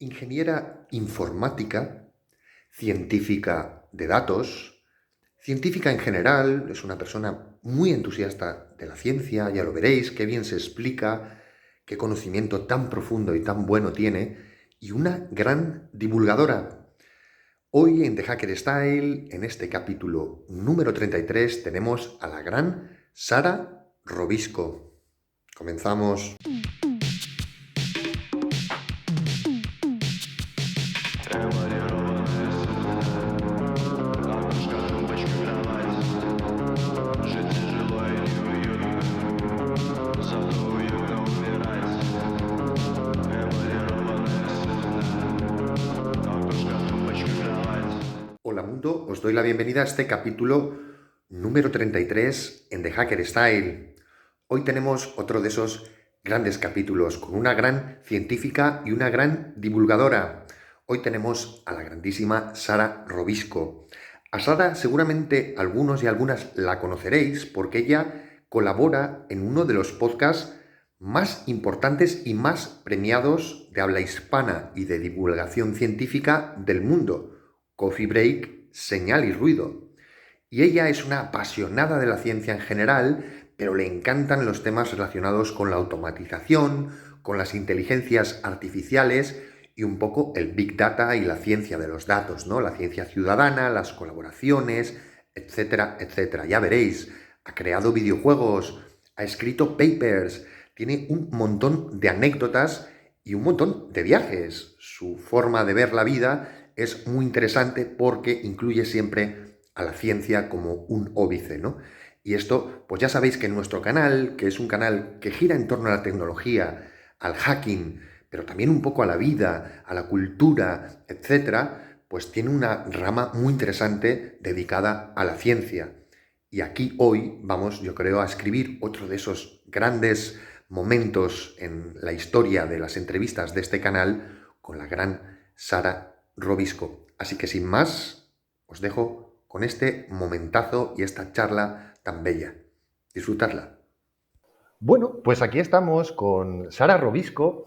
ingeniera informática, científica de datos, científica en general, es una persona muy entusiasta de la ciencia, ya lo veréis, qué bien se explica, qué conocimiento tan profundo y tan bueno tiene, y una gran divulgadora. Hoy en The Hacker Style, en este capítulo número 33, tenemos a la gran Sara Robisco. Comenzamos. Hola mundo, os doy la bienvenida a este capítulo número 33 en The Hacker Style. Hoy tenemos otro de esos grandes capítulos con una gran científica y una gran divulgadora. Hoy tenemos a la grandísima Sara Robisco. A Sara seguramente algunos y algunas la conoceréis porque ella colabora en uno de los podcasts más importantes y más premiados de habla hispana y de divulgación científica del mundo. Coffee Break, Señal y Ruido. Y ella es una apasionada de la ciencia en general, pero le encantan los temas relacionados con la automatización, con las inteligencias artificiales y un poco el Big Data y la ciencia de los datos, ¿no? La ciencia ciudadana, las colaboraciones, etcétera, etcétera. Ya veréis, ha creado videojuegos, ha escrito papers, tiene un montón de anécdotas y un montón de viajes. Su forma de ver la vida es muy interesante porque incluye siempre a la ciencia como un óbice, ¿no? Y esto, pues ya sabéis que en nuestro canal, que es un canal que gira en torno a la tecnología, al hacking, pero también un poco a la vida, a la cultura, etcétera, pues tiene una rama muy interesante dedicada a la ciencia. Y aquí hoy vamos, yo creo, a escribir otro de esos grandes momentos en la historia de las entrevistas de este canal con la gran Sara Robisco. Así que sin más, os dejo con este momentazo y esta charla tan bella. Disfrutarla. Bueno, pues aquí estamos con Sara Robisco.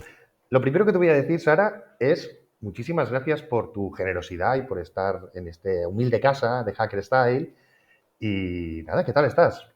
Lo primero que te voy a decir, Sara, es muchísimas gracias por tu generosidad y por estar en este humilde casa de Hacker Style. Y nada, ¿qué tal estás?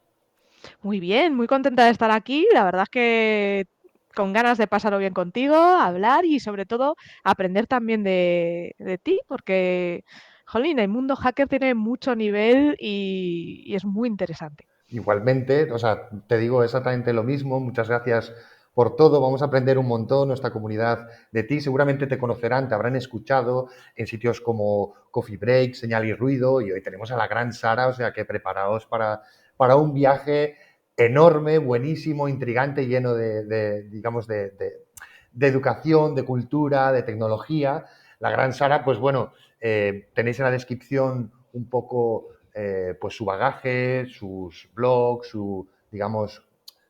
Muy bien, muy contenta de estar aquí. La verdad es que con ganas de pasarlo bien contigo, hablar y sobre todo aprender también de ti, porque, jolín, el mundo hacker tiene mucho nivel y es muy interesante. Igualmente, o sea, te digo exactamente lo mismo. Muchas gracias por todo. Vamos a aprender un montón, nuestra comunidad, de ti. Seguramente te conocerán, te habrán escuchado en sitios como Coffee Break, Señal y Ruido. Y hoy tenemos a la gran Sara, o sea que preparaos para un viaje enorme, buenísimo, intrigante, lleno digamos, de educación, de cultura, de tecnología. La gran Sara, pues bueno, tenéis en la descripción un poco pues su bagaje, sus blogs, digamos,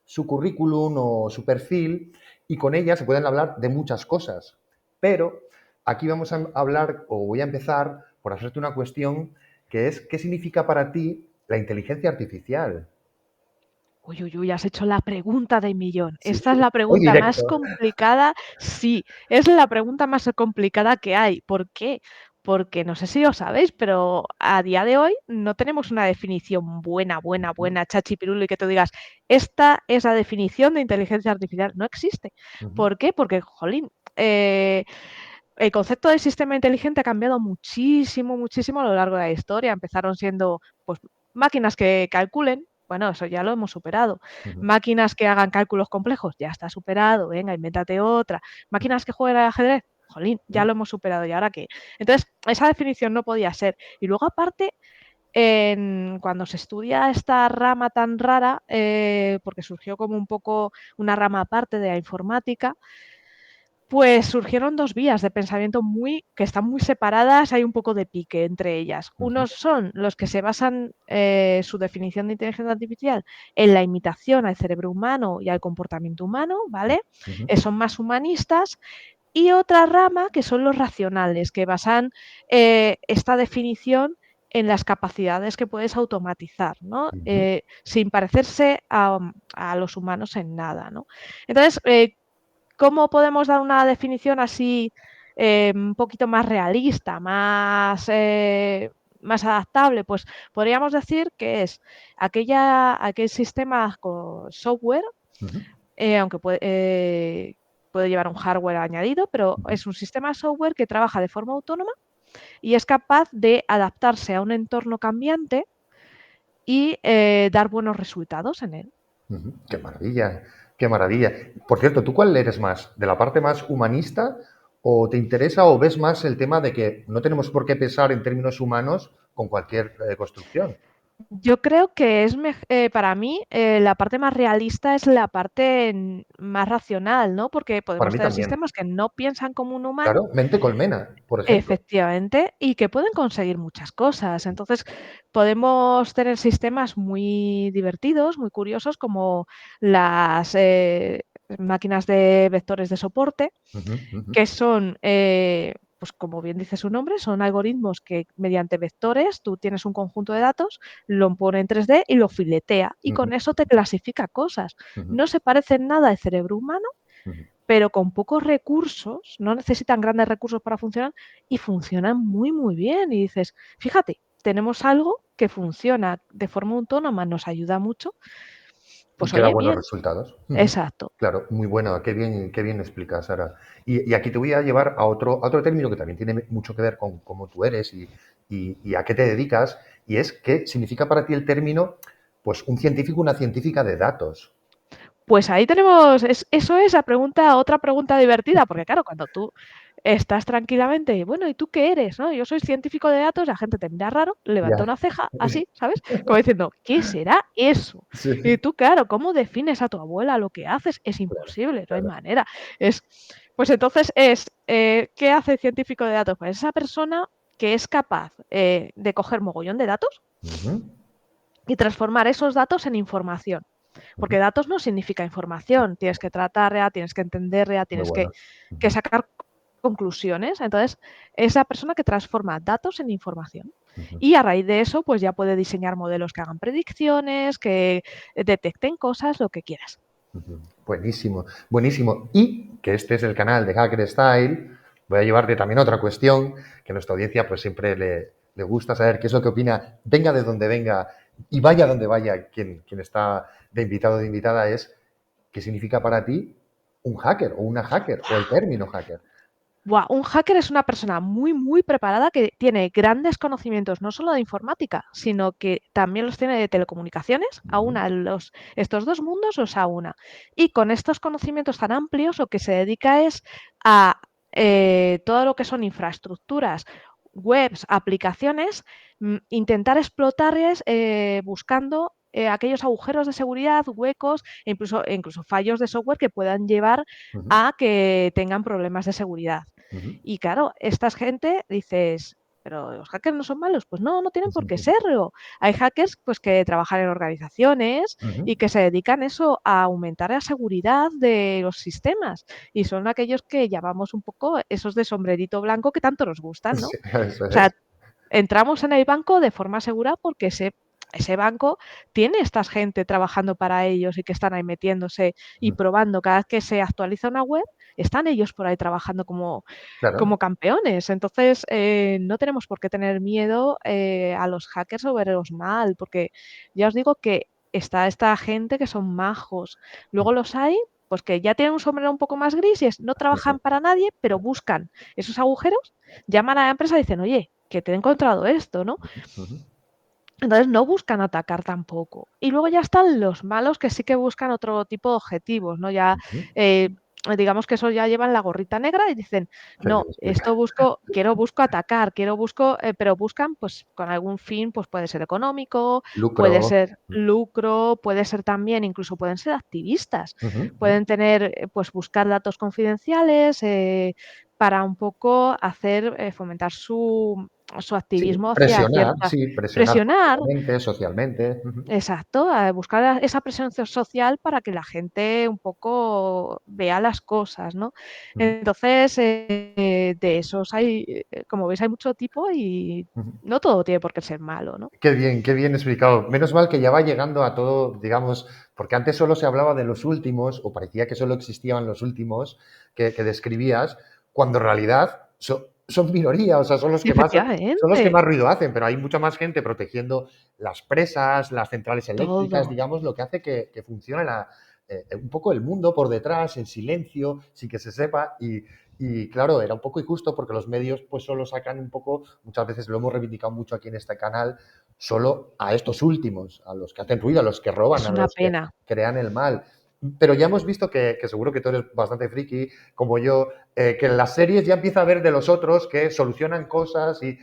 su currículum o su perfil, y con ella se pueden hablar de muchas cosas. Pero aquí vamos a hablar, o voy a empezar por hacerte una cuestión, que es, ¿qué significa para ti la inteligencia artificial? Uy, uy, uy, has hecho la pregunta del millón. Sí, Esta es la muy pregunta más directo. complicada. Sí, es la pregunta más complicada que hay. ¿Por qué? Porque no sé si lo sabéis, pero a día de hoy no tenemos una definición buena, chachipiruli, que tú digas, esta es la definición de inteligencia artificial. No existe. Uh -huh. ¿Por qué? Porque, jolín, el concepto de sistema inteligente ha cambiado muchísimo, muchísimo a lo largo de la historia. Empezaron siendo pues, máquinas que calculen. Bueno, eso ya lo hemos superado. Uh -huh. Máquinas que hagan cálculos complejos, ya está superado. Venga, invéntate otra. Máquinas que jueguen al ajedrez, jolín, ya lo hemos superado. ¿Y ahora qué? Entonces, esa definición no podía ser. Y luego, aparte, cuando se estudia esta rama tan rara, porque surgió como un poco una rama aparte de la informática, pues surgieron dos vías de pensamiento que están muy separadas, hay un poco de pique entre ellas. Uh -huh. Unos son los que se basan su definición de inteligencia artificial en la imitación al cerebro humano y al comportamiento humano, ¿vale? Uh -huh. Son más humanistas. Y otra rama que son los racionales, que basan esta definición en las capacidades que puedes automatizar, ¿no? Uh -huh. Sin parecerse a los humanos en nada, ¿no? Entonces, ¿cómo podemos dar una definición así un poquito más realista, más adaptable, pues podríamos decir que es aquel sistema con software, Ujú, aunque puede llevar un hardware añadido, pero ujú. es un sistema software que trabaja de forma autónoma y es capaz de adaptarse a un entorno cambiante y dar buenos resultados en él. Ujú. Qué maravilla, qué maravilla. Por cierto, ¿tú cuál eres más? ¿De la parte más humanista o te interesa o ves más el tema de que no tenemos por qué pensar en términos humanos con cualquier construcción? Yo creo que para mí la parte más realista es la parte más racional, ¿no? Porque Para podemos mí tener también. sistemas que no piensan como un humano, Claro, mente colmena, por ejemplo. efectivamente, y que pueden conseguir muchas cosas. Entonces, podemos tener sistemas muy divertidos, muy curiosos, como las máquinas de vectores de soporte, Ujú, ujú, que son, pues como bien dice su nombre, son algoritmos que mediante vectores tú tienes un conjunto de datos, lo pone en 3D y lo filetea y ujú, con eso te clasifica cosas. ujú, No se parece en nada al cerebro humano, ujú. pero con pocos recursos, no necesitan grandes recursos para funcionar y funcionan muy, muy bien. Y dices, fíjate, tenemos algo que funciona de forma autónoma, nos ayuda mucho, Y pues que da oye, buenos bien, resultados. Ujú. exacto. Claro, muy bueno, qué bien explicas, Sara. Y aquí te voy a llevar a otro término que también tiene mucho que ver con cómo tú eres y a qué te dedicas, y es qué significa para ti el término, pues un científico, una científica de datos. Pues ahí tenemos, eso es otra pregunta divertida, porque claro, cuando tú estás tranquilamente, bueno, ¿y tú qué eres? ¿No? Yo soy científico de datos, la gente te mira raro, levanta Ya. una ceja, así, ¿sabes? Como diciendo, ¿qué será eso? Sí, Y tú, claro, ¿cómo defines a tu abuela lo que haces? Es claro, imposible, no hay claro. manera. Pues entonces ¿qué hace el científico de datos? Pues esa persona que es capaz de coger mogollón de datos Ujú, y transformar esos datos en información. ujú. Porque datos no significa información, tienes que tratarla, tienes que entenderla, Muy tienes bueno. que Ujú, sacar conclusiones. Entonces, es la persona que transforma datos en información. ujú, Y a raíz de eso, pues ya puede diseñar modelos que hagan predicciones, que detecten cosas, lo que quieras. ujú. Buenísimo, buenísimo. Y que este es el canal de Hacker Style, voy a llevarte también otra cuestión que a nuestra audiencia pues siempre le gusta saber qué es lo que opina, venga de donde venga y vaya donde vaya quien está de invitado o de invitada, es qué significa para ti un hacker o una hacker o el término hacker. Buah, un hacker es una persona muy, muy preparada que tiene grandes conocimientos no solo de informática, sino que también los tiene de telecomunicaciones, Ujú, estos dos mundos los aúna. Y con estos conocimientos tan amplios lo que se dedica es a todo lo que son infraestructuras, webs, aplicaciones, intentar explotarles buscando aquellos agujeros de seguridad, huecos e incluso fallos de software que puedan llevar ujú, a que tengan problemas de seguridad. ujú, Y claro, esta gente dices, pero los hackers no son malos. Pues no, no tienen por qué ujú, serlo. Hay hackers pues que trabajan en organizaciones ujú. y que se dedican eso a aumentar la seguridad de los sistemas. Y son aquellos que llamamos un poco esos de sombrerito blanco que tanto nos gustan, ¿no? Sí, eso O sea, es. entramos en el banco de forma segura porque ese banco tiene esta gente trabajando para ellos y que están ahí metiéndose y Ujú. probando. Cada vez que se actualiza una web, están ellos por ahí trabajando Claro. como campeones. Entonces, no tenemos por qué tener miedo a los hackers o verlos mal, porque ya os digo que está esta gente que son majos. Luego los hay, pues que ya tienen un sombrero un poco más gris y no trabajan para nadie, pero buscan esos agujeros, llaman a la empresa y dicen, oye, que te he encontrado esto, ¿no? Ujú, Entonces no buscan atacar tampoco. Y luego ya están los malos que sí que buscan otro tipo de objetivos, ¿no? Ya, ujú. eh, digamos que esos ya llevan la gorrita negra y dicen, Qué bien no, explica. busco atacar, pero buscan pues con algún fin, pues puede ser económico, puede Lucro. ser lucro, puede ser también, incluso pueden ser activistas, Ujú, ujú. pueden tener, pues buscar datos confidenciales para un poco hacer, fomentar su activismo hacia ciertas Sí, presionar presionar, políticamente, socialmente. Ujú, exacto, buscar esa presión social para que la gente un poco vea las cosas, ¿no? ujú, Entonces, de esos hay, como veis, hay mucho tipo y ujú. no todo tiene por qué ser malo, ¿no? Qué bien explicado. Menos mal que ya va llegando a todo, digamos, porque antes solo se hablaba de los últimos, o parecía que solo existían los últimos que describías, cuando en realidad son minoría, o sea, son los que Efectivamente, más ruido hacen, pero hay mucha más gente protegiendo las presas, las centrales eléctricas, todo. digamos, lo que hace que funcione un poco el mundo por detrás, en silencio, sin que se sepa. Y claro, era un poco injusto porque los medios pues solo sacan un poco, muchas veces lo hemos reivindicado mucho aquí en este canal, solo a estos últimos, a los que hacen ruido, a los que roban, Es a una los que pena. crean el mal. Pero ya hemos visto que seguro que tú eres bastante friki, como yo, que en las series ya empieza a ver de los otros que solucionan cosas y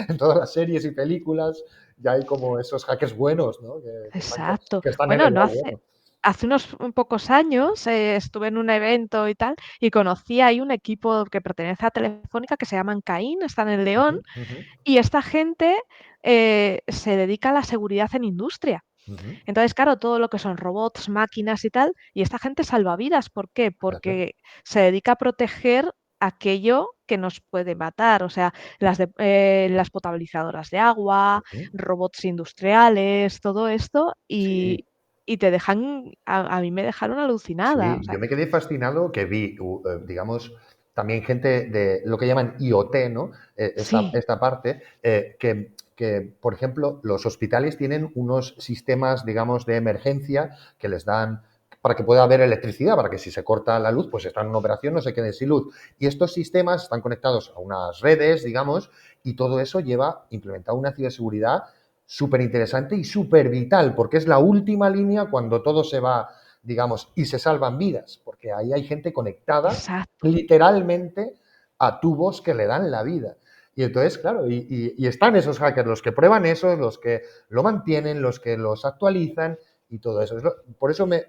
en todas las series y películas ya hay como esos hackers buenos, ¿no? Exacto. Que están en Bueno, el no lado hace bueno. hace unos pocos años, estuve en un evento y tal, y conocí ahí un equipo que pertenece a Telefónica que se llaman Caín, están en León, Ujú, ujú, y esta gente, se dedica a la seguridad en industria. ujú. Entonces, claro, todo lo que son robots, máquinas y tal, y esta gente salva vidas, ¿por qué? Claro. Porque se dedica a proteger aquello que nos puede matar, o sea, las potabilizadoras de agua, Ujú. robots industriales, todo esto, Sí, y te dejan, a mí me dejaron alucinada, o sí, yo sea, me quedé fascinado que vi, digamos, también gente de lo que llaman IoT, ¿no? sí, Esta parte, que, por ejemplo, los hospitales tienen unos sistemas, digamos, de emergencia que les dan para que pueda haber electricidad, para que si se corta la luz, pues están en una operación, no se queden sin luz. Y estos sistemas están conectados a unas redes, digamos, y todo eso lleva implementado una ciberseguridad súper interesante y súper vital, porque es la última línea cuando todo se va, digamos, y se salvan vidas, porque ahí hay gente conectada exacto, literalmente a tubos que le dan la vida. Y entonces, claro, y están esos hackers, los que prueban eso, los que lo mantienen, los que los actualizan y todo eso. Por eso me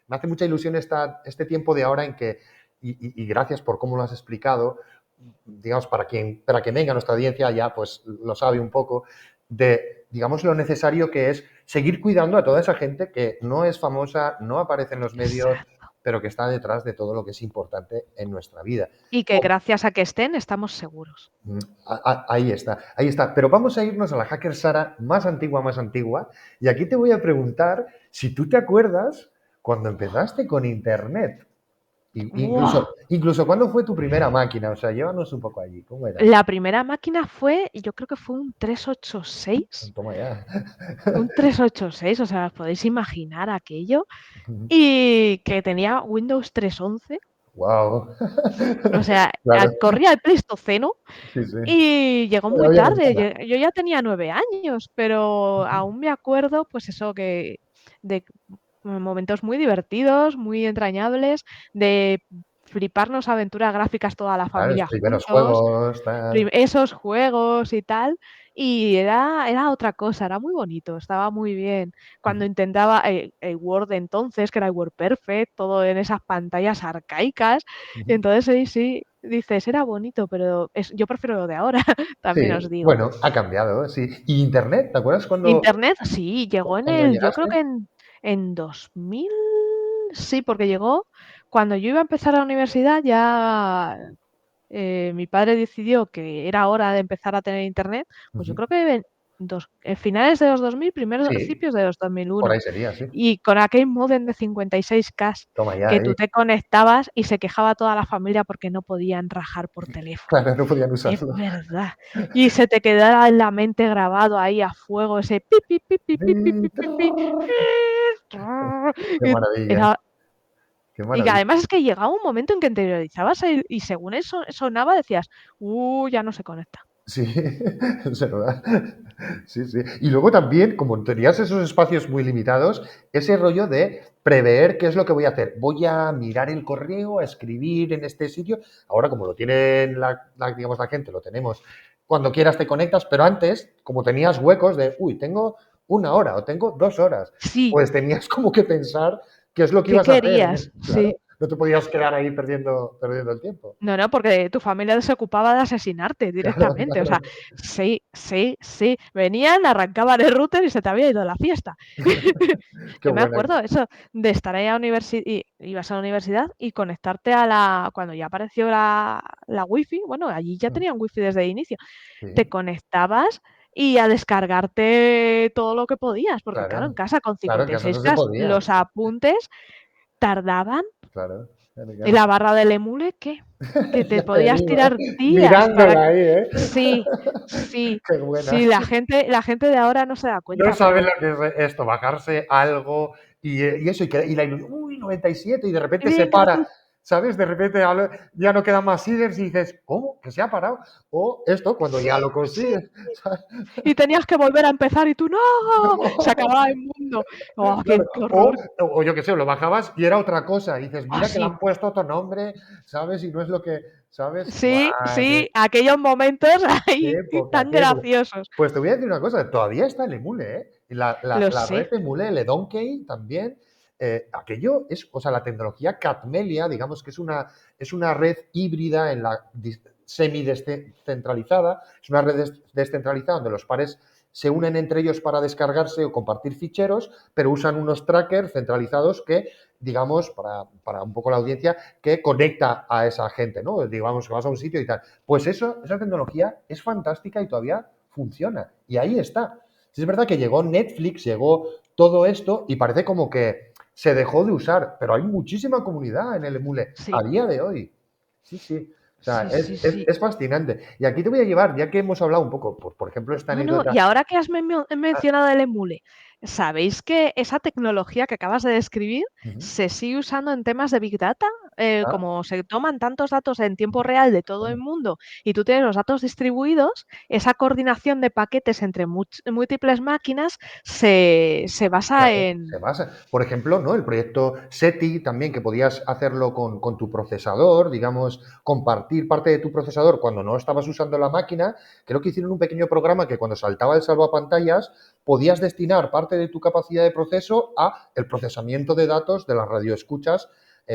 hace mucha ilusión este tiempo de ahora en que, y gracias por cómo lo has explicado, digamos, para que venga nuestra audiencia ya pues lo sabe un poco, de, digamos, lo necesario que es seguir cuidando a toda esa gente que no es famosa, no aparece en los medios, exacto. pero que está detrás de todo lo que es importante en nuestra vida. Y que gracias a que estén, estamos seguros. Ahí está, ahí está. Pero vamos a irnos a la hacker Sara más antigua, y aquí te voy a preguntar si tú te acuerdas cuando empezaste con Internet. ¡Buah! Incluso cuándo fue tu primera máquina, o sea, llévanos un poco allí, ¿cómo era? La primera máquina fue, yo creo que fue un 386. Toma ya. Un 386, o sea, os podéis imaginar aquello. Y que tenía Windows 3.11, Wow. o sea, Claro, corría el Pleistoceno sí, sí. y llegó No muy había tarde. ventana. Yo ya tenía 9 años, pero aún me acuerdo, pues eso, que de momentos muy divertidos, muy entrañables, de fliparnos aventuras gráficas toda la Claro, los familia primeros juntos. juegos, tal. Esos juegos y tal, y era otra cosa, era muy bonito, estaba muy bien. Cuando intentaba el Word de entonces, que era el WordPerfect, todo en esas pantallas arcaicas, y entonces sí, sí, dices, era bonito, pero yo prefiero lo de ahora, también Sí, os digo. bueno, ha cambiado, sí. ¿Y Internet? ¿Te acuerdas Internet, sí, llegó cuando yo creo llegaste? que en 2000, sí, porque llegó cuando yo iba a empezar la universidad ya. Mi padre decidió que era hora de empezar a tener internet, pues yo Ujú. creo que en finales de los 2000, Sí, principios de los por 2001, ahí sería, sí. y con aquel módem de 56K Toma ya, que tú te conectabas y se quejaba toda la familia porque no podían rajar por teléfono. Claro, no podían Es usarlo. verdad. Y se te quedara en la mente grabado ahí a fuego ese pi, pi, pi, pi, pi, pi, pi, pi, pi, Qué y maravilla, era qué y que maravilla. además es que llegaba un momento en que interiorizabas y según eso sonaba decías, ya no se conecta. Sí, es verdad. Sí, sí. Y luego también, como tenías esos espacios muy limitados, ese rollo de prever qué es lo que voy a hacer. Voy a mirar el correo, a escribir en este sitio. Ahora, como lo tienen digamos, la gente, lo tenemos. Cuando quieras te conectas, pero antes, como tenías huecos de, uy, tengo 1 hora o tengo 2 horas, Sí, pues tenías como que pensar qué es lo que ¿qué ibas a hacer. querías? Sí. Claro, no te podías quedar ahí perdiendo el tiempo. No, no, porque tu familia se ocupaba de asesinarte Claro, directamente. O claro. sea, sí, sí, sí. Venían, arrancaban el router y se te había ido la fiesta. Qué Yo me buena. acuerdo eso, de estar ahí a ibas a la universidad y conectarte cuando ya apareció la wifi, bueno, allí ya tenían wifi desde el inicio, te Sí, conectabas y a descargarte todo lo que podías, porque claro, en claro. casa con Claro, en casa no se 56K podía. los apuntes tardaban Claro. ¿Y la barra del emule qué? Que te Ya te podías digo, tirar días para... mirándola ahí, ¿eh? Sí, sí, Qué buena. sí, la gente de ahora no se da No cuenta, saben lo pero... que es esto, bajarse algo y eso, y la ilusión, uy, 97, y de repente se Venga, para, ¿sabes? De repente ya no quedan más seeders y dices, ¿cómo? ¿Que se ha parado? O esto, cuando sí, ya lo sí. consigues, ¿sabes? Y tenías que volver a empezar y tú, ¡no! Se acababa el mundo. ¡Oh, Claro, qué horror! o yo qué sé, lo bajabas y era otra cosa, y dices, ¡Oh, mira que le sí! han puesto otro nombre, ¿sabes? Y no es lo que, ¿sabes? Sí, ¡Buah! sí, aquellos momentos Qué ahí época, tan qué época. graciosos. Pues te voy a decir una cosa, todavía está el Emule, ¿eh? Y Lo la sé. red Emule, el Edonkey también, aquello es, o sea, la tecnología Catmelia, digamos que es una red híbrida en la semi-descentralizada, es una red descentralizada donde los pares se unen entre ellos para descargarse o compartir ficheros, pero usan unos trackers centralizados que, digamos, para un poco la audiencia, que conecta a esa gente, ¿no? Digamos que vas a un sitio y tal. Pues eso, esa tecnología es fantástica y todavía funciona. Y ahí está. Sí, es verdad que llegó Netflix, llegó todo esto y parece como que se dejó de usar, pero hay muchísima comunidad en el Emule a Sí, día de hoy. Sí, sí. O sea, sí, sí, sí. es fascinante. Y aquí te voy a llevar, ya que hemos hablado un poco, por ejemplo, esta No, no, y anécdota. ahora que has Ah, mencionado el emule, ¿sabéis que esa tecnología que acabas de describir ujú, se sigue usando en temas de Big Data? ah, Como se toman tantos datos en tiempo real de todo el bueno. mundo y tú tienes los datos distribuidos, esa coordinación de paquetes entre múltiples máquinas se basa Claro, se en... basa. Por ejemplo, ¿no? El proyecto SETI también, que podías hacerlo con tu procesador, digamos, compartir parte de tu procesador cuando no estabas usando la máquina. Creo que hicieron un pequeño programa que cuando saltaba el salvapantallas podías destinar parte de tu capacidad de proceso a el procesamiento de datos de las radioescuchas,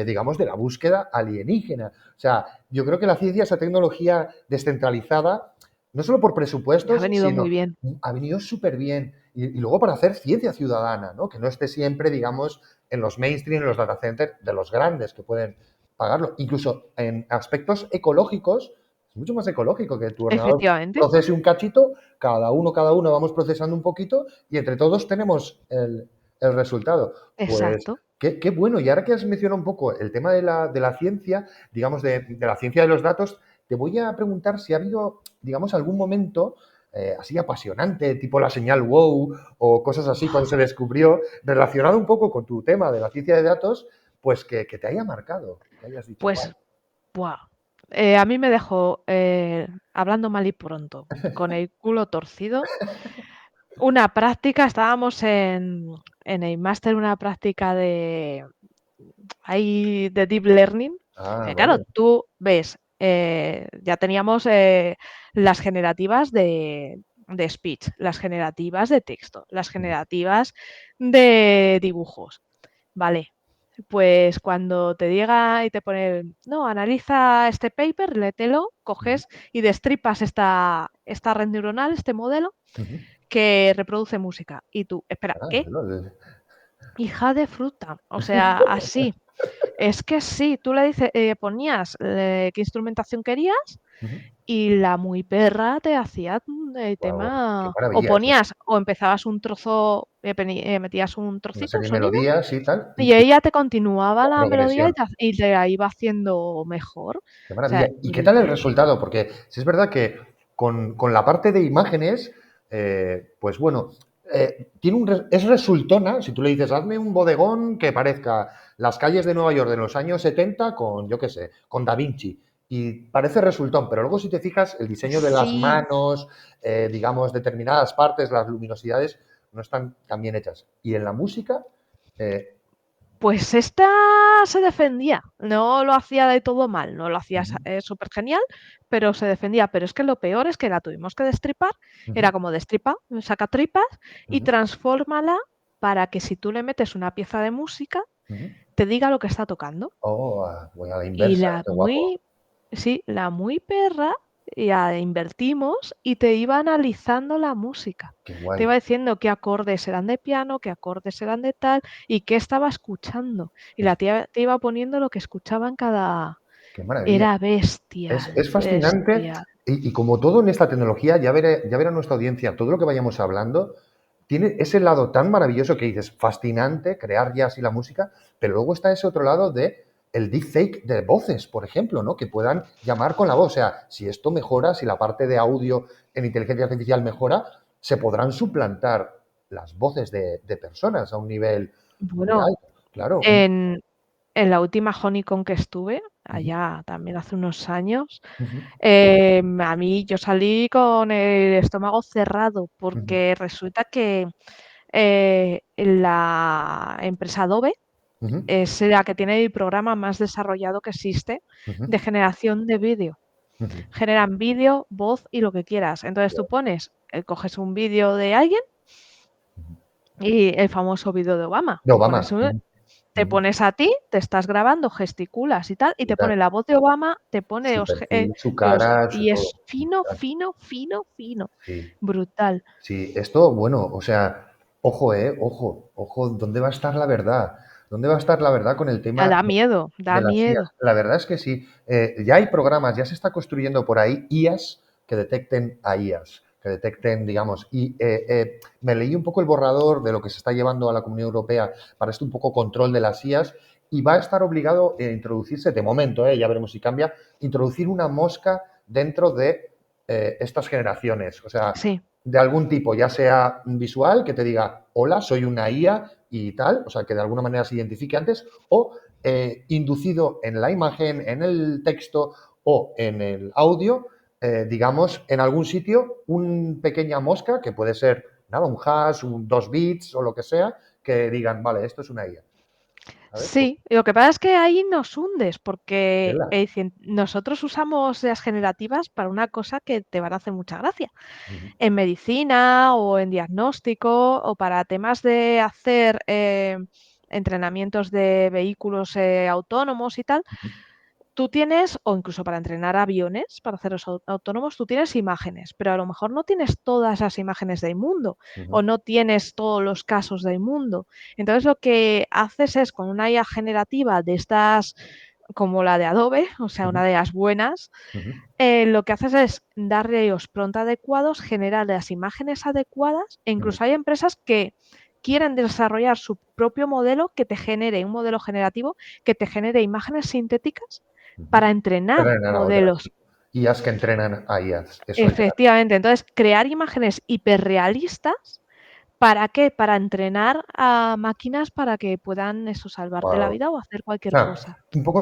digamos, de la búsqueda alienígena. O sea, yo creo que la ciencia, esa tecnología descentralizada, no solo por Ha presupuestos, venido muy sino bien. ha venido súper bien. Y luego para hacer ciencia ciudadana, ¿no? Que no esté siempre, digamos, en los mainstream, en los data centers de los grandes que pueden pagarlo. Incluso en aspectos ecológicos, es mucho más ecológico que tu ordenador Efectivamente, procese un cachito, cada uno vamos procesando un poquito y entre todos tenemos el resultado. Pues exacto. qué bueno. Y ahora que has mencionado un poco el tema de la ciencia, digamos, de la ciencia de los datos, te voy a preguntar si ha habido, digamos, algún momento así apasionante, tipo la señal WOW o cosas así cuando se descubrió, relacionado un poco con tu tema de la ciencia de datos, pues que te haya marcado, que hayas dicho, Pues, wow. buah, a mí me dejó, hablando mal y pronto, con el culo torcido. Una práctica, estábamos en el máster, una práctica de Deep Learning. Ah, Claro, vale. tú ves, ya teníamos las generativas de speech, las generativas de texto, las generativas de dibujos. Vale, pues cuando te llega y te pone, no, analiza este paper, léetelo, coges y destripas esta red neuronal, este modelo Ujú. que reproduce música. Y tú, espera, Ah, ¿qué? no, Hija de fruta. O sea, así. Es que sí, tú le dices, ponías qué instrumentación querías ujú. y la muy perra te hacía el Guau, qué tema. O maravilla eso. ponías, o empezabas un trozo, metías un Una trocito, serie de sonido, melodías y tal, y y ella te continuaba la la melodía progresión. y te la iba haciendo mejor. O Qué maravilla. sea, ¿Y qué tal el resultado? Porque si es verdad que con la parte de imágenes, pues bueno, es resultona, si tú le dices, hazme un bodegón que parezca las calles de Nueva York de los años 70 con, yo qué sé, con Da Vinci. Y parece resultón, pero luego si te fijas, el diseño de las sí, manos, digamos, determinadas partes, las luminosidades, no están tan bien hechas. Y en la música, eh, pues esta se defendía, no lo hacía de todo mal, no lo hacía ujú, súper genial, pero se defendía. Pero es que lo peor es que la tuvimos que destripar, ujú, era como destripa, saca tripas y ujú, transfórmala para que si tú le metes una pieza de música, ujú. te diga lo que está tocando. Oh, voy a la Y inversa, la qué guapo. muy, sí, la muy perra, ya invertimos y te iba analizando la música. Qué Te guay, iba diciendo qué acordes eran de piano, qué acordes eran de tal y qué estaba escuchando. Y la tía te iba poniendo lo que escuchaba en cada... qué maravilla. Era bestial, Es fascinante bestial. y como todo en esta tecnología, ya verá nuestra audiencia, todo lo que vayamos hablando, tiene ese lado tan maravilloso que dices, fascinante, crear ya así la música, pero luego está ese otro lado de el deepfake de voces, por ejemplo, ¿no? Que puedan llamar con la voz. O sea, si esto mejora, si la parte de audio en inteligencia artificial mejora, se podrán suplantar las voces de personas a un nivel muy Bueno, alto. Claro. en, en la última Honeycon que estuve, Ujú, allá también hace unos años, ujú, a mí yo salí con el estómago cerrado ujú, porque resulta que la empresa Adobe ujú, es la que tiene el programa más desarrollado que existe ujú, de generación de vídeo. ujú. Generan vídeo, voz y lo que quieras. Entonces tú pones, coges un vídeo de alguien y el famoso vídeo de Obama. De Tú Obama. pones Ujú, te ujú. pones a ti, te estás grabando, gesticulas y tal, y Y te tal. pone la voz de Obama, te pone Su perfil, su cara, su y todo. es fino, fino, fino, fino. Sí. Brutal. Sí, esto, bueno, o sea, ojo, ojo, ojo, ¿dónde va a estar la verdad? ¿Dónde va a estar la verdad con el Da tema miedo, da de las miedo. IAs? La verdad es que sí. Ya hay programas, ya se está construyendo por ahí IAs que detecten a IAs, que detecten, digamos, y me leí un poco el borrador de lo que se está llevando a la Comunidad Europea para un poco control de las IAs y va a estar obligado a introducirse, de momento, ya veremos si cambia, introducir una mosca dentro de estas generaciones. O sea, Sí, de algún tipo, ya sea visual, que te diga, hola, soy una IA y tal, o sea, que de alguna manera se identifique antes, o inducido en la imagen, en el texto o en el audio, digamos, en algún sitio, una pequeña mosca, que puede ser, nada, un hash, 2 bits o lo que sea, que digan, vale, esto es una IA. ¿Sabes? Pues, sí. Lo que pasa es que ahí nos hundes, porque tela. nosotros usamos las generativas para una cosa que te van a hacer mucha gracia. Ujú, En medicina o en diagnóstico o para temas de hacer entrenamientos de vehículos autónomos y tal, ujú, tú tienes, o incluso para entrenar aviones, para hacerlos autónomos, tú tienes imágenes, pero a lo mejor no tienes todas las imágenes del mundo o ujú, no tienes todos los casos del mundo. Entonces lo que haces es con una IA generativa de estas como la de Adobe, o sea, ujú, una de las buenas, ujú, lo que haces es darle los prompt adecuados, generar las imágenes adecuadas e ujú, incluso hay empresas que quieren desarrollar su propio modelo que te genere, un modelo generativo que te genere imágenes sintéticas ujú. para entrenar Entrenan a otras. modelos. IAs que entrenan a IAs. Eso ya. Efectivamente, entonces crear imágenes hiperrealistas, ¿para qué? Para entrenar a máquinas para que puedan eso, salvarte la Guau. vida o hacer O cualquier sea, cosa. un poco,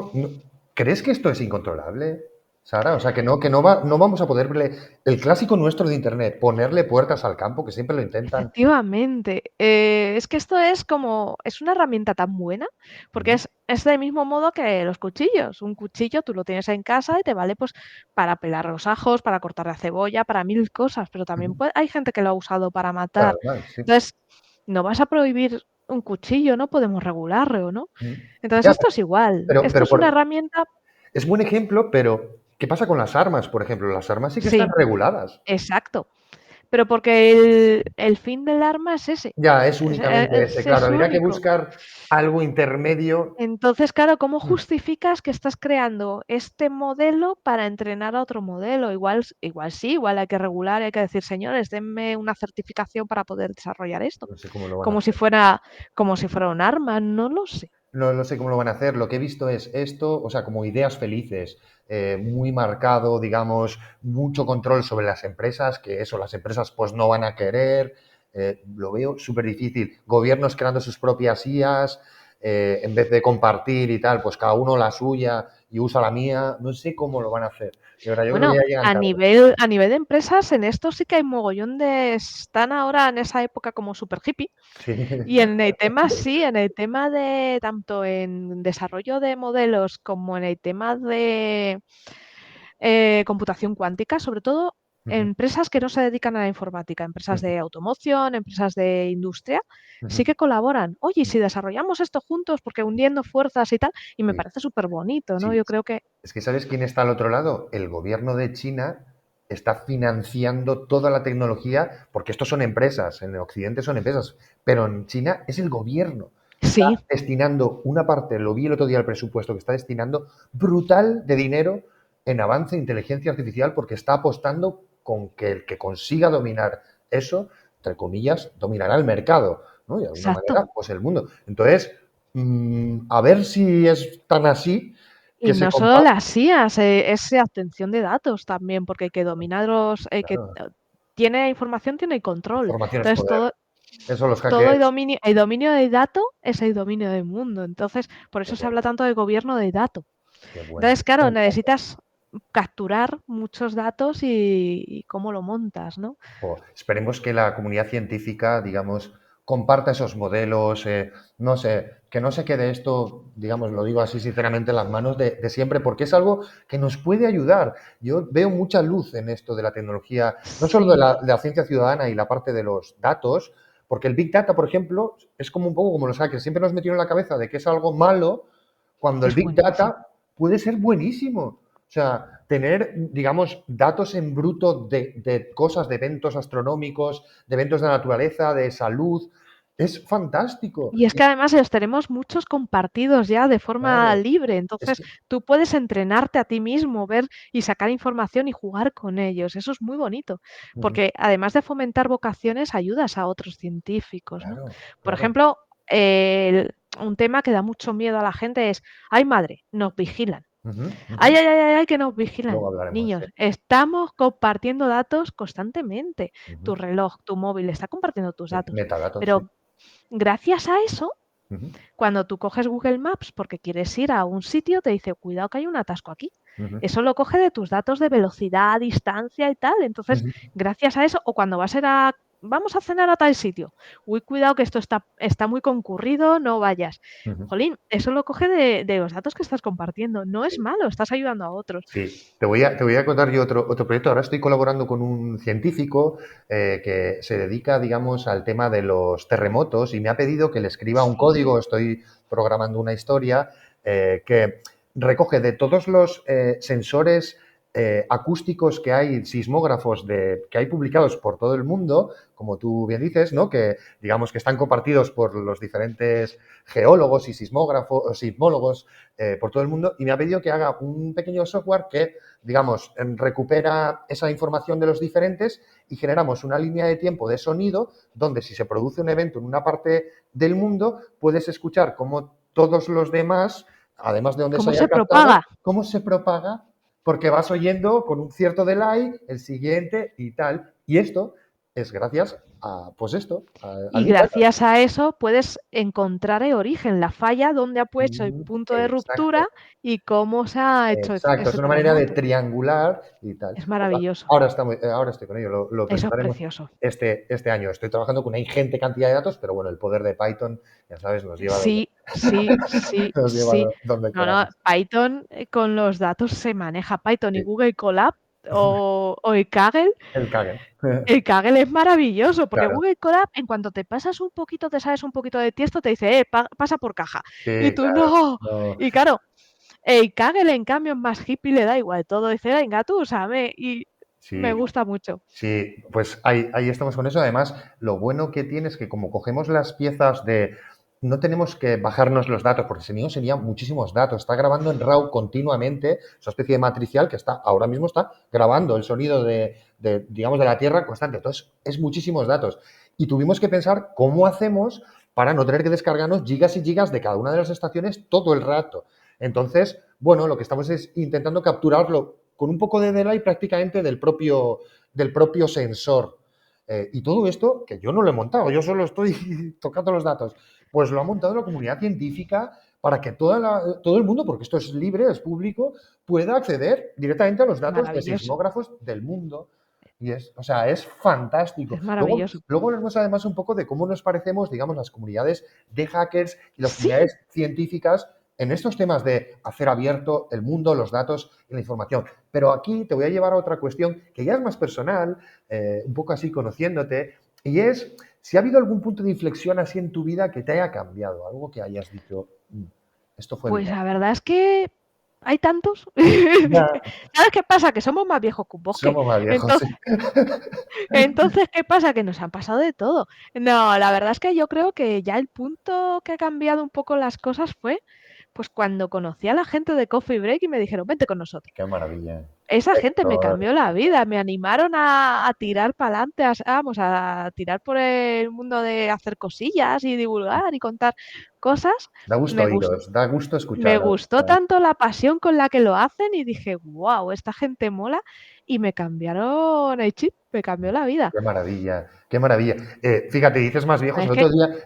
¿crees que esto es incontrolable, Sara? O sea, que no vamos a poderle, el clásico nuestro de Internet, ponerle puertas al campo, que siempre lo intentan. Efectivamente. Es que esto es como, es una herramienta tan buena, porque Ujú, es del mismo modo que los cuchillos. Un cuchillo tú lo tienes en casa y te vale pues para pelar los ajos, para cortar la cebolla, para mil cosas, pero también ujú. hay gente que lo ha usado para Para matar. el sí. Entonces, no vas a prohibir un cuchillo, no podemos regularlo, ¿no? Ujú. Entonces, Ya, esto es igual. pero, Esto pero es una por- herramienta, es buen ejemplo, pero ¿qué pasa con las armas, por ejemplo? Las armas sí que están sí, reguladas. exacto. Pero porque el fin del arma es ese. Ya, es únicamente ese. Es Claro, habría que único. buscar algo intermedio. Entonces, claro, ¿cómo Mm, justificas que estás creando este modelo para entrenar a otro modelo? Igual sí, igual hay que regular, hay que decir, señores, denme una certificación para poder desarrollar esto, No sé cómo lo van a como si hacer. fuera, como si fuera un arma, no lo sé. No sé cómo lo van a hacer. Lo que he visto es esto, o sea, como ideas felices, muy marcado, digamos, mucho control sobre las empresas, que eso, las empresas pues no van a querer. Lo veo súper difícil. Gobiernos creando sus propias IAs, en vez de compartir y tal, pues cada uno la suya y usa la mía. No sé cómo lo van a hacer. De verdad, yo creo que Bueno, ya llegan tarde. a nivel de empresas, en esto sí que hay mogollón están ahora en esa época como super hippie. Sí. Y en el tema, sí, en el tema de tanto en desarrollo de modelos como en el tema de computación cuántica, sobre todo Ujú, empresas que no se dedican a la informática, empresas ujú, de automoción, empresas de industria, sí ujú, que colaboran. Oye, ¿y ujú. si desarrollamos esto juntos, porque uniendo fuerzas y tal, y me Sí, parece súper bonito, ¿no? sí. Yo creo que Es que ¿sabes quién está al otro lado? El gobierno de China está financiando toda la tecnología, porque estos son empresas, en el Occidente son empresas, pero en China es el gobierno. Está sí, destinando una parte, lo vi el otro día el presupuesto, que está destinando brutal de dinero en avance de inteligencia artificial, porque está apostando con que el que consiga dominar eso, entre comillas, dominará el mercado, ¿no? Y de alguna exacto. manera, pues el mundo. Entonces, A ver si es tan así Y que se no solo comparte. las IAs, es obtención de datos también, porque el que domina Claro, tiene información tiene el control. información es Entonces, poder. Eso los todo hackers. el dominio del dato es el dominio del mundo. Entonces, por Qué eso se bueno, habla tanto de gobierno del dato. qué bueno. Entonces, claro, necesitas capturar muchos datos y cómo lo montas, ¿no? Esperemos que la comunidad científica, digamos, comparta esos modelos, no sé, que no se quede esto, digamos, lo digo así sinceramente, en las manos de siempre, porque es algo que nos puede ayudar. Yo veo mucha luz en esto de la tecnología, no solo Sí, de la ciencia ciudadana y la parte de los datos, porque el Big Data, por ejemplo, es como un poco como los hackers, siempre nos metieron en la cabeza de que es algo malo, cuando el es Big buenísimo. Data puede ser buenísimo. O sea, tener, digamos, datos en bruto de cosas, de eventos astronómicos, de eventos de la naturaleza, de salud, es fantástico. Y es que además los tenemos muchos compartidos ya de forma Claro, libre, es entonces que... tú puedes entrenarte a ti mismo, ver y sacar información y jugar con ellos. Eso es muy bonito, Ujú, porque además de fomentar vocaciones, ayudas a otros científicos, ¿no? claro, Por claro. ejemplo, un tema que da mucho miedo a la gente es, ay madre, nos vigilan. Ujú, ujú. Ay, ay, ay, ay, ay, que nos vigilan. Luego hablaremos, Niños, sí. estamos compartiendo datos constantemente. Ujú. Tu reloj, tu móvil está compartiendo tus datos. Metadatos, sí. Pero gracias a eso, Ujú, cuando tú coges Google Maps porque quieres ir a un sitio, te dice, cuidado que hay un atasco aquí. ujú, Eso lo coge de tus datos de velocidad, distancia y tal. Entonces, ujú, gracias a eso, o cuando vas a ir vamos a cenar a tal sitio. Uy, cuidado que esto está muy concurrido, no vayas. ujú. Jolín, eso lo coge de los datos que estás compartiendo. No es Sí. malo, estás ayudando a otros. Sí, te voy a contar yo otro proyecto. Ahora estoy colaborando con un científico que se dedica, digamos, al tema de los terremotos y me ha pedido que le escriba un Sí, código. Estoy programando una historia que recoge de todos los sensores acústicos que hay, sismógrafos que hay publicados por todo el mundo, como tú bien dices, ¿no? Que digamos que están compartidos por los diferentes geólogos y sismógrafos, sismólogos por todo el mundo y me ha pedido que haga un pequeño software que, digamos, recupera esa información de los diferentes y generamos una línea de tiempo de sonido donde si se produce un evento en una parte del mundo, puedes escuchar cómo todos los demás, además de donde se ¿cómo haya se captado, propaga? cómo se propaga, porque vas oyendo con un cierto delay el siguiente y tal. Y esto es gracias a, pues esto, al Y Big Data. gracias a eso puedes encontrar el origen, la falla, dónde ha puesto el punto de ruptura Exacto. y cómo se ha hecho Exacto, es ese una manera de terremoto. triangular y tal. Es Pues maravilloso. ahora, ahora estoy con ello, lo Eso es presentaremos precioso. este año. Estoy trabajando con una ingente cantidad de datos, pero bueno, el poder de Python, ya sabes, Sí, sí, sí, nos lleva sí. donde No, no, queramos. Python con los datos se maneja. Python y Sí, Google Colab o el Kaggle. el Kaggle. El Kaggle es maravilloso porque Claro, Google Colab, en cuanto te pasas un poquito, te sabes un poquito de texto, te dice, pasa por caja. Y sí, tú claro. no. No, Y claro, el Kaggle, en cambio, es más hippie, le da igual todo. Dice, venga, tú úsame. Y me sí, gusta mucho. sí, pues ahí estamos con eso. Además, lo bueno que tiene es que como cogemos las piezas de... No tenemos que bajarnos los datos, porque si no serían muchísimos datos. Está grabando en RAW continuamente, esa especie de matricial que está ahora mismo está grabando el sonido digamos, de la Tierra constante. Entonces, es muchísimos datos. Y tuvimos que pensar cómo hacemos para no tener que descargarnos gigas y gigas de cada una de las estaciones todo el rato. Entonces, bueno, lo que estamos es intentando capturarlo con un poco de delay prácticamente del propio sensor. Y todo esto, que yo no lo he montado, yo solo estoy tocando los datos, pues lo ha montado la comunidad científica para que todo el mundo, porque esto es libre, es público, pueda acceder directamente a los datos de Maravilloso. sismógrafos del mundo. Y o sea, es fantástico. Es maravilloso. Luego hablamos además un poco de cómo nos parecemos, digamos, las comunidades de hackers y las Sí, comunidades científicas en estos temas de hacer abierto el mundo, los datos y la información. Pero aquí te voy a llevar a otra cuestión que ya es más personal, un poco así conociéndote, y es si ha habido algún punto de inflexión así en tu vida que te haya cambiado, algo que hayas dicho, esto fue pues vital. la verdad es que hay tantos. Ya, ¿Sabes qué pasa? Que somos más viejos que un bosque. somos más viejos, sí. Entonces, entonces, ¿qué pasa? Que nos han pasado de todo. No, la verdad es que yo creo que ya el punto que ha cambiado un poco las cosas fue Pues cuando conocí a la gente de Coffee Break y me dijeron, vente con nosotros. Qué maravilla. Esa gente me Héctor, cambió la vida, me animaron a tirar para adelante, vamos, a tirar por el mundo de hacer cosillas y divulgar y contar cosas. da gusto Me gustó. oíros, da gusto Me escucharos. gustó tanto la pasión con la que lo hacen y dije, wow, esta gente mola y me cambiaron el chip, me cambió la vida. Qué maravilla, qué maravilla. Fíjate, dices más viejos. Es El que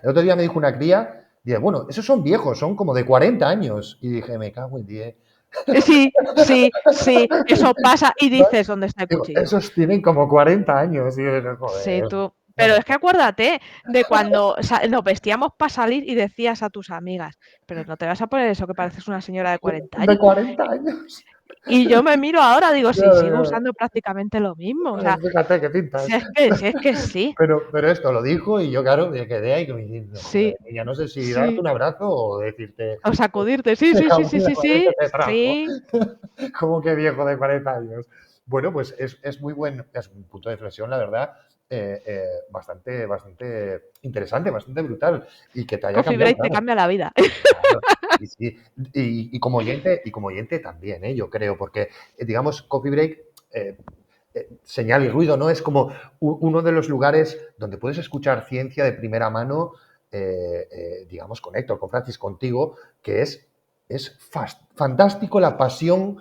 otro día me dijo una cría, dije, bueno, esos son viejos, son como de 40 años. Y dije, me cago en 10. sí, sí, sí, eso pasa y dices, ¿dónde está el Digo, cuchillo? esos tienen como 40 años. Y yo, Sí, joder. tú. Pero Bueno, es que acuérdate de cuando nos vestíamos para salir y decías a tus amigas, pero no te vas a poner eso que pareces una señora de 40 de años. 40 años. Y yo me miro ahora, digo, sí, Ya, sigo ya. usando prácticamente lo mismo. O sea, Fíjate qué si pintas. es que sí, Pero esto lo dijo y yo, claro, me quedé ahí como diciendo, sí, joder, ya no sé si darte sí. un abrazo o decirte, O sacudirte, sí, me sí, sí, cago sí, en la sí, madre que sí, te trajo. sí. Como que viejo de 40 años. Bueno, pues es muy buen, es un punto de inflexión, la verdad, bastante interesante, bastante brutal. Y que te haya Coffee cambiado, Break te claro. cambia la vida. Claro, sí, sí. Y como oyente también, yo creo, porque, digamos, Coffee Break, señal y ruido, ¿no? Es como uno de los lugares donde puedes escuchar ciencia de primera mano, digamos, con Héctor, con Francis, contigo, que es fantástico la pasión,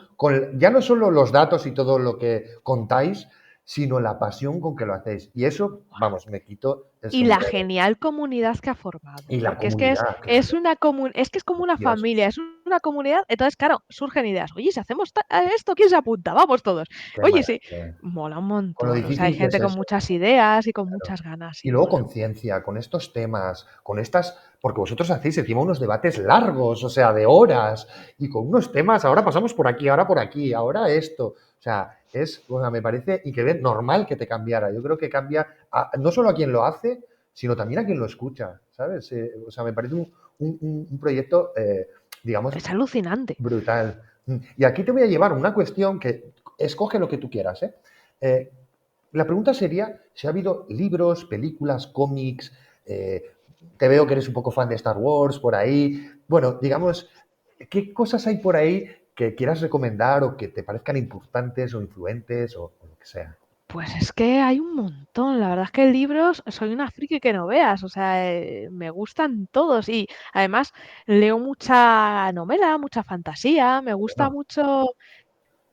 ya no solo los datos y todo lo que contáis, sino la pasión con que lo hacéis. Y eso, vamos, me quito el Y la sombrero. genial comunidad que ha formado, Y la porque comunidad, es claro. una es que es como una Dios, familia, es una comunidad, entonces claro, surgen ideas. Oye, si hacemos esto, ¿quién se apunta? Vamos todos. qué Oye, sí, maravilla. mola un Con lo montón. O sea, hay difícil que es gente con eso. muchas ideas y con Claro. muchas ganas Y y luego mola. con ciencia, con estos temas, con estas, porque vosotros hacéis encima unos debates largos, o sea, de horas, y con unos temas, ahora pasamos por aquí, ahora esto. O sea, o sea, me parece y que ven normal que te cambiara. Yo creo que cambia no solo a quien lo hace, sino también a quien lo escucha, ¿sabes? O sea, me parece un proyecto, digamos, Es alucinante. brutal. Y aquí te voy a llevar una cuestión que escoge lo que tú quieras, ¿eh? Eh, la pregunta sería si ha habido libros, películas, cómics, te veo que eres un poco fan de Star Wars por ahí. Bueno, digamos, ¿qué cosas hay por ahí que quieras recomendar o que te parezcan importantes o influentes o lo que sea? Pues es que hay un montón. La verdad es que libros, soy una friki que no veas. O sea, me gustan todos. Y además leo mucha novela, mucha fantasía. Me gusta Bueno, mucho.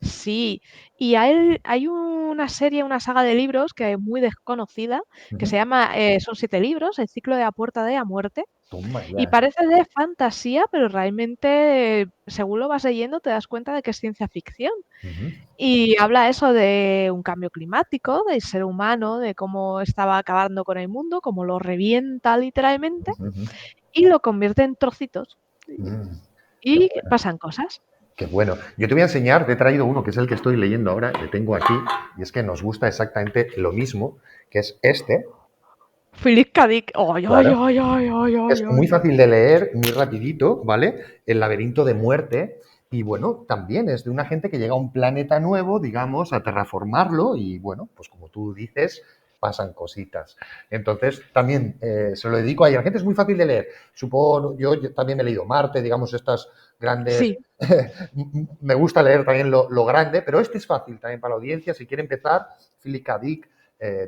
Sí, y hay una serie, una saga de libros que es muy desconocida, que se ujú. llama, son 7 libros, El ciclo de la puerta de la muerte, Toma y ya. parece de fantasía, pero realmente, según lo vas leyendo, te das cuenta de que es ciencia ficción. Ujú, Y habla eso de un cambio climático, del ser humano, de cómo estaba acabando con el mundo, cómo lo revienta literalmente ujú, ujú. y lo convierte en trocitos. Mm, qué Y bueno. pasan cosas. Qué bueno. Yo te voy a enseñar, te he traído uno que es el que estoy leyendo ahora, que tengo aquí, y es que nos gusta exactamente lo mismo, que es este. Philip K. Dick. Ay, ay, Claro. ay, ay, ay, Es ay, muy ay, ay. fácil de leer, muy rapidito, ¿vale? El laberinto de muerte. Y bueno, también es de una gente que llega a un planeta nuevo, digamos, a terraformarlo y bueno, pues como tú dices, pasan cositas. Entonces, también se lo dedico a ella. La gente es muy fácil de leer. Supongo, yo también me he leído Marte, digamos, estas grandes... Sí, me gusta leer también lo grande, pero este es fácil también para la audiencia. Si quiere empezar, Philip K. Dick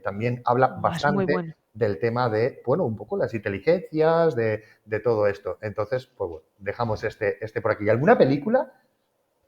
también habla es muy bastante bueno. del tema de, bueno, un poco las inteligencias, de todo esto. Entonces, pues bueno, dejamos este por aquí. ¿Y alguna película?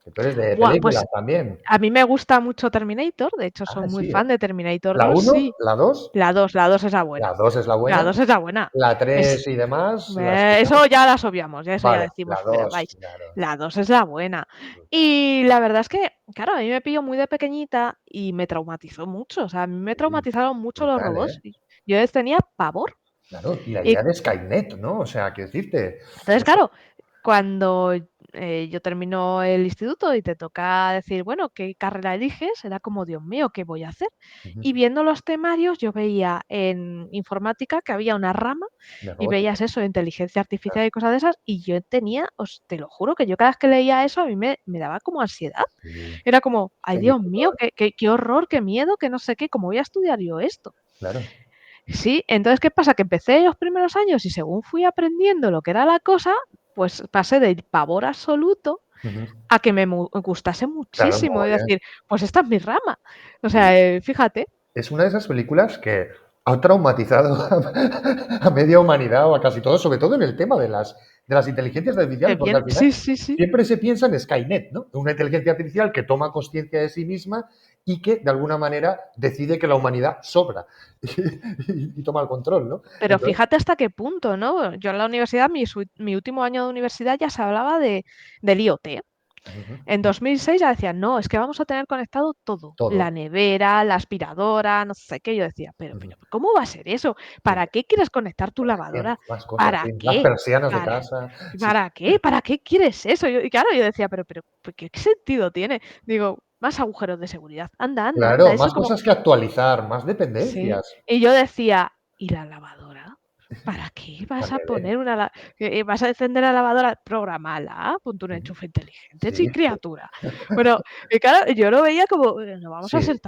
Que tú eres de Buah, películas pues también. a mí me gusta mucho Terminator, de hecho soy Ah, muy sí, fan de Terminator La 2, uno, sí. la 2, La 2 es la la buena. 2 es la La buena, 2 es la buena. la 3 Es, y demás las quitamos. eso ya las obviamos, ya eso ya Vale, decimos la fuera, 2, vais. claro. La 2 es la buena. Y la verdad es que, claro, a mí me pilló muy de pequeñita y me traumatizó mucho. O sea, a mí me Sí, traumatizaron mucho los brutal, ¿eh? robots. Y yo les tenía pavor. Claro, y la Y idea de Skynet, ¿no? O sea, quiero decirte, entonces, eso, claro, cuando yo termino el instituto y te toca decir, bueno, ¿qué carrera eliges? Era como, Dios mío, ¿qué voy a hacer? ujú, Y viendo los temarios, yo veía en informática que había una rama de y robótica. veías eso, inteligencia Claro, artificial y cosas de esas, y yo tenía, te lo juro, que yo cada vez que leía eso a mí me daba como ansiedad. sí, Era como, ay, qué Dios miedo, mío, ¿eh? qué horror, qué miedo, que no sé qué, ¿cómo voy a estudiar yo esto? Claro. Sí, entonces, ¿qué pasa? Que empecé los primeros años y según fui aprendiendo lo que era la cosa, pues pasé del pavor absoluto Ujú. a que me gustase Claro, muchísimo y mogollón. decir, pues esta es mi rama. O Sí. sea, fíjate, Es una de esas películas que ha traumatizado a media humanidad o a casi todos, sobre todo en el tema de las inteligencias que artificiales, porque bien, al final sí, sí, sí. siempre se piensa en Skynet, ¿no? Una inteligencia artificial que toma conciencia de sí misma y que de alguna manera decide que la humanidad sobra y toma el control, ¿no? Pero Entonces, fíjate hasta qué punto, ¿no? Yo en la universidad, mi último año de universidad ya se hablaba del IoT. ujú, En 2006 ya decían, no, es que vamos a tener conectado todo, la todo. nevera, la aspiradora, no sé qué. Yo decía, Ujú, ¿cómo va a ser eso? sí. ¿Para qué quieres conectar tu Bien, lavadora? más cosas, ¿Para sí. Las qué? persianas de ¿Para, casa. Sí. ¿para qué? ¿Para qué quieres eso? Y claro, yo decía, ¿pero qué sentido tiene? Digo, más agujeros de seguridad. Anda, anda, anda. Claro, Eso más es como, cosas que actualizar, más sí. dependencias. Y yo decía, ¿y la lavadora? ¿Para qué Al vas a revés. poner vas a encender la lavadora? Programala, ponte un Ujú. enchufe inteligente, Sí, sí, criatura. Bueno, y claro, yo lo veía como, no vamos a sí. ser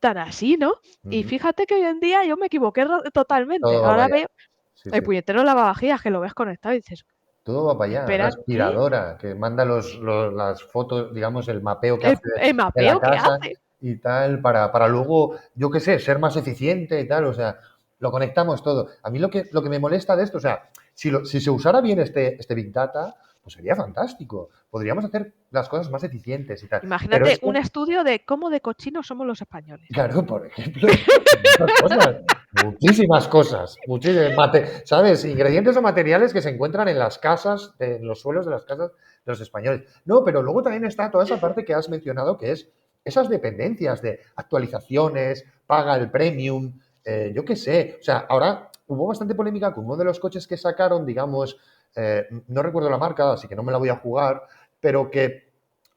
tan así, ¿no? Y Ujú. fíjate que hoy en día yo me equivoqué totalmente. Todo va para Ahora allá. veo Sí, el sí. puñetero lavavajillas que lo ves conectado y dices, Todo va para allá. La ¿espera qué? aspiradora que manda las fotos, digamos, el mapeo que ¿El, hace el de la mapeo que casa hace? y tal, para luego, yo qué sé, ser más eficiente y tal. O sea, lo conectamos todo. A mí lo que me molesta de esto, o sea, si se usara bien este Big Data, pues sería fantástico. Podríamos hacer las cosas más eficientes y tal. Pero Imagínate es un que estudio de cómo de cochinos somos los españoles. claro, por ejemplo, muchas cosas, muchísimas cosas, muchísimas, ¿sabes? Ingredientes o materiales que se encuentran en las casas, en los suelos de las casas de los españoles. No, pero luego también está toda esa parte que has mencionado, que es esas dependencias de actualizaciones, paga el premium, yo qué sé. O sea, ahora hubo bastante polémica con uno de los coches que sacaron, digamos, no recuerdo la marca, así que no me la voy a jugar, pero que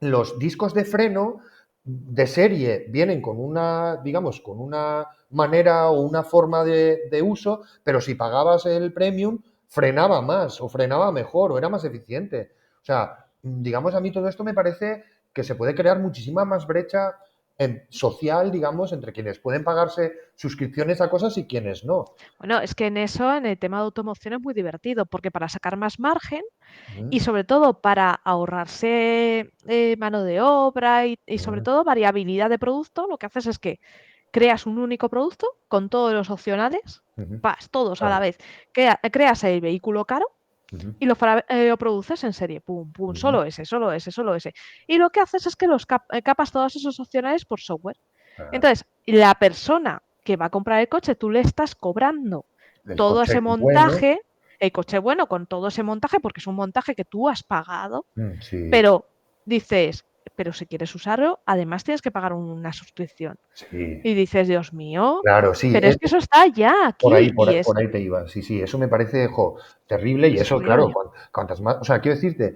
los discos de freno de serie vienen con una, digamos, con una manera o una forma de uso, pero si pagabas el premium, frenaba más o frenaba mejor o era más eficiente. O sea, digamos, a mí todo esto me parece que se puede crear muchísima más brecha social, digamos, entre quienes pueden pagarse suscripciones a cosas y quienes no. Bueno, es que en eso, en el tema de automoción es muy divertido, porque para sacar más margen Mm, y sobre todo para ahorrarse mano de obra y sobre mm, todo variabilidad de producto, lo que haces es que creas un único producto con todos los opcionales, ujú, todos a la claro, vez. Creas el vehículo caro ujú, y lo produces en serie, pum, pum, ujú, solo ese, solo ese, solo ese. Y lo que haces es que capas todos esos opcionales por software. claro. Entonces, la persona que va a comprar el coche, tú le estás cobrando El todo coche ese bueno, montaje, el coche bueno con todo ese montaje, porque es un montaje que tú has pagado, sí, pero dices, pero si quieres usarlo, además tienes que pagar una suscripción. sí, Y dices, Dios mío, claro, sí. pero es que eso está ya Por ahí, aquí y por ahí te iba. Sí, sí, eso me parece, jo, terrible y es eso, claro, horrible. cuantas más, o sea, quiero decirte,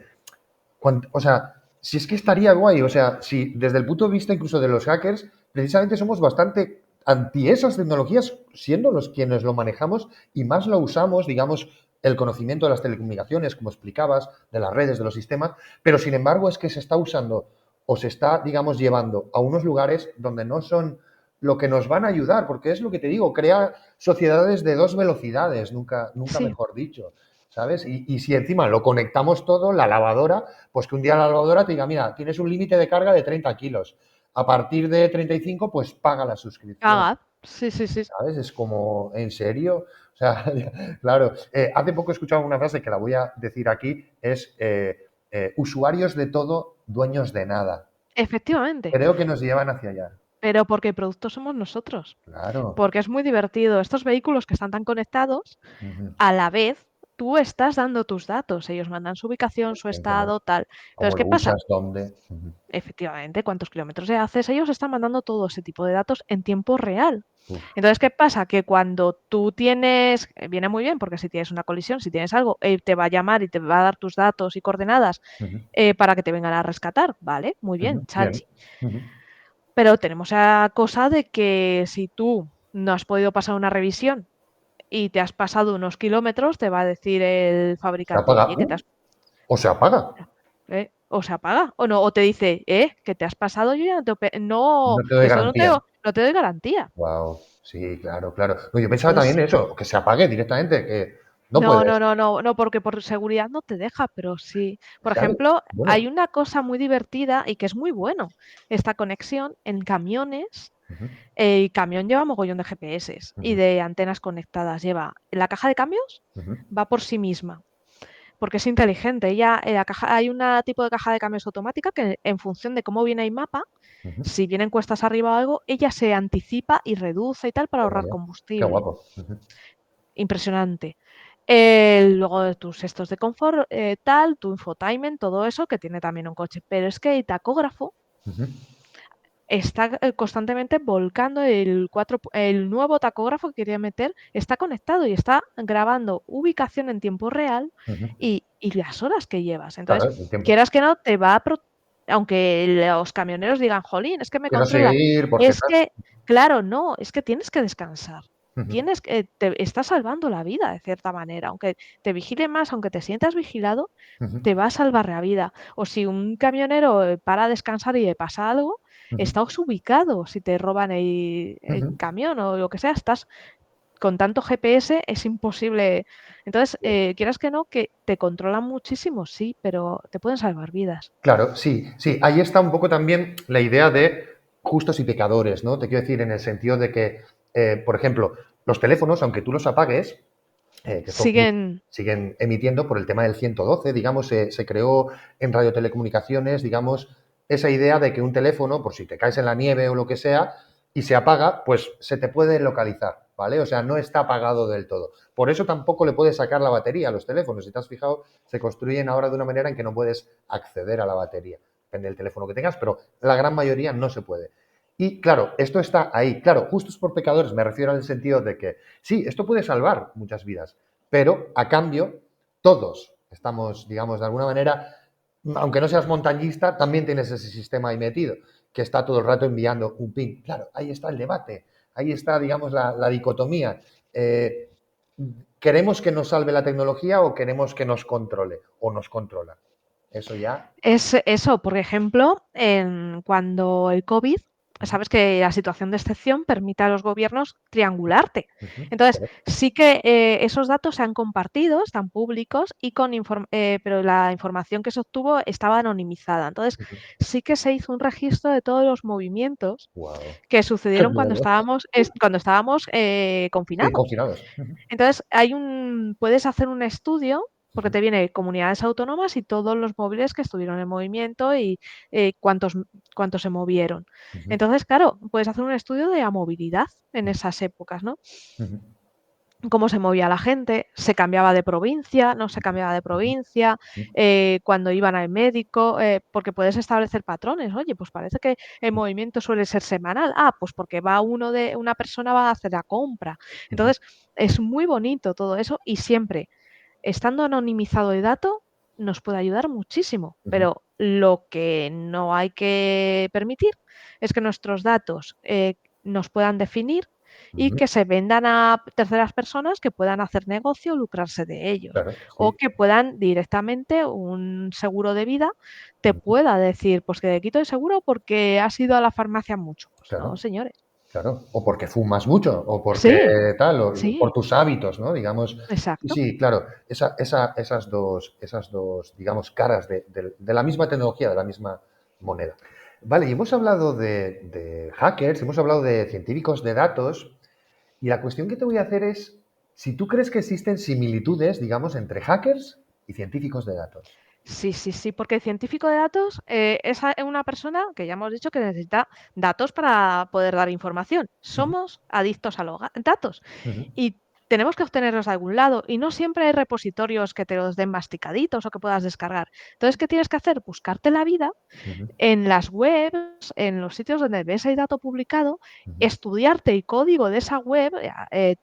o sea, si es que estaría guay, o sea, si desde el punto de vista incluso de los hackers, precisamente somos bastante anti esas tecnologías, siendo los quienes lo manejamos y más lo usamos, digamos, el conocimiento de las telecomunicaciones, como explicabas, de las redes, de los sistemas, pero sin embargo es que se está usando o se está, digamos, llevando a unos lugares donde no son lo que nos van a ayudar, porque es lo que te digo, crea sociedades de dos velocidades, nunca Sí, mejor dicho, ¿sabes? Y si encima lo conectamos todo, la lavadora, pues que un día la lavadora te diga, mira, tienes un límite de carga de 30 kilos. A partir de 35, pues paga la suscripción. haga. Sí, sí, sí. ¿Sabes? Es como, ¿en serio? O sea, claro. Hace poco he escuchado una frase que la voy a decir aquí, es usuarios de todo, dueños de nada. Efectivamente. Creo que nos llevan hacia allá. Pero porque el producto somos nosotros. Claro. Porque es muy divertido. Estos vehículos que están tan conectados, Ujú. a la vez tú estás dando tus datos. Ellos mandan su ubicación, su Evidentemente. estado, tal. Entonces, ¿Cómo ¿qué lo pasa? usas? ¿Dónde? Ujú. Efectivamente, cuántos kilómetros haces, ellos están mandando todo ese tipo de datos en tiempo real. Uf. Entonces, ¿qué pasa? Que cuando tú tienes, viene muy bien, porque si tienes una colisión, si tienes algo, te va a llamar y te va a dar tus datos y coordenadas Ujú. para que te vengan a rescatar, ¿vale? Muy bien, Ujú. Bien. chachi. Ujú. Pero tenemos la cosa de que si tú no has podido pasar una revisión y te has pasado unos kilómetros, te va a decir el Se fabricante, apaga. oye, que te has O se apaga. o se apaga, o no, o te dice, que te has pasado, yo ya no no, No te doy esto garantía. no te doy garantía. Wow. Sí, claro, claro. No, yo pensaba también Entonces, eso, que se apague directamente, que No No, puedes. no, no, no, no, porque por seguridad no te deja, pero sí. Por Claro, ejemplo, bueno. hay una cosa muy divertida y que es muy bueno, esta conexión en camiones. Ujú, El camión lleva mogollón de GPS y ujú, de antenas conectadas. Lleva la caja de cambios, ujú, va por sí misma, porque es inteligente. Ella, hay un tipo de caja de cambios automática que en función de cómo viene el mapa, ujú. si vienen cuestas arriba o algo, ella se anticipa y reduce y tal para Toma ahorrar ya. Qué combustible. guapo. Ujú, Impresionante. Luego tus estos de confort, tal, tu infotainment, todo eso que tiene también un coche. Pero es que el tacógrafo ujú. está constantemente volcando el nuevo tacógrafo que quería meter, está conectado y está grabando ubicación en tiempo real Ujú. y las horas que llevas. Claro, Entonces, el tiempo. quieras que no, te va aunque los camioneros digan, jolín, es que me Quiero controla. seguir porque Es tal. que, claro, no, es que tienes que descansar. Ujú, Te está salvando la vida de cierta manera. Aunque te vigile más, aunque te sientas vigilado, ujú, te va a salvar la vida. O si un camionero para a descansar y le pasa algo, ujú, estás ubicado. Si te roban el ujú. camión o lo que sea, estás con tanto GPS, es imposible. Entonces, quieras que no, que te controlan muchísimo, sí, pero te pueden salvar vidas. Claro, sí, sí. Ahí está un poco también la idea de justos y pecadores, ¿no? Te quiero decir en el sentido de que, por ejemplo, los teléfonos, aunque tú los apagues, que esto Siguen, siguen emitiendo por el tema del 112, digamos, se creó en radiotelecomunicaciones, digamos, esa idea de que un teléfono, por si te caes en la nieve o lo que sea, y se apaga, pues se te puede localizar, ¿vale? O sea, no está apagado del todo. Por eso tampoco le puedes sacar la batería a los teléfonos. Si te has fijado, se construyen ahora de una manera en que no puedes acceder a la batería. Depende del teléfono que tengas, pero la gran mayoría no se puede. Y claro, esto está ahí. Claro, justos por pecadores me refiero en el sentido de que sí, esto puede salvar muchas vidas, pero a cambio todos estamos, digamos, de alguna manera, aunque no seas montañista, también tienes ese sistema ahí metido, que está todo el rato enviando un ping. Claro, ahí está el debate, ahí está, digamos, la dicotomía. Eh, ¿Queremos que nos salve la tecnología o queremos que nos controle o nos controla? Eso ya. es eso, por ejemplo, cuando el COVID, Ujú, sabes que la situación de excepción permite a los gobiernos triangularte. ujú, Entonces, correcto. sí que esos datos se han compartido, están públicos, pero la información que se obtuvo estaba anonimizada. Entonces, Ujú. sí que se hizo un registro de todos los movimientos Wow. que Qué sucedieron miedo. cuando estábamos Sí, confinados. confinados. Ujú, Entonces, puedes hacer un estudio porque ujú, te viene comunidades autónomas y todos los móviles que estuvieron en movimiento y cuántos se movieron. ujú, Entonces, claro, puedes hacer un estudio de la movilidad en esas épocas, ¿no? ujú, Cómo se movía la gente, se cambiaba de provincia, no se cambiaba de ujú, provincia, ujú, cuando iban al médico, porque puedes establecer patrones. Oye, pues parece que el movimiento suele ser semanal. Ah, pues porque una persona va a hacer la compra. ujú, Entonces, es muy bonito todo eso y siempre, estando anonimizado el dato, nos puede ayudar muchísimo. ujú, Pero lo que no hay que permitir es que nuestros datos nos puedan definir y ujú. que se vendan a terceras personas que puedan hacer negocio o lucrarse de ellos. Claro, O sí. que puedan directamente un seguro de vida te Ujú, pueda decir, pues que te quito el seguro porque has ido a la farmacia mucho. Pues no, claro. señores. Claro, o porque fumas mucho, o porque Sí, tal, o por sí, tus hábitos, ¿no? Digamos, sí, exacto. sí, claro, esas dos, digamos, caras de la misma tecnología, de la misma moneda. Vale, y hemos hablado de hackers, hemos hablado de científicos de datos, y la cuestión que te voy a hacer es si tú crees que existen similitudes, digamos, entre hackers y científicos de datos. Sí, sí, sí, porque el científico de datos es una persona que ya hemos dicho que necesita datos para poder dar información. Ujú, Somos adictos a los datos ujú, y tenemos que obtenerlos de algún lado y no siempre hay repositorios que te los den masticaditos o que puedas descargar. Entonces, ¿qué tienes que hacer? Buscarte la vida ujú, en las webs, en los sitios donde ves el dato publicado, ujú, estudiarte el código de esa web,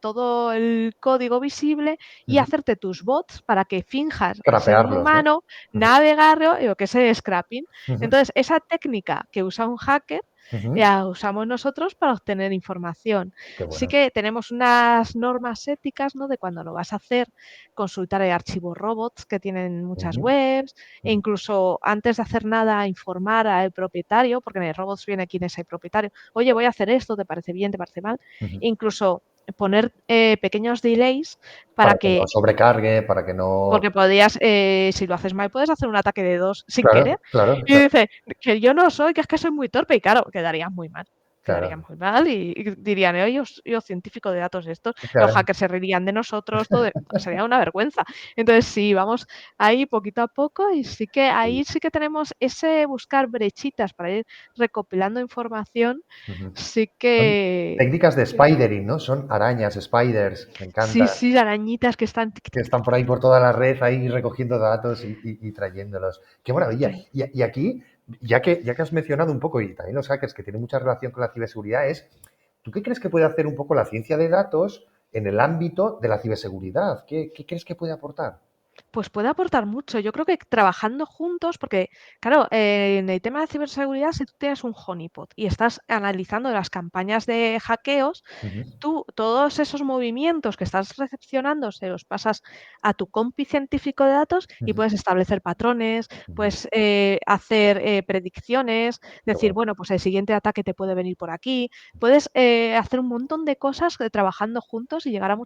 todo el código visible y ujú. hacerte tus bots para que finjas ser un Crapearlos, ¿no? humano, Ujú, navegarlo, lo que es el scrapping. ujú, Entonces, esa técnica que usa un hacker ujú. la usamos nosotros para obtener información. Qué Sí bueno. que tenemos unas normas éticas, ¿no? De cuando lo vas a hacer, consultar el archivo robots que tienen muchas Ujú, webs, e ujú, incluso antes de hacer nada, informar al propietario, porque en el robots viene quién es el propietario. Oye, voy a hacer esto, ¿te parece bien? ¿Te parece mal? ujú. Incluso poner pequeños delays para Para que no que, sobrecargue, para que no... porque podías, si lo haces mal, puedes hacer un ataque de 2 sin Claro, querer. claro, Y exacto, dice que yo no soy, que es que soy muy torpe. Y claro, quedarías muy mal. Quedarías claro, muy mal y dirían, yo científico de datos estos, los claro. hackers se reirían de nosotros, todo, sería una vergüenza. Entonces sí, vamos ahí poquito a poco y sí que Sí. ahí sí que tenemos ese buscar brechitas para ir recopilando información, Ujú. sí Son que técnicas de spidering, ¿no? Son arañas, spiders, me sí, encanta. sí, arañitas que están Que están por ahí por toda la red, ahí recogiendo datos y trayéndolos. ¡Qué maravilla! Y aquí, ya que has mencionado un poco, y también los hackers, que tienen mucha relación con la ciberseguridad, ¿tú qué crees que puede hacer un poco la ciencia de datos en el ámbito de la ciberseguridad? ¿Qué crees que puede aportar? pues puede aportar mucho. Yo creo que trabajando juntos, porque claro, en el tema de ciberseguridad, si tú tienes un honeypot y estás analizando las campañas de hackeos, Ujú, tú todos esos movimientos que estás recepcionando se los pasas a tu compi científico de datos y ujú, puedes establecer patrones, ujú. puedes hacer predicciones, Qué decir, bueno, bueno, pues el siguiente ataque te puede venir por aquí. Puedes hacer un montón de cosas trabajando juntos y llegar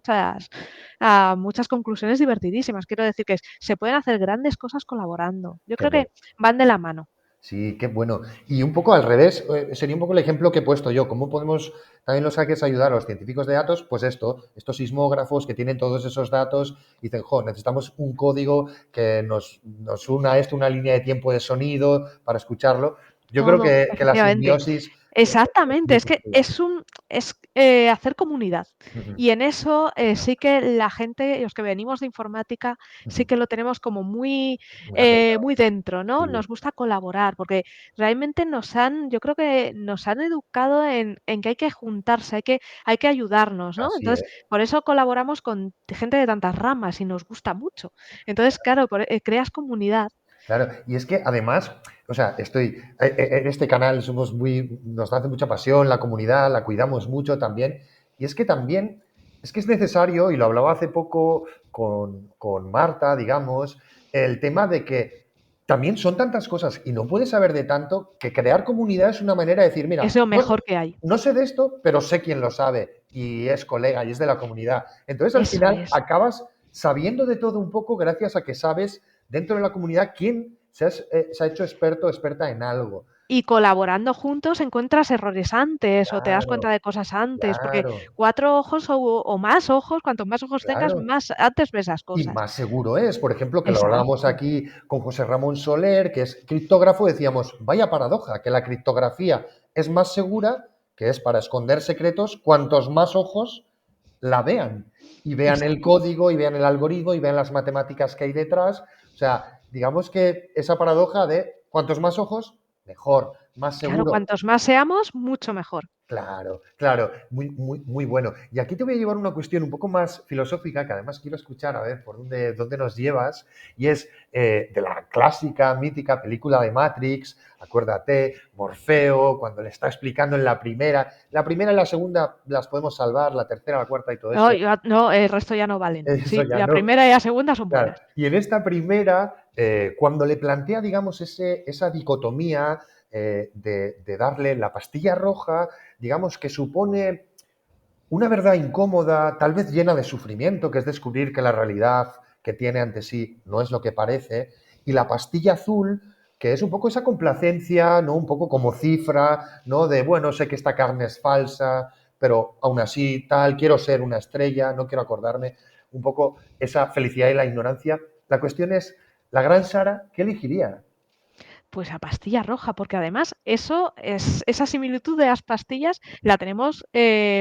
a muchas conclusiones divertidísimas. Quiero decir que se pueden hacer grandes cosas colaborando. Yo qué creo bueno. que van de la mano. Sí, qué bueno. Y un poco al revés, sería un poco el ejemplo que he puesto yo. ¿Cómo podemos también los hackers ayudar a los científicos de datos? Pues estos sismógrafos que tienen todos esos datos y dicen, jo, necesitamos un código que nos una a esto, una línea de tiempo de sonido para escucharlo. Yo creo Todo, que la efectivamente. simbiosis es Exactamente, muy es que positiva. es hacer comunidad. Ujú, Y en eso sí que la gente, los que venimos de informática, sí ujú. que lo tenemos como Muy arraigado. muy dentro, ¿no? Sí, Nos gusta colaborar, porque realmente yo creo que nos han educado en que hay que juntarse, hay que ayudarnos, ¿no? así Entonces, es. por eso colaboramos con gente de tantas ramas y nos gusta mucho. Entonces, claro, creas comunidad. Claro, y es que además, o sea, en este canal nos hace mucha pasión, la comunidad, la cuidamos mucho también, y es que también, es que es necesario, y lo hablaba hace poco con Marta, digamos, el tema de que también son tantas cosas y no puedes saber de tanto que crear comunidad es una manera de decir, Es mira, lo no, mejor que hay. no sé de esto, pero sé quién lo sabe y es colega y es de la comunidad. Entonces, al Eso final, es. acabas sabiendo de todo un poco gracias a que sabes dentro de la comunidad quién se ha hecho experto o experta en algo. Y colaborando juntos encuentras errores antes o te das Claro, cuenta de cosas antes, porque claro, 4 ojos o más ojos, cuantos más ojos tengas, claro. más antes ves las Y cosas. más seguro es, por ejemplo, que lo hablábamos Exacto. aquí con José Ramón Soler, que es criptógrafo, decíamos, vaya paradoja, que la criptografía es más segura, que es para esconder secretos, cuantos más ojos la vean y vean el Exacto. código y vean el algoritmo y vean las matemáticas que hay detrás. O sea, digamos que esa paradoja de cuantos más ojos, mejor, más Claro, seguro. cuantos más seamos, mucho mejor. Claro, claro, muy, muy, muy bueno. Y aquí te voy a llevar una cuestión un poco más filosófica, que además quiero escuchar, a ver, por dónde nos llevas, y es de la clásica, mítica película de Matrix, acuérdate, Morfeo, cuando le está explicando en la primera y la segunda las podemos salvar, la tercera, la cuarta y todo No, esto, no, el resto ya no valen. eso Sí, ya la no. primera y la segunda son Claro. buenas. Y en esta primera, cuando le plantea, digamos, esa dicotomía de darle la pastilla roja, digamos que supone una verdad incómoda, tal vez llena de sufrimiento, que es descubrir que la realidad que tiene ante sí no es lo que parece, y la pastilla azul, que es un poco esa complacencia, ¿no? Un poco como cifra, ¿no? De, bueno, sé que esta carne es falsa, pero aún así, tal, quiero ser una estrella, no quiero acordarme, un poco esa felicidad y la ignorancia. La cuestión es, la gran Sara, ¿qué elegiría? Pues a pastilla roja, porque además esa similitud de las pastillas la tenemos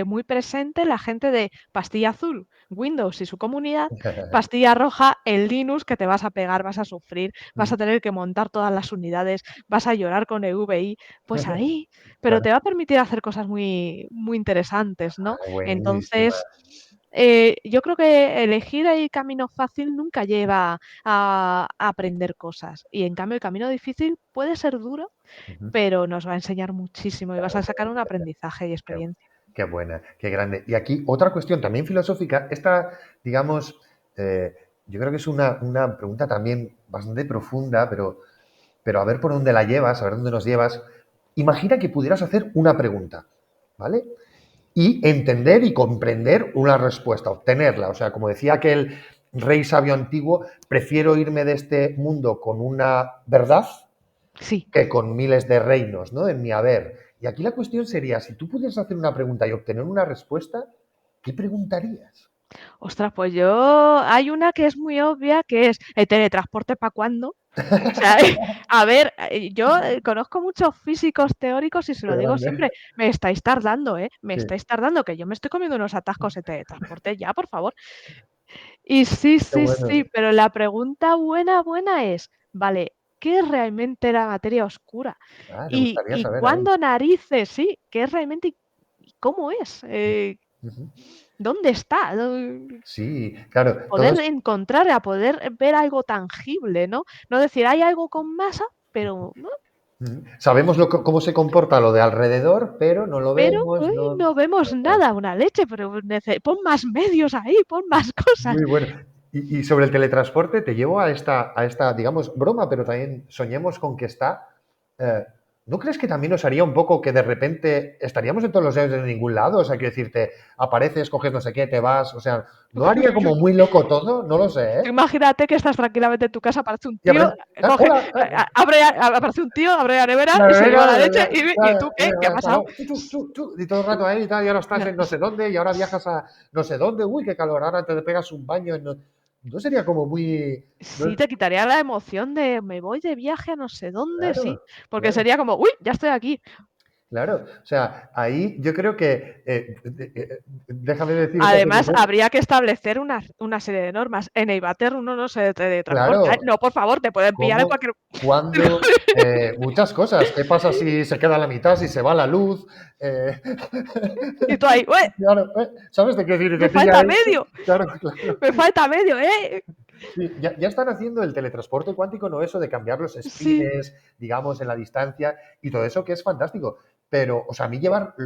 muy presente la gente de pastilla azul, Windows y su comunidad, pastilla roja, el Linux, que te vas a pegar, vas a sufrir, vas a tener que montar todas las unidades, vas a llorar con EVI, pues ahí, pero Claro, te va a permitir hacer cosas muy, muy interesantes, ¿no? buenísima. Entonces, yo creo que elegir el camino fácil nunca lleva a aprender cosas. Y en cambio, el camino difícil puede ser duro, Ujú. pero nos va a enseñar muchísimo y vas a sacar un aprendizaje y Qué, experiencia. qué buena, qué grande. Y aquí otra cuestión también filosófica, esta, digamos, eh, yo creo que es una pregunta también bastante profunda, pero a ver por dónde la llevas, a ver dónde nos llevas. Imagina que pudieras hacer una pregunta, ¿vale? y entender y comprender una respuesta, obtenerla. O sea, como decía aquel rey sabio antiguo, prefiero irme de este mundo con una verdad Sí. que con miles de reinos, ¿no? En mi haber. Y aquí la cuestión sería, si tú pudieras hacer una pregunta y obtener una respuesta, ¿qué preguntarías? Ostras, pues yo hay una que es muy obvia, que es ¿el teletransporte para cuándo? O sea, a ver, yo conozco muchos físicos teóricos y se Qué lo digo grande. siempre, me estáis tardando, ¿eh? Me Sí, estáis tardando, que yo me estoy comiendo unos atascos de teletransporte ya, por favor. Y sí, qué sí, bueno. sí, pero la pregunta buena es, vale, ¿qué es realmente la materia oscura? Ah, te ¿Y, gustaría y saber, a ver. cuándo narices, sí, qué es realmente y cómo es? Ujú. ¿Dónde está? Sí, claro, Poder encontrar, a poder ver algo tangible, ¿no? No decir, hay algo con masa, pero, ¿no? sabemos cómo se comporta lo de alrededor, pero no lo Pero vemos, no. no vemos nada, una leche, pero pon más medios ahí, pon más cosas. Muy bueno. Y sobre el teletransporte, te llevo a esta, digamos, broma, pero también soñemos con que está. eh, ¿No crees que también nos haría un poco que de repente estaríamos en todos los años de ningún lado? O sea, quiero decirte, apareces, coges no sé qué, te vas. O sea, ¿no haría como muy loco todo? No lo sé, Tú ¿eh? imagínate que estás tranquilamente en tu casa, aparece un Y tío, coge, hola, aparece un tío, abre la nevera, la se lleva la leche nevera, y tú, ¿qué? ¿Qué ha pasado? y todo el rato ahí y tal, y ahora estás No, en no sé dónde, y ahora viajas a no sé dónde, uy, qué calor, ahora te pegas un baño. No sería como muy. sí, te quitaría la emoción de me voy de viaje a no sé dónde, sí, Claro, porque claro. sería como, uy, ya estoy aquí. Claro, o sea, ahí yo creo que, déjame decirte que Además, habría que establecer una serie de normas. En Eibater uno no se teletransporta, ¿eh? claro, No, por favor, te pueden pillar en cómo, cualquier... cuándo, muchas cosas. ¿Qué pasa si se queda a la mitad, si se va la luz? Eh, Y tú ahí, ¡ué! claro, ¿sabes de qué decir? Y te Me pilla falta ahí. medio, Claro, claro. me falta medio, ¿eh? Sí, ya están haciendo el teletransporte cuántico, no eso de cambiar los Sí, spines, digamos, en la distancia y todo eso que es fantástico. Pero, o sea, a mí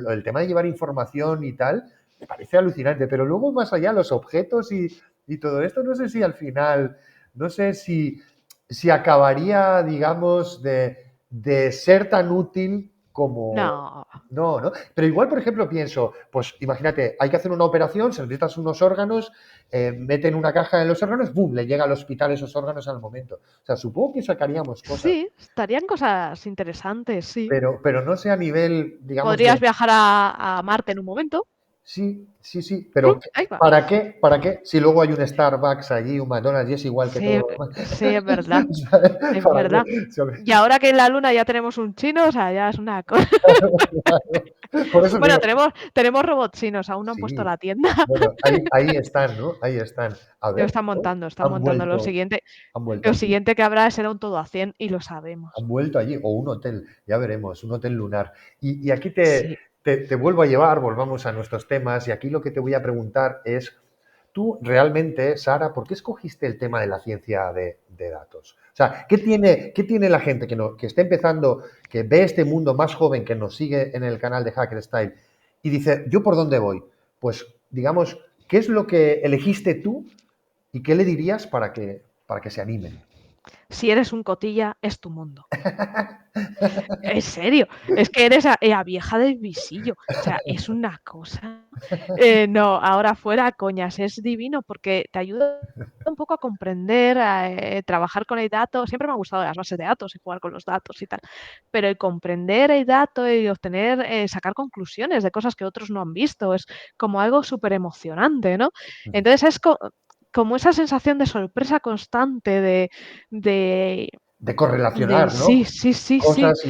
el tema de llevar información y tal, me parece alucinante. Pero luego más allá, los objetos y todo esto, no sé si al final, no sé si acabaría, digamos, de ser tan útil como. no. No, ¿no? Pero igual, por ejemplo, pienso, pues imagínate, hay que hacer una operación, se necesitas unos órganos, meten una caja en los órganos, ¡boom!, le llega al hospital esos órganos al momento. O sea, supongo que sacaríamos cosas, Sí, estarían cosas interesantes, sí. pero no sé a nivel, digamos, Podrías de. viajar a Marte en un momento. Sí, sí, sí, pero Ahí va. ¿para qué? ¿Para qué? Si luego hay un Starbucks allí, un McDonald's y es igual que Sí, todo lo demás. sí, es verdad, es ¿Para verdad. qué? ¿Sabes? Y ahora que en la Luna ya tenemos un chino, o sea, ya es una cosa. Por eso Bueno, digo, tenemos robots chinos, aún no han puesto sí, la tienda. bueno, ahí están, ¿no? Ahí están. A Lo ver, están ¿no? montando, están Han montando. vuelto, han vuelto Lo allí. siguiente que habrá será un todo a 100 y lo sabemos. Han vuelto allí, o un hotel, ya veremos, un hotel lunar. Y aquí te, Sí, te, te vuelvo a llevar, volvamos a nuestros temas, y aquí lo que te voy a preguntar es, tú realmente, Sara, ¿por qué escogiste el tema de la ciencia de datos? O sea, ¿qué tiene la gente que está empezando, que ve este mundo más joven, que nos sigue en el canal de Hacker Style, y dice, ¿yo por dónde voy? Pues, digamos, ¿qué es lo que elegiste tú y qué le dirías para que se animen? si eres un cotilla, es tu mundo. En serio, es que eres a vieja del visillo. O sea, es una cosa. No, ahora fuera coñas, es divino porque te ayuda un poco a comprender, a trabajar con el dato. Siempre me ha gustado las bases de datos y jugar con los datos y tal. Pero el comprender el dato y obtener, sacar conclusiones de cosas que otros no han visto, es como algo súper emocionante, ¿no? Entonces es como esa sensación de sorpresa constante, de De correlacionar, sí, ¿no? sí, sí, sí. Cosas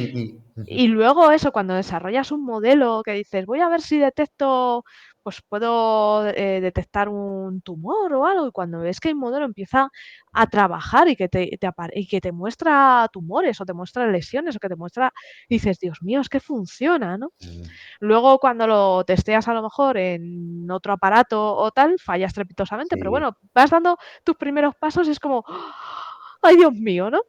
Y luego eso, cuando desarrollas un modelo que dices, voy a ver si detecto, pues puedo detectar un tumor o algo, y cuando ves que el modelo empieza a trabajar y que y que te muestra tumores o te muestra lesiones o que te muestra, dices, Dios mío, es que funciona, ¿no? Luego cuando lo testeas a lo mejor en otro aparato o tal, fallas trepitosamente, pero sí, bueno, vas dando tus primeros pasos y es como, ay Dios mío, ¿no?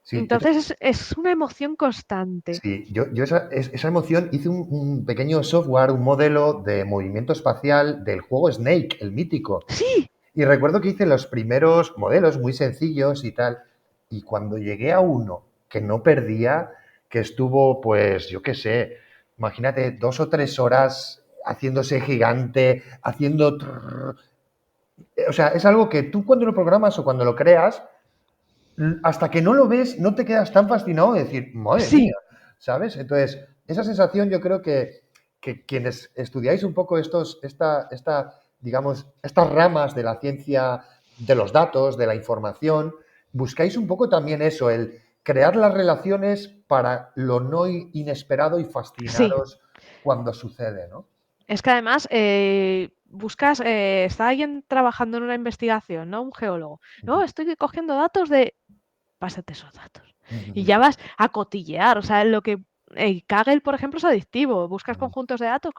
sí, Entonces es una emoción constante. sí. Yo esa emoción hice un pequeño software, un modelo de movimiento espacial del juego Snake, el mítico. Sí, Y recuerdo que hice los primeros modelos muy sencillos y tal. Y cuando llegué a uno que no perdía, que estuvo, pues, yo qué sé, imagínate, 2 o 3 horas haciéndose gigante, haciendo... O sea, es algo que tú cuando lo programas o cuando lo creas, hasta que no lo ves, no te quedas tan fascinado de decir, madre mía, Sí, ¿sabes? Entonces, esa sensación yo creo que quienes estudiáis un poco digamos, estas ramas de la ciencia de los datos, de la información, buscáis un poco también eso, el crear las relaciones para lo no inesperado y sí. fascinaros cuando sucede, ¿no? Es que además buscas, está alguien trabajando en una investigación, ¿no? Un geólogo. No, estoy cogiendo datos de... Pásate esos datos. Y ya vas a cotillear. O sea, lo que Kaggle, por ejemplo, es adictivo. Buscas conjuntos de datos,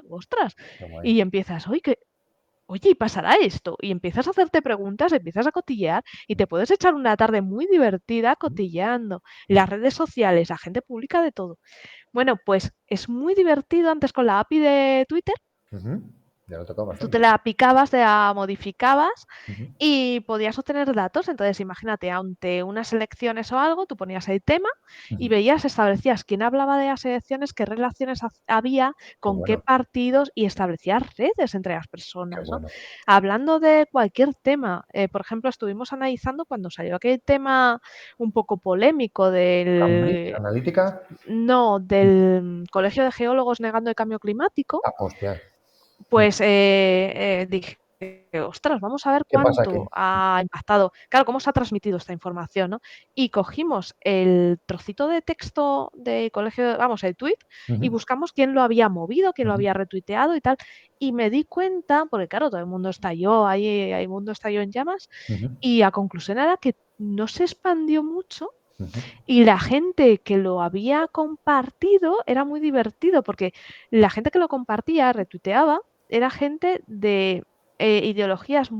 ostras. Qué guay. Y empiezas, oye, ¿y pasará esto? Y empiezas a hacerte preguntas, empiezas a cotillear y te puedes echar una tarde muy divertida cotilleando. Las redes sociales, la gente publica de todo. Bueno, pues es muy divertido antes con la API de Twitter. Ujú. Ya lo he tocado Tú te bastante. la picabas, te la modificabas Ujú. y podías obtener datos. Entonces, imagínate, ante unas elecciones o algo, tú ponías el tema y Ujú. veías, establecías quién hablaba de las elecciones, qué relaciones había, Qué con qué bueno, partidos y establecías redes entre las qué personas, ¿no? bueno. Hablando de cualquier tema, por ejemplo, estuvimos analizando cuando salió aquel tema un poco polémico Cambridge del, Analytica. no, del Colegio de Geólogos negando el cambio climático, Ah, hostia. pues dije, ostras, vamos a ver ¿Qué pasa aquí? cuánto ha impactado. Claro, cómo se ha transmitido esta información, ¿no? Y cogimos el trocito de texto del colegio, vamos, el tweet, y Ujú, buscamos quién lo había movido, quién lo ujú, había retuiteado y tal. Y me di cuenta, porque claro, todo el mundo estalló, ahí el mundo estalló en llamas, ujú, y la conclusión era que no se expandió mucho ujú, y la gente que lo había compartido era muy divertido porque la gente que lo compartía, retuiteaba, era gente de ideologías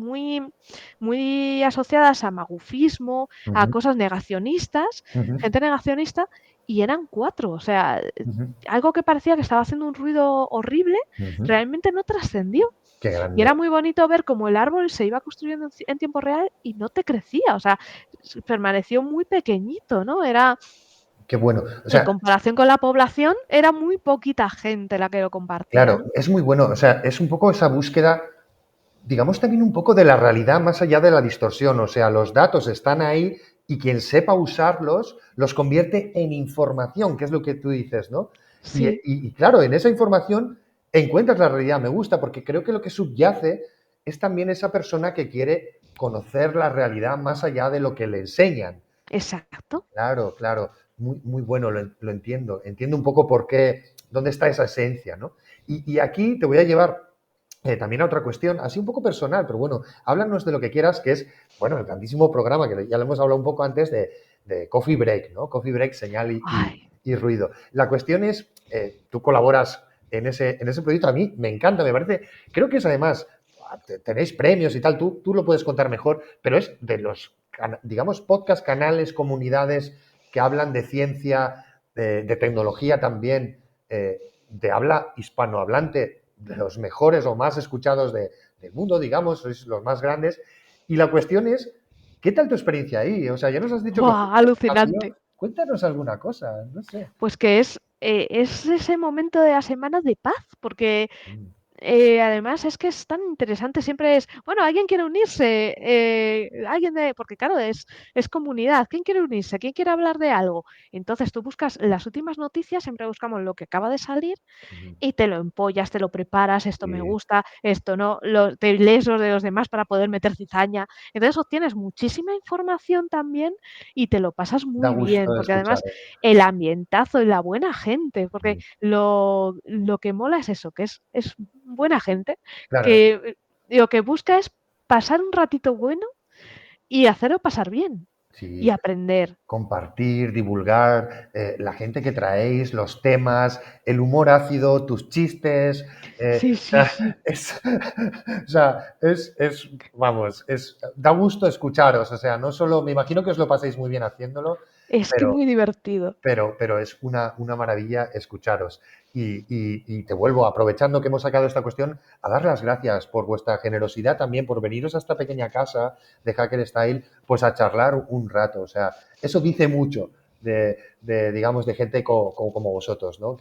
muy asociadas a magufismo, a ujú, cosas negacionistas, ujú, gente negacionista, y eran cuatro. O sea, ujú, algo que parecía que estaba haciendo un ruido horrible, ujú. realmente no trascendió. Qué Y grande. era muy bonito ver cómo el árbol se iba construyendo en tiempo real y no te crecía, o sea, permaneció muy pequeñito, ¿no? Era, Qué bueno. O en sea, comparación con la población, era muy poquita gente la que lo compartía, claro, ¿no? es muy bueno. O sea, es un poco esa búsqueda, digamos también un poco de la realidad más allá de la distorsión. O sea, los datos están ahí y quien sepa usarlos los convierte en información, que es lo que tú dices, ¿no? Sí, Y claro, en esa información encuentras la realidad. Me gusta porque creo que lo que subyace es también esa persona que quiere conocer la realidad más allá de lo que le enseñan. exacto. Claro, claro, muy, muy bueno, lo entiendo. Entiendo un poco por qué, dónde está esa esencia, ¿no? Y aquí te voy a llevar también a otra cuestión, así un poco personal, pero bueno, háblanos de lo que quieras, que es, bueno, el grandísimo programa, que ya lo hemos hablado un poco antes, de Coffee Break, ¿no? Coffee Break, señal Ay, y ruido. La cuestión es, tú colaboras en ese proyecto, a mí me encanta, me parece, creo que es además, tenéis premios y tal, tú lo puedes contar mejor, pero es de los, digamos, podcast, canales, comunidades que hablan de ciencia, de tecnología también, de habla hispanohablante, de los mejores o más escuchados del mundo, digamos, sois los más grandes. Y la cuestión es, ¿qué tal tu experiencia ahí? O sea, ya nos has dicho que fue ¡buah! un Alucinante. desafío. Cuéntanos alguna cosa, no sé. Pues que es ese momento de la semana de paz, porque Mm, además es que es tan interesante, siempre es, bueno, alguien quiere unirse, alguien de, porque claro, es comunidad, ¿quién quiere unirse? ¿Quién quiere hablar de algo? Entonces tú buscas las últimas noticias, siempre buscamos lo que acaba de salir mm, y te lo empollas, te lo preparas, esto me sí, gusta, esto no, te lees los de los demás para poder meter cizaña. Entonces obtienes muchísima información también y te lo pasas da muy bien, gusto porque además escucharos. el ambientazo y la buena gente, porque Mm, lo que mola es eso, que es buena gente, claro, que lo que busca es pasar un ratito bueno y hacerlo pasar bien y sí, aprender. compartir, divulgar, la gente que traéis, los temas, el humor ácido, tus chistes. Sí, O sí, sea, sí. o sea, vamos, da gusto escucharos. O sea, no solo, me imagino que os lo paséis muy bien haciéndolo, Es que pero, muy divertido. pero es una maravilla escucharos. Y te vuelvo, aprovechando que hemos sacado esta cuestión, a dar las gracias por vuestra generosidad también, por veniros a esta pequeña casa de Hacker Style, pues a charlar un rato. O sea, eso dice mucho digamos, de gente como vosotros, ¿no?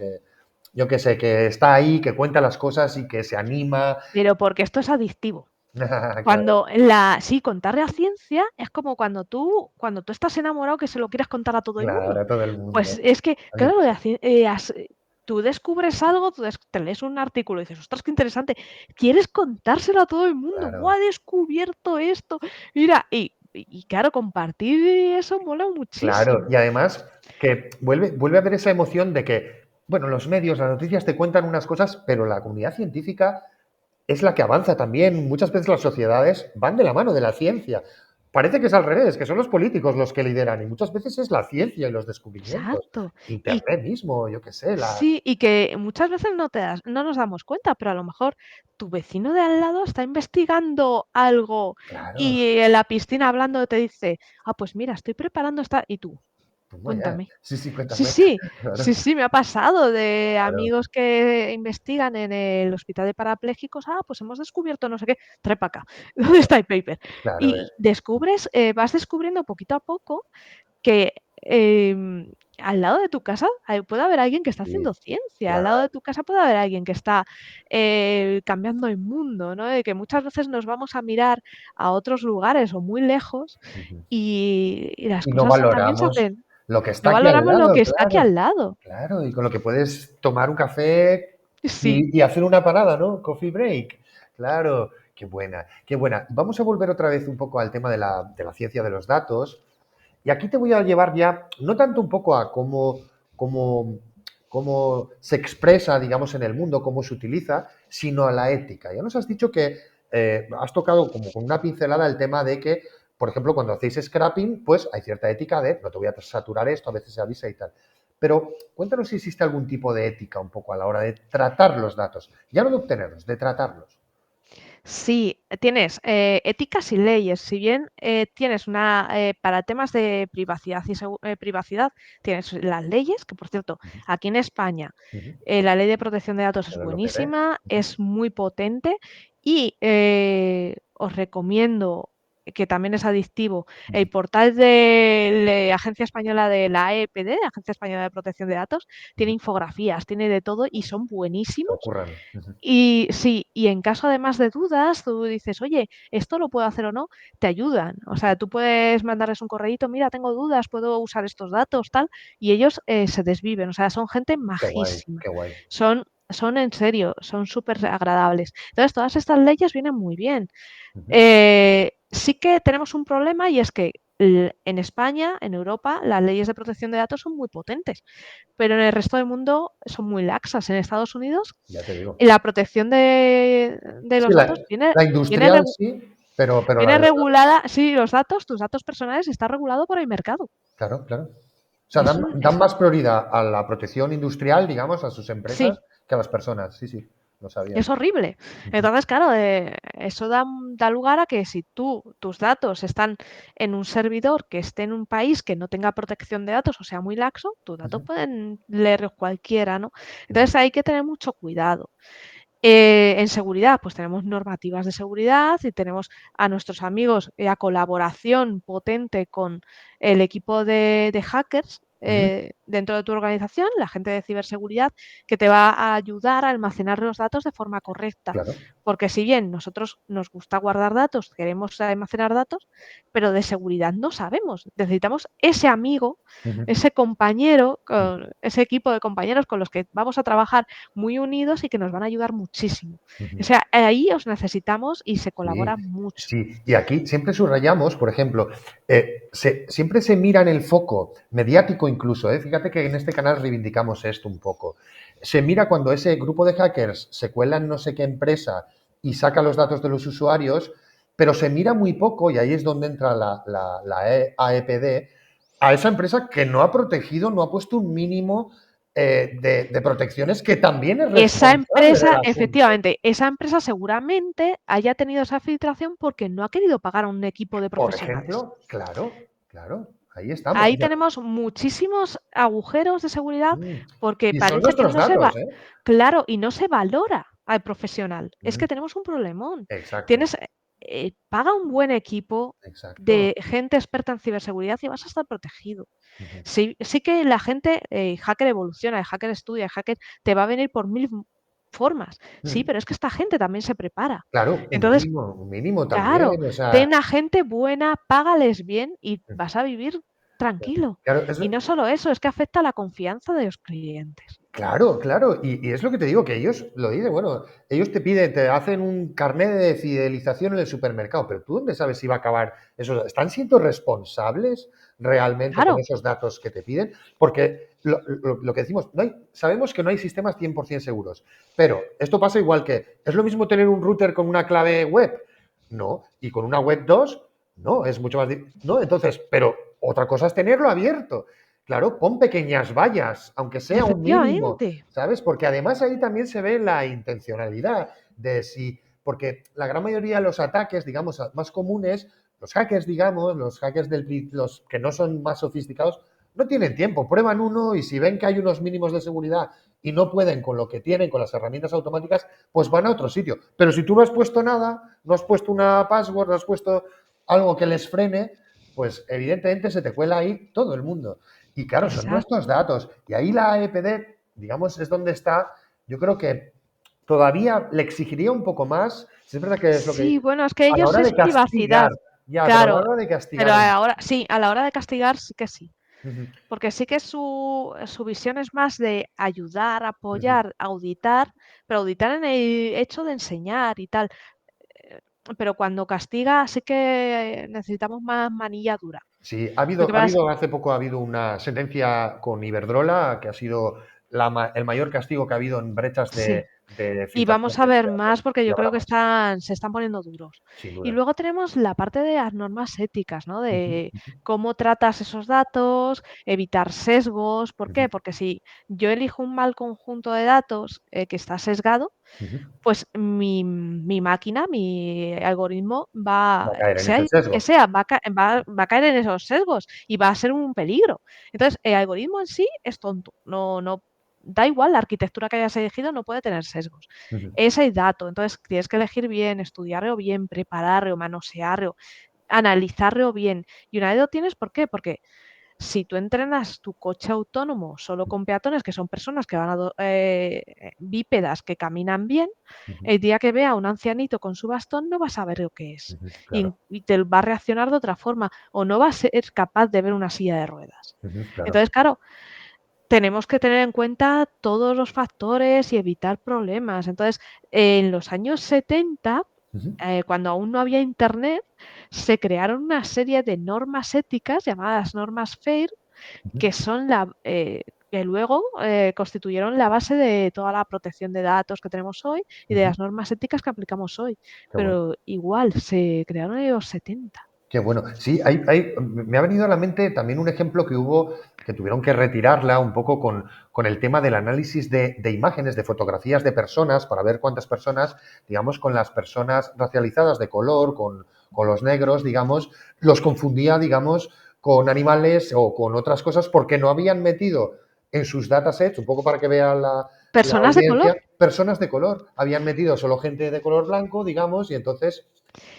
yo qué sé, que está ahí, que cuenta las cosas y que se anima. Pero porque esto es adictivo. Claro, Sí, contar la ciencia es como cuando tú estás enamorado que se lo quieres contar a todo el claro, mundo. a todo el Pues mundo. es que, A mí- claro, tú descubres algo, te lees un artículo y dices, ostras, qué interesante. Quieres contárselo a todo el mundo. ¡Buah, Claro, he descubierto esto! Mira, y claro, compartir eso mola claro. muchísimo. Y además que vuelve a haber esa emoción de que, bueno, los medios, las noticias te cuentan unas cosas, pero la comunidad científica es la que avanza también. Muchas veces las sociedades van de la mano de la ciencia. Parece que es al revés, que son los políticos los que lideran y muchas veces es la ciencia y los descubrimientos. Exacto. Y Internet mismo, yo qué sé, sí, y que muchas veces no nos damos cuenta, pero a lo mejor tu vecino de al lado está investigando algo claro, y en la piscina hablando te dice, pues mira, estoy preparando esta. Y tú, toma ya. cuéntame. Sí, sí, Sí, cuéntame. sí, Claro, sí, sí, me ha pasado de claro, amigos que investigan en el hospital de parapléjicos. Pues hemos descubierto no sé qué, trae para acá. ¿Dónde está el paper? claro, Y vas descubriendo poquito a poco que al lado de tu casa puede haber alguien que está sí, haciendo ciencia, al lado de claro. tu casa puede haber alguien que está cambiando el mundo, ¿no? De que muchas veces nos vamos a mirar a otros lugares o muy lejos Ujú. y las Y no cosas también se valoramos hacen. lo que No está aquí al valoramos lo lado, que está aquí claro. al lado. Claro, y con lo que puedes tomar un café Sí, y hacer una parada, ¿no? Coffee break. Claro, qué buena, qué buena. Vamos a volver otra vez un poco al tema de la ciencia de los datos. Y aquí te voy a llevar ya, no tanto un poco a cómo, cómo se expresa, digamos, en el mundo, cómo se utiliza, sino a la ética. Ya nos has dicho que has tocado como con una pincelada el tema de que, por ejemplo, cuando hacéis scrapping, pues hay cierta ética de no te voy a saturar esto, a veces se avisa y tal. Pero cuéntanos si existe algún tipo de ética un poco a la hora de tratar los datos, ya no de obtenerlos, de tratarlos. sí, tienes éticas y leyes. Si bien tienes para temas de privacidad y privacidad, tienes las leyes, que por cierto, Ujú, aquí en España ujú. la ley de protección de datos es El LPD. buenísima, Ujú, es muy potente y os recomiendo que también es adictivo, el ujú. portal de la Agencia Española de la AEPD, Agencia Española de Protección de Datos, tiene Ujú. infografías, tiene de todo y son Se buenísimos. ocurran. Ujú. Y sí, y en caso además de dudas, tú dices, oye, ¿esto lo puedo hacer o no? Te ayudan. O sea, tú puedes mandarles un correíto, mira, tengo dudas, puedo usar estos datos, tal, y ellos se desviven. O sea, son gente Qué guay, majísima. qué guay. Son en serio, son súper agradables. Entonces, todas estas leyes vienen muy bien. Ujú. Sí que tenemos un problema y es que en España, en Europa, las leyes de protección de datos son muy potentes, pero en el resto del mundo son muy laxas. En Estados Unidos Ya te digo. la protección de Sí, los datos la viene, industrial sí, pero la viene de los datos, regulada, sí, tus datos personales está regulado por el mercado. claro, claro. O sea, Y dan más prioridad a la protección industrial, digamos, a sus empresas, sí, que a las personas. Sí, sí, lo sabía. es horrible. Ujú, Entonces, claro, eso da lugar a que si tus datos están en un servidor que esté en un país que no tenga protección de datos o sea muy laxo, tus datos ujú, pueden leer cualquiera, ¿no? ujú. Entonces hay que tener mucho cuidado. En seguridad, pues tenemos normativas de seguridad y tenemos a nuestros amigos a colaboración potente con el equipo de hackers Ujú. dentro de tu organización, la gente de ciberseguridad, que te va a ayudar a almacenar los datos de forma correcta. Claro. Porque si bien nosotros nos gusta guardar datos, queremos almacenar datos, pero de seguridad no sabemos. Necesitamos ese amigo, Ujú, ese compañero, ujú, ese equipo de compañeros con los que vamos a trabajar muy unidos y que nos van a ayudar muchísimo. O ujú. sea, ahí os necesitamos y se Sí, colabora mucho. sí. Y aquí siempre subrayamos, por ejemplo, siempre se mira en el foco mediático incluso, ¿eh? Fíjate que en este canal reivindicamos esto un poco. Se mira cuando ese grupo de hackers se cuela en no sé qué empresa y saca los datos de los usuarios, pero se mira muy poco, y ahí es donde entra la AEPD, a esa empresa que no ha protegido, no ha puesto un mínimo de protecciones, que también es Esa responsable del empresa, asunto. efectivamente, esa empresa seguramente haya tenido esa filtración porque no ha querido pagar a un equipo de Por profesionales. ejemplo, claro, claro, ahí estamos. Ahí tenemos muchísimos agujeros de seguridad Mm, porque y son parece que nuestros no se datos, va, ¿eh? claro, y no se valora al profesional. Es Mm, que tenemos un problemón. exacto. Tienes paga un buen equipo Exacto. de gente experta en ciberseguridad y vas a estar protegido. Ujú. Sí que la gente, hacker evoluciona, el hacker estudia, el hacker te va a venir por mil formas. Sí, Mm. pero es que esta gente también se prepara. Claro, Entonces, un mínimo claro, también, o sea, ten a gente buena, págales bien y vas a vivir tranquilo. claro, eso, Y no solo eso, es que afecta a la confianza de los clientes. claro, claro, y es lo que te digo, que ellos lo dicen, bueno, ellos te piden, te hacen un carnet de fidelización en el supermercado, pero ¿tú dónde sabes si va a acabar eso? ¿Están siendo responsables realmente con Claro, esos datos que te piden? Porque lo que decimos, sabemos que no hay sistemas 100% seguros, pero esto pasa igual que, ¿es lo mismo tener un router con una clave web? No, y con una web 2 no, es mucho más difícil, no, entonces, pero otra cosa es tenerlo abierto. Claro, pon pequeñas vallas, aunque sea un mínimo, efectivamente. ¿sabes? Porque además ahí también se ve la intencionalidad de si, porque la gran mayoría de los ataques, digamos, más comunes, los hackers, digamos, los hackers los que no son más sofisticados, no tienen tiempo, prueban uno y si ven que hay unos mínimos de seguridad y no pueden con lo que tienen, con las herramientas automáticas, pues van a otro sitio. Pero si tú no has puesto nada, no has puesto una password, no has puesto algo que les frene, pues evidentemente se te cuela ahí todo el mundo. Y claro, son Exacto. nuestros datos. Y ahí la AEPD, digamos, es donde está. Yo creo que todavía le exigiría un poco más. Si es verdad que es lo que. Sí, bueno, es que A la ellos hora es de castigar, privacidad, ya, pero a la claro, hora de pero castigar. ahora sí, a la hora de castigar sí que sí. Ujú, Porque sí que su visión es más de ayudar, ujú. apoyar, auditar, pero auditar en el hecho de enseñar y tal. Eh, Pero cuando castiga sí que necesitamos más manilla dura. Sí, Lo que pasa hace poco ha habido una sentencia con Iberdrola que ha sido el mayor castigo que ha habido en brechas sí. de Y filtración vamos a de ver datos. más porque Y yo habrá creo que más, se están poniendo duros. sin Y duda. luego tenemos la parte de las normas éticas, ¿no? Ujú, De cómo tratas esos datos, evitar sesgos. ¿Por ujú, qué? Porque si yo elijo un mal conjunto de datos que está sesgado, ujú. pues mi máquina, mi algoritmo Va a caer en sea ese el sesgo. que sea, va a caer en esos sesgos y va a ser un peligro. Entonces, el algoritmo en sí es tonto. No, da igual la arquitectura que hayas elegido, no puede tener sesgos. Ujú, Es el dato. Entonces, tienes que elegir bien, estudiarlo bien, prepararlo, manosearlo, analizarlo bien. Y una vez lo tienes, ¿por qué? Porque si tú entrenas tu coche autónomo solo con peatones, que son personas que van bípedas que caminan bien, ujú, el día que vea a un ancianito con su bastón no va a saber lo que es ujú. Claro, y te va a reaccionar de otra forma o no va a ser capaz de ver una silla de ruedas. ujú, claro. Entonces, claro, tenemos que tener en cuenta todos los factores y evitar problemas. Entonces, en los años 70, Ujú, cuando aún no había internet, se crearon una serie de normas éticas llamadas normas FAIR ujú. que son que luego constituyeron la base de toda la protección de datos que tenemos hoy y de Ujú. las normas éticas que aplicamos hoy. Qué bueno. Pero igual, se crearon en los 70. Qué bueno. Sí, me ha venido a la mente también un ejemplo que hubo, que tuvieron que retirarla un poco con el tema del análisis de imágenes, de fotografías de personas, para ver cuántas personas, digamos, con las personas racializadas de color, con los negros, digamos, los confundía, digamos, con animales o con otras cosas porque no habían metido en sus datasets, un poco para que vea la Personas de color. audiencia, personas de color. Habían metido solo gente de color blanco, digamos, y entonces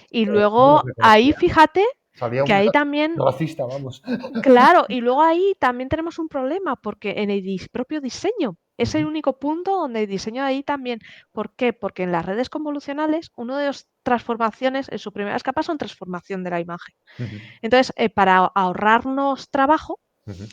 Y no los luego ahí reconocía. fíjate Salía que un ahí también, racista, vamos. claro, y luego ahí también tenemos un problema porque en el propio diseño es el Ujú, único punto donde el diseño ahí también. ¿Por qué? Porque en las redes convolucionales, una de las transformaciones, en su primera capa son transformación de la imagen. ujú, Entonces, para ahorrarnos trabajo, ujú.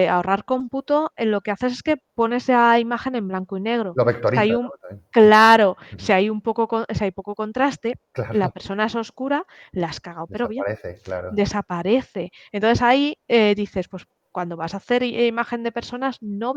ahorrar cómputo, lo que haces es que pones la imagen en blanco y negro. Lo Si hay vectoriza, un, ¿no? También. claro, Ujú. si hay poco contraste, la Claro, persona es oscura, la has cagado, pero bien, desaparece, claro, desaparece. Entonces ahí dices, pues cuando vas a hacer imagen de personas, no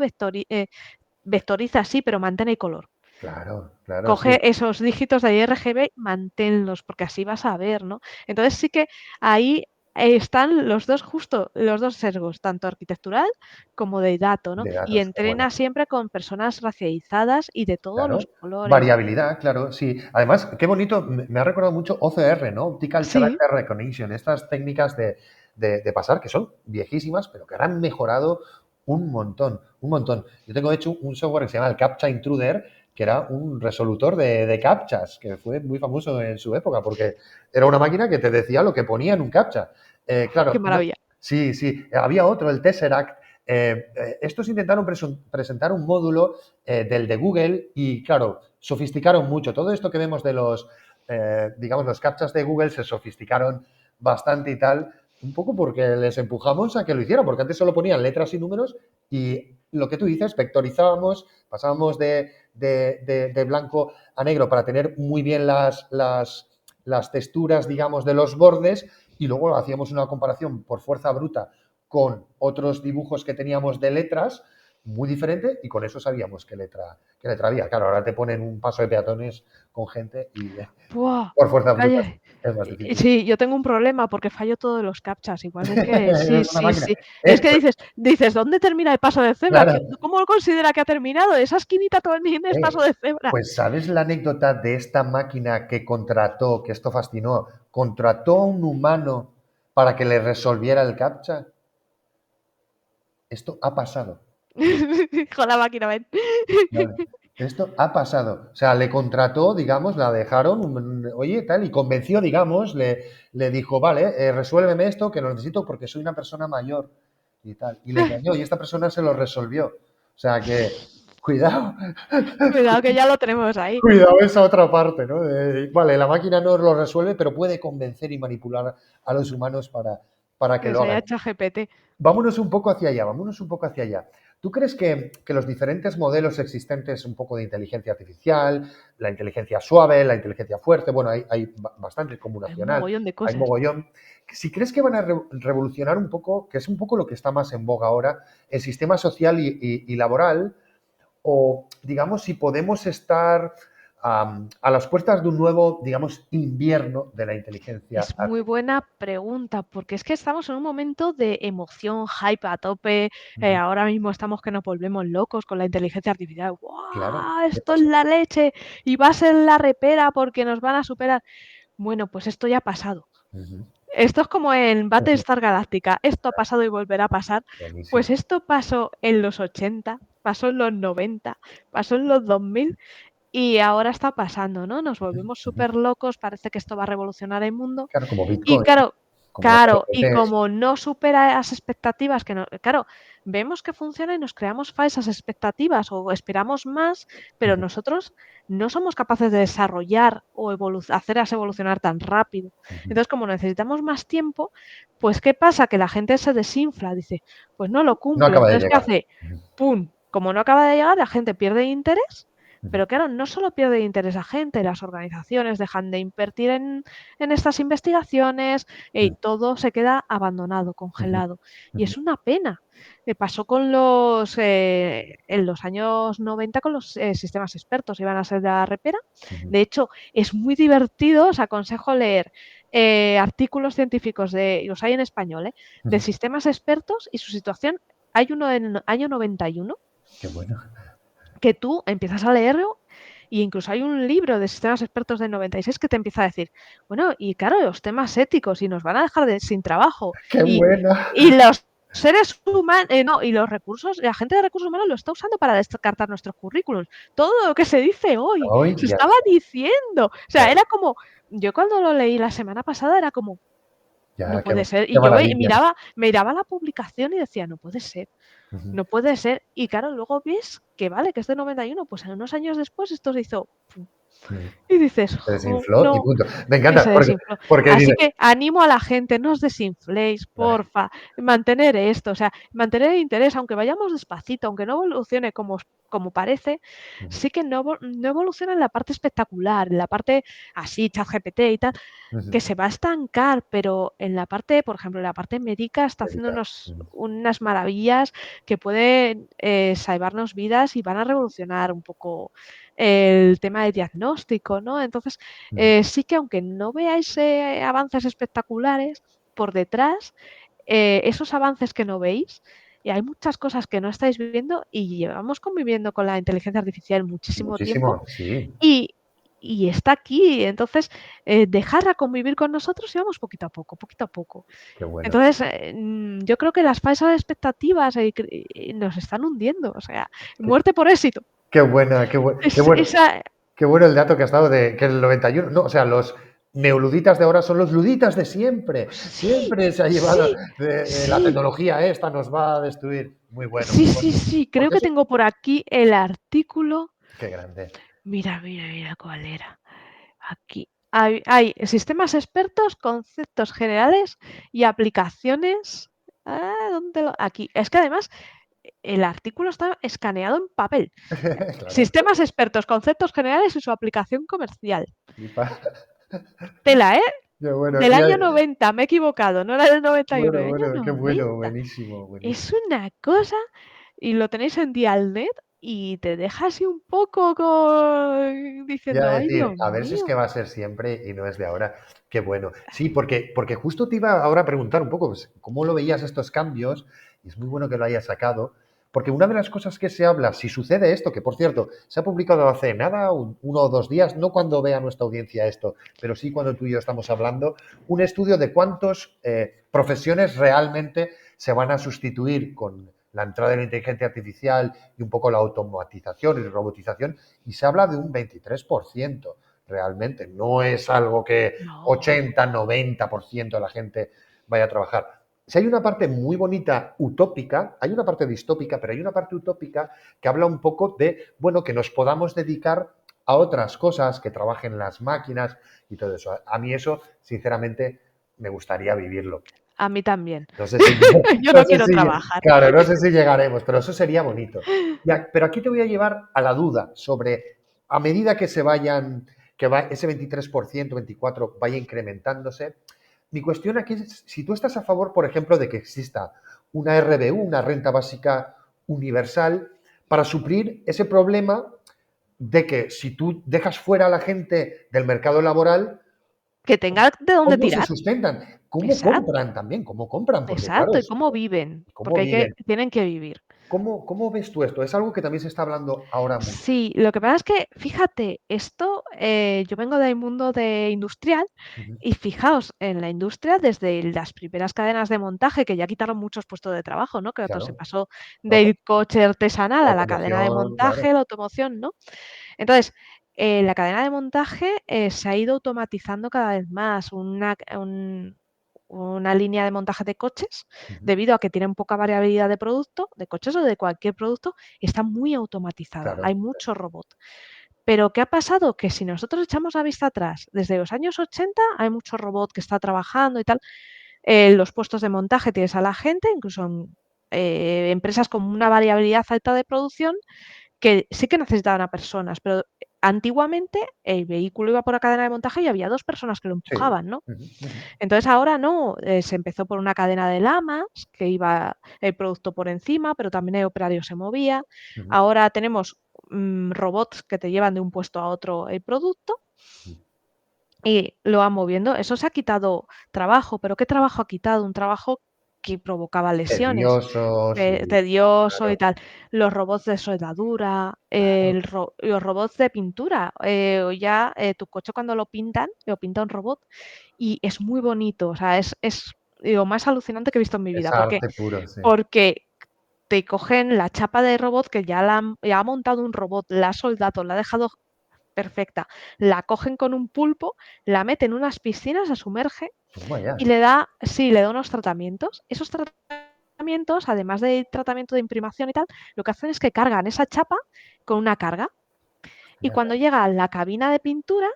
vectoriza, sí, pero mantén el color. claro, claro, Coge sí. esos dígitos de IRGB, manténlos, porque así vas a ver, ¿no? Entonces sí que ahí están los dos, justo, los dos sesgos, tanto arquitectural como de dato, ¿no? De Y datos, qué bueno. entrena siempre con personas racializadas y de todos los Claro. colores. Variabilidad, claro, sí. Además, qué bonito, me ha recordado mucho OCR, ¿no? Optical Sí, Character Recognition, estas técnicas de pasar, que son viejísimas, pero que ahora han mejorado un montón, un montón. Yo tengo hecho un software que se llama el Captcha Intruder, que era un resolutor de captchas, que fue muy famoso en su época, porque era una máquina que te decía lo que ponía en un captcha. Qué Claro, maravilla. sí, sí. Había otro, el Tesseract. Estos intentaron presentar un módulo del de Google y, claro, sofisticaron mucho. Todo esto que vemos de los, digamos, los captchas de Google se sofisticaron bastante y tal, un poco porque les empujamos a que lo hicieran, porque antes solo ponían letras y números y lo que tú dices, vectorizábamos, pasábamos de blanco a negro para tener muy bien las texturas, digamos, de los bordes y luego hacíamos una comparación por fuerza bruta con otros dibujos que teníamos de letras muy diferente y con eso sabíamos qué letra había. Claro, ahora te ponen un paso de peatones con gente y Buah, por fuerza bruta calla. es más difícil. Sí, yo tengo un problema porque fallo todos los captchas. Igual es que sí, Eres una sí, máquina. sí. Es que Pues, dices, ¿dónde termina el paso de cebra? claro, ¿Cómo considera que ha terminado? Esa esquinita también es paso eh, de cebra. pues ¿sabes la anécdota de esta máquina que contrató, que esto fascinó, contrató a un humano para que le resolviera el captcha? Esto ha pasado. Con la máquina, ven. Vale. Esto ha pasado. O sea, le contrató, digamos, la dejaron, oye, tal, y convenció, digamos, le dijo, vale, resuélveme esto que lo necesito porque soy una persona mayor y tal. Y le engañó y esta persona se lo resolvió. O sea que, cuidado, Cuidado que ya lo tenemos ahí. cuidado esa otra parte, ¿no? Vale, la máquina no lo resuelve, pero puede convencer y manipular a los humanos para que lo Eso ya hagan. hecho GPT. Vámonos un poco hacia allá, vámonos un poco hacia allá. ¿Tú crees que los diferentes modelos existentes un poco de inteligencia artificial, la inteligencia suave, la inteligencia fuerte, bueno, hay bastante Hay un combinacional, mogollón de hay cosas. mogollón, si crees que van a revolucionar un poco, que es un poco lo que está más en boga ahora, el sistema social y laboral, o digamos si podemos estar a las puertas de un nuevo, digamos, invierno de la inteligencia Es muy artificial? buena pregunta, porque es que estamos en un momento de emoción, hype a tope. Ujú. Ahora mismo estamos que nos volvemos locos con la inteligencia artificial. Claro, ¡Guau! ¿qué Esto es pasa? la leche y va a ser la repera porque nos van a superar. Bueno, pues esto ya ha pasado. Ujú, Esto es como en ujú. Battlestar Galactica. Esto ha pasado y volverá a pasar. Pues Buenísimo. esto pasó en los 80, pasó en los 90, pasó en los 2000 y ahora está pasando, ¿no? Nos Ujú, volvemos ujú. súper locos, parece que esto va a revolucionar el mundo. Claro, como Y Bitcoin, claro, como los claro, y NFTs. como no supera las expectativas que no, claro, vemos que funciona y nos creamos falsas expectativas o esperamos más, pero Ujú, nosotros no somos capaces de desarrollar o hacerlas evolucionar tan rápido. ujú. Entonces, como necesitamos más tiempo, pues ¿qué pasa? Que la gente se desinfla, dice, pues no lo No cumple. acaba de Entonces, ¿qué llegar. hace? Ujú, ¡Pum! Como no acaba de llegar, la gente pierde interés. ujú, Pero claro, no solo pierde interés la gente, las organizaciones dejan de invertir en estas investigaciones y ujú, todo se queda abandonado, ujú, congelado. Y ujú, es una pena. Pasó en los años 90 con los sistemas expertos, iban a ser de la repera. ujú, De hecho, es muy divertido, os aconsejo leer artículos científicos, y los hay en español, de ujú. sistemas expertos y su situación. Hay uno en el año 91 Qué bueno. que tú empiezas a leerlo y incluso hay un libro de sistemas expertos del 96 que te empieza a decir, bueno, y claro, los temas éticos y nos van a dejar sin trabajo Qué y, buena. y los seres humanos, no, y los recursos, la gente de recursos humanos lo está usando para descartar nuestros currículums. Todo lo que se dice hoy, Hoy se ya estaba está. diciendo. O Ya, sea, era como, yo cuando lo leí la semana pasada era como, no ya, puede ser. qué Y yo maravilla. miraba la publicación y decía, no puede ser. Ujú. No puede ser. Y claro, luego ves que vale, que es de 91, pues en unos años después esto se hizo. Pum. Mm. Y dices, Se "Jo, desinfló y no", punto. Me y encanta se porque, desinfló. porque Así dices, que animo a la gente, no os desinfléis, "Ay, porfa, mantener esto, o sea, mantener el interés, aunque vayamos despacito, aunque no evolucione como parece, ujú, sí que no evoluciona en la parte espectacular, en la parte así, ChatGPT y tal, ujú". que se va a estancar, pero en la parte, por ejemplo, en la parte médica está haciendo Médica. Ujú, unas maravillas que pueden salvarnos vidas y van a revolucionar un poco el tema de diagnóstico, ¿no? Entonces, ujú. sí que aunque no veáis avances espectaculares, por detrás, esos avances que no veis, y hay muchas cosas que no estáis viendo y llevamos conviviendo con la inteligencia artificial muchísimo tiempo Muchísimo, sí. y, y está aquí. Entonces, dejarla convivir con nosotros y vamos poquito a poco, poquito a poco. Qué bueno. Entonces, yo creo que las falsas expectativas nos están hundiendo. O sea, muerte por éxito. Qué buena, qué bueno. Esa, Qué bueno el dato que has dado de que el 91, no, o sea, los neoluditas de ahora son los luditas de siempre. sí, Siempre se ha llevado sí, de la sí, tecnología esta nos va a destruir. Muy bueno, sí, muy sí, bueno. sí. Creo Porque que eso, tengo por aquí el artículo. qué grande. Mira, mira, mira cuál era. Aquí. Hay sistemas expertos, conceptos generales y aplicaciones. ¿Dónde aquí. Es que además el artículo está escaneado en papel. Claro, Sistemas expertos, conceptos generales y su aplicación comercial. flipa. Tela, ¿eh? Qué bueno. Del año 90, me he equivocado, no era del 91, Bueno, del año bueno, qué bueno, 90. buenísimo, Es buenísimo. una cosa, y lo tenéis en Dialnet y te deja así un poco con... Ya diciendo, ay decir, Dios a ver si es que mío. va a ser siempre y no es de ahora. Qué bueno. Sí, porque justo te iba ahora a preguntar un poco, pues, cómo lo veías estos cambios, y es muy bueno que lo hayas sacado, porque una de las cosas que se habla, si sucede esto, que por cierto, se ha publicado hace nada, 1 o 2 días, no cuando vea nuestra audiencia esto, pero sí cuando tú y yo estamos hablando, un estudio de cuántas profesiones realmente se van a sustituir con la entrada de la inteligencia artificial y un poco la automatización y robotización, y se habla de un 23% realmente. No es algo que No, 80-90% de la gente vaya a trabajar. Si hay una parte muy bonita utópica, hay una parte distópica, pero hay una parte utópica que habla un poco de, bueno, que nos podamos dedicar a otras cosas, que trabajen las máquinas y todo eso. A mí eso, sinceramente, me gustaría vivirlo. a mí también. No sé si, Yo no no sé quiero si, trabajar. claro, no sé si llegaremos, pero eso sería bonito. Ya, pero aquí te voy a llevar a la duda sobre, a medida que se vayan, que va ese 23%, 24% vaya incrementándose. Mi cuestión aquí es si tú estás a favor, por ejemplo, de que exista una RBU, una renta básica universal, para suplir ese problema de que si tú dejas fuera a la gente del mercado laboral, Que tenga de dónde ¿cómo se tirar. sustentan? ¿Cómo Exacto, compran también? ¿Cómo compran? Porque claro, exacto. ¿Y cómo viven? ¿cómo Porque viven? tienen que vivir. ¿Cómo ves tú esto? Es algo que también se está hablando ahora mucho. Sí, lo que pasa es que, fíjate, esto, yo vengo del mundo de industrial Ujú. y fijaos, en la industria, desde las primeras cadenas de montaje, que ya quitaron muchos puestos de trabajo, ¿no? Que se Claro. pasó Auto- del coche artesanal a la cadena de automoción, claro. montaje, la automoción, ¿no? Entonces, la cadena de montaje se ha ido automatizando cada vez más. Una línea de montaje de coches, Ujú. debido a que tienen poca variabilidad de producto, de coches o de cualquier producto, está muy automatizada. Claro. Hay mucho robot. Pero ¿qué ha pasado? Que si nosotros echamos la vista atrás, desde los años 80 hay mucho robot que está trabajando y tal. Los puestos de montaje tienes a la gente, incluso en empresas con una variabilidad alta de producción, que sí que necesitaban a personas, pero antiguamente el vehículo iba por la cadena de montaje y había 2 personas que lo Sí. empujaban, ¿no? Ujú, ujú, Entonces ahora no, se empezó por una cadena de lamas, que iba el producto por encima, pero también el operario se movía. ujú. Ahora tenemos, robots que te llevan de un puesto a otro el producto y lo van moviendo. Eso se ha quitado trabajo, pero ¿qué trabajo ha quitado? Un trabajo que provocaba lesiones. Tediosos y Tedioso y claro. tal. Los robots de soldadura, los robots de pintura. O ya tu coche cuando lo pinta un robot y es muy bonito. O sea, es lo más alucinante que he visto en mi Es vida. arte puro, sí. Porque te cogen la chapa de robot que ya ha montado un robot, la ha soldado, la ha dejado perfecta. La cogen con un pulpo, la meten en unas piscinas, se sumerge Toma ya. y le da unos tratamientos. Esos tratamientos, además del tratamiento de imprimación y tal, lo que hacen es que cargan esa chapa con una carga. Y cuando llega a la cabina de pintura,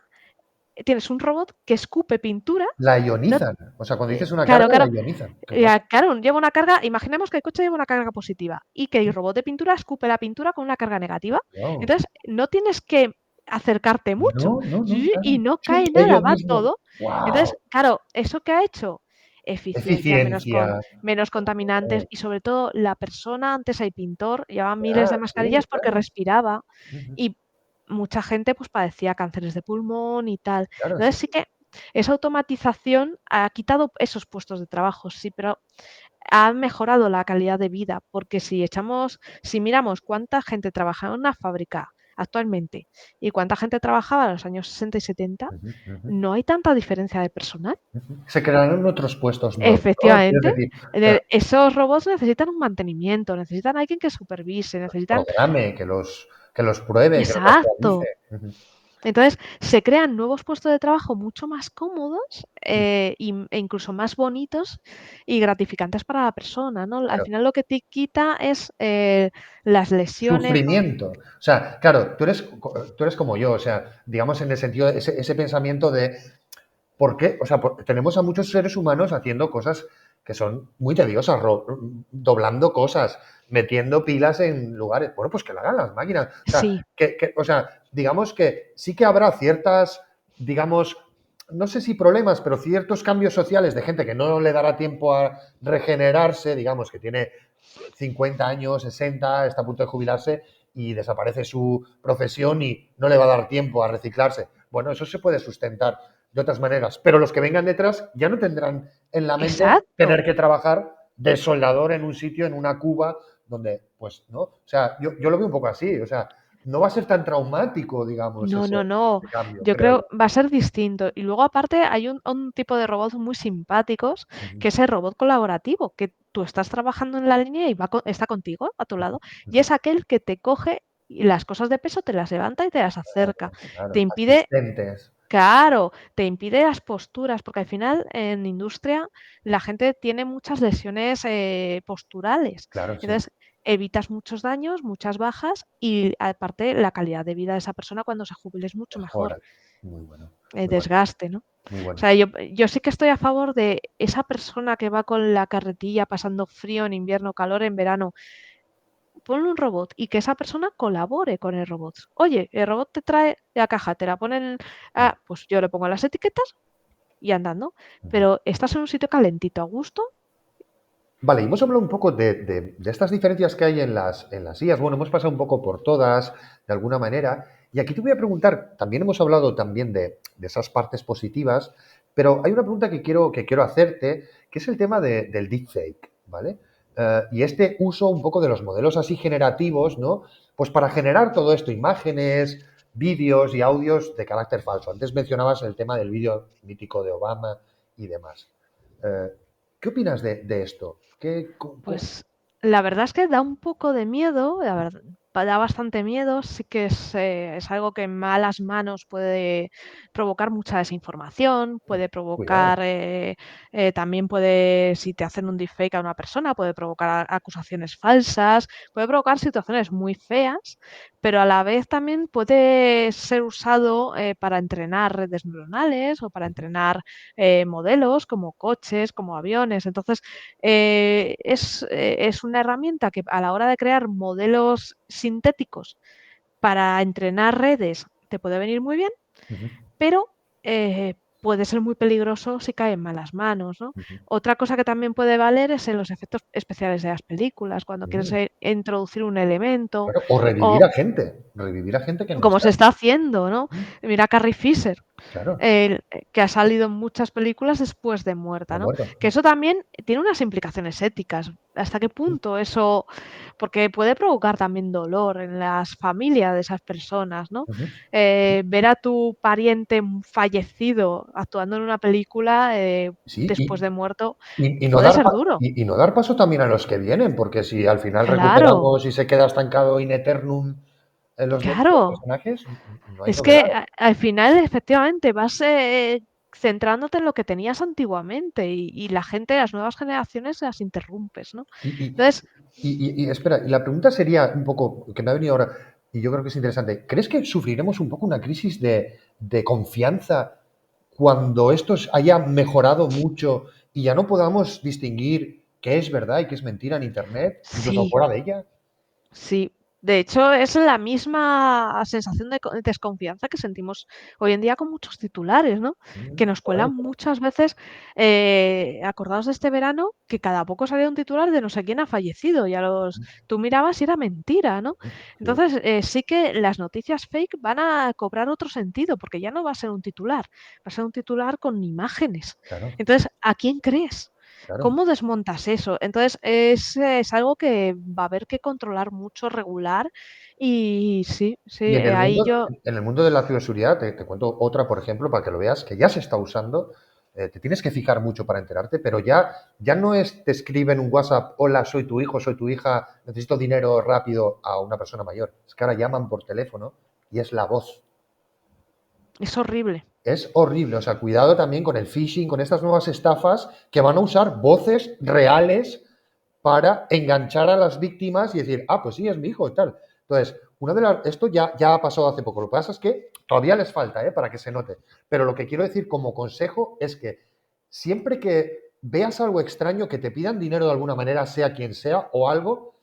tienes un robot que escupe pintura. La No, ionizan. O sea, cuando dices una claro, carga, la claro. ionizan. Qué guay. Claro, lleva una carga. Imaginemos que el coche lleva una carga positiva y que el robot de pintura escupe la pintura con una carga negativa. Guau. Entonces, no tienes que acercarte mucho No, no, no, y claro. no Sí, cae nada, ellos va mismos. todo. Wow. Entonces, claro, ¿eso qué ha hecho? Eficiencia, Eficiencia. menos contaminantes y sobre todo la persona, antes el pintor, llevaba miles Ah, de sí, mascarillas porque claro. respiraba Ujú. y mucha gente pues padecía cánceres de pulmón y tal. Claro, sí, Entonces sí que esa automatización ha quitado esos puestos de trabajo, sí, pero ha mejorado la calidad de vida, porque si miramos cuánta gente trabaja en una fábrica actualmente y cuánta gente trabajaba en los años 60 y 70, Ujú, ujú, no hay tanta diferencia de personal. ujú. Se crearán otros puestos nuevos, ¿no? Es Efectivamente, decir, claro, esos robots necesitan un mantenimiento, necesitan a alguien que supervise, los necesitan programe, que que los pruebe, que los Exacto. actualice. Ujú. Entonces, se crean nuevos puestos de trabajo mucho más cómodos e incluso más bonitos y gratificantes para la persona, ¿no? Al Claro. final lo que te quita es las lesiones. Sufrimiento. O sea, claro, tú eres como yo, o sea, digamos en el sentido de ese pensamiento de ¿por qué? O sea, tenemos a muchos seres humanos haciendo cosas que son muy tediosas, doblando cosas, metiendo pilas en lugares. Bueno, pues que lo hagan las máquinas. O sea, Sí, o sea, digamos que sí que habrá ciertas, digamos, no sé si problemas, pero ciertos cambios sociales de gente que no le dará tiempo a regenerarse, digamos, que tiene 50 años, 60, está a punto de jubilarse y desaparece su profesión y no le va a dar tiempo a reciclarse. Bueno, eso se puede sustentar de otras maneras, pero los que vengan detrás ya no tendrán en la mente exacto. tener que trabajar de soldador en un sitio, en una cuba, donde, pues, ¿no? O sea, yo lo veo un poco así, o sea, no va a ser tan traumático, digamos, No, no, no. ese cambio, Yo creo creo yo. va a ser distinto. Y luego aparte hay un tipo de robots muy simpáticos, Ujú, que es el robot colaborativo, que tú estás trabajando en la línea y está contigo a tu lado. Y ujú. es aquel que te coge y las cosas de peso te las levanta y te las acerca. Te Claro, impide, asistentes, claro, te impide las posturas, porque al final en industria la gente tiene muchas lesiones posturales. claro, sí, Entonces, evitas muchos daños, muchas bajas y aparte la calidad de vida de esa persona cuando se jubile es mucho mejor. mejora. Muy bueno, El muy bueno, desgaste, ¿no? muy O bueno. sea, yo sí que estoy a favor de esa persona que va con la carretilla pasando frío en invierno, calor en verano. Ponle un robot y que esa persona colabore con el robot. Oye, el robot te trae la caja, te la ponen. Ah, pues yo le pongo las etiquetas y andando. Ujú. Pero estás en un sitio calentito, a gusto. Vale, y hemos hablado un poco de estas diferencias que hay en las IAs. Bueno, hemos pasado un poco por todas, de alguna manera. Y aquí te voy a preguntar, también hemos hablado también de esas partes positivas, pero hay una pregunta que quiero hacerte, que es el tema del deepfake, ¿vale? Y este uso un poco de los modelos así generativos, ¿no? Pues para generar todo esto, imágenes, vídeos y audios de carácter falso. Antes mencionabas el tema del vídeo mítico de Obama y demás. Eh, ¿Qué opinas de esto? Pues la verdad es que da un poco de miedo, la verdad, da bastante miedo, sí que es algo que en malas manos puede provocar mucha desinformación, puede Cuidado. provocar, también puede, si te hacen un deepfake a una persona, puede provocar acusaciones falsas, puede provocar situaciones muy feas, pero a la vez también puede ser usado para entrenar redes neuronales o para entrenar modelos como coches, como aviones. Entonces, es una herramienta que a la hora de crear modelos sintéticos para entrenar redes te puede venir muy bien, Ujú, pero puede ser muy peligroso si cae en malas manos, ¿no? ujú. Otra cosa que también puede valer es en los efectos especiales de las películas, cuando quieres Mm, introducir un elemento claro, o revivir a gente que no como está. se está haciendo, ¿no? Mm, Mira Carrie Fisher, claro, que ha salido en muchas películas después de muerta, ha ¿no? muerto. Que eso también tiene unas implicaciones éticas. ¿Hasta qué Mm, punto eso? Porque puede provocar también dolor en las familias de esas personas, ¿no? ujú. Ver a tu pariente fallecido actuando en una película Sí, después de muerto y no puede dar ser duro. y no dar paso también a los que vienen, porque si al final Claro, recuperamos y se queda estancado in eternum en los claro. personajes, no hay Es que novedad. al final, efectivamente, vas centrándote en lo que tenías antiguamente y la gente, las nuevas generaciones, las interrumpes, ¿no? Y, y, Entonces, espera, y la pregunta sería un poco, que me ha venido ahora, y yo creo que es interesante. ¿Crees que sufriremos un poco una crisis de confianza cuando haya mejorado mucho y ya no podamos distinguir qué es verdad y qué es mentira en Internet, incluso sí, fuera de ella? sí. De hecho, es la misma sensación de desconfianza que sentimos hoy en día con muchos titulares, ¿no? Que nos cuelan Correcto. muchas veces, acordados de este verano, que cada poco salía un titular de no sé quién ha fallecido, tú mirabas y era mentira, ¿no? Sí, Entonces, sí que las noticias fake van a cobrar otro sentido, porque ya no va a ser un titular, va a ser un titular con imágenes. claro, Entonces, ¿a quién crees? claro. ¿Cómo desmontas eso? Entonces, es algo que va a haber que controlar mucho, regular, y sí, sí, Y ahí yo en el mundo de la ciberseguridad, te cuento otra, por ejemplo, para que lo veas, que ya se está usando. te tienes que fijar mucho para enterarte, pero ya no te escriben un WhatsApp, hola, soy tu hijo, soy tu hija, necesito dinero rápido a una persona mayor. Es que ahora llaman por teléfono y es la voz. Es horrible. Es horrible, o sea, cuidado también con el phishing, con estas nuevas estafas que van a usar voces reales para enganchar a las víctimas y decir, pues sí, es mi hijo y tal. Entonces, esto ya ha pasado hace poco. Lo que pasa es que todavía les falta, para que se note. Pero lo que quiero decir como consejo es que siempre que veas algo extraño, que te pidan dinero de alguna manera, sea quien sea, o algo,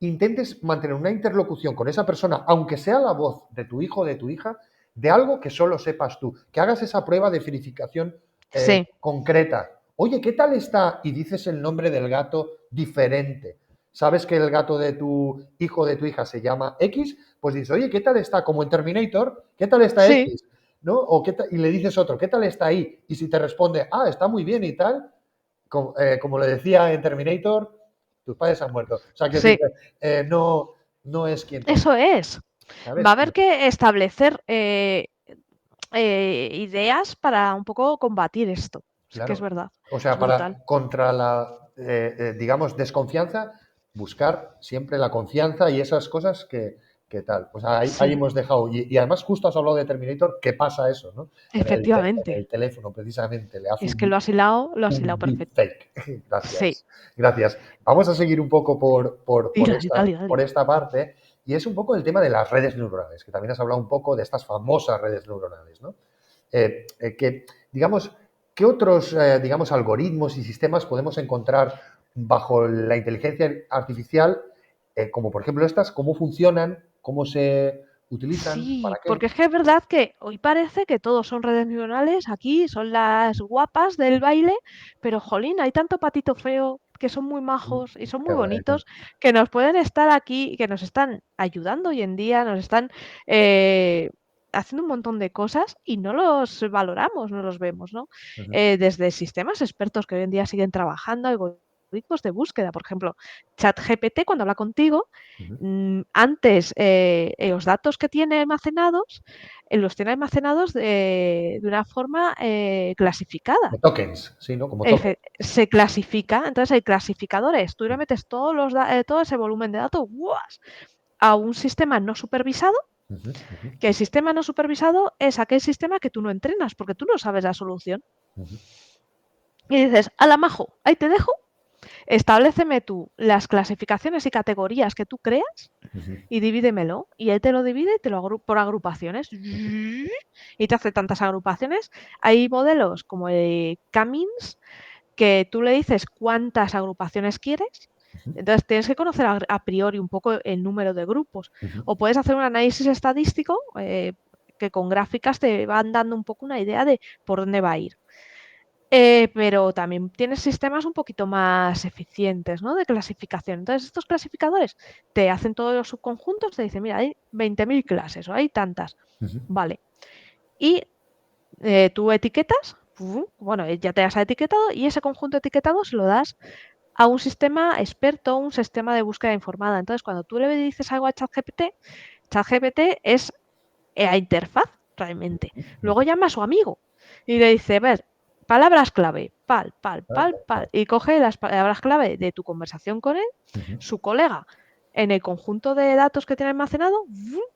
intentes mantener una interlocución con esa persona, aunque sea la voz de tu hijo o de tu hija, de algo que solo sepas tú, que hagas esa prueba de verificación Sí. concreta. Oye, ¿qué tal está? Y dices el nombre del gato diferente. ¿Sabes que el gato de tu hijo o de tu hija se llama X? Pues dices, oye, ¿qué tal está? Como en Terminator, ¿qué tal está Sí. X? ¿No? Y le dices otro, ¿qué tal está ahí? Y si te responde, está muy bien y tal, como le decía en Terminator, tus padres han muerto. O sea, que Sí. no es quien toca. Eso es. ¿Sabes? Va a haber que establecer ideas para un poco combatir esto. Sí que es Claro. verdad. O sea, Es brutal. contra la, digamos, desconfianza, buscar siempre la confianza y esas cosas que tal. Pues ahí Sí, hemos dejado. Y además, justo has hablado de Terminator, ¿qué pasa eso, no? En efectivamente. el teléfono, precisamente, le hace Es que lo has hilado un perfecto. deepfake. Sí. Gracias. Vamos a seguir un poco Dale, dale, dale. por esta parte, y es un poco el tema de las redes neuronales, que también has hablado un poco de estas famosas redes neuronales, ¿no? Que, digamos, ¿qué otros, digamos, algoritmos y sistemas podemos encontrar bajo la inteligencia artificial, como por ejemplo estas, cómo funcionan, cómo se utilizan, Sí, para qué? porque es que es verdad que hoy parece que todos son redes neuronales, aquí son las guapas del baile, pero jolín, hay tanto patito feo que son muy majos y son Qué muy bueno. bonitos que nos pueden estar aquí y que nos están ayudando hoy en día, nos están eh, haciendo un montón de cosas y no los valoramos, no los vemos, ¿no? Ujú, Desde sistemas expertos que hoy en día siguen trabajando, algoritmos de búsqueda, por ejemplo, ChatGPT cuando habla contigo ujú. antes los datos que tiene almacenados los tiene almacenados de una forma clasificada. De tokens, sí, ¿no? Como tokens. Se clasifica, entonces hay clasificadores. Tú le metes todo ese volumen de datos ¡guas! A un sistema no supervisado, Ujú, ujú, que el sistema no supervisado es aquel sistema que tú no entrenas porque tú no sabes la solución. ujú, Y dices, a la majo, ahí te dejo, estableceme tú las clasificaciones y categorías que tú creas ujú, y divídemelo. Y él te lo divide y te lo por agrupaciones. Y te hace tantas agrupaciones. Hay modelos como el Cummins que tú le dices cuántas agrupaciones quieres. ujú, Entonces tienes que conocer a priori un poco el número de grupos. ujú, O puedes hacer un análisis estadístico que con gráficas te van dando un poco una idea de por dónde va a ir. Pero también tienes sistemas un poquito más eficientes, ¿no? De clasificación. Entonces, estos clasificadores te hacen todos los subconjuntos, te dicen, mira, hay 20.000 clases o hay tantas. ujú, Vale. Y tú etiquetas, bueno, ya te has etiquetado y ese conjunto etiquetado se lo das a un sistema experto, un sistema de búsqueda informada. Entonces, cuando tú le dices algo a ChatGPT, ChatGPT es la interfaz realmente. Luego llama a su amigo y le dice, ver, palabras clave, pal, y coge las palabras clave de tu conversación con él, ujú, su colega, en el conjunto de datos que tiene almacenado,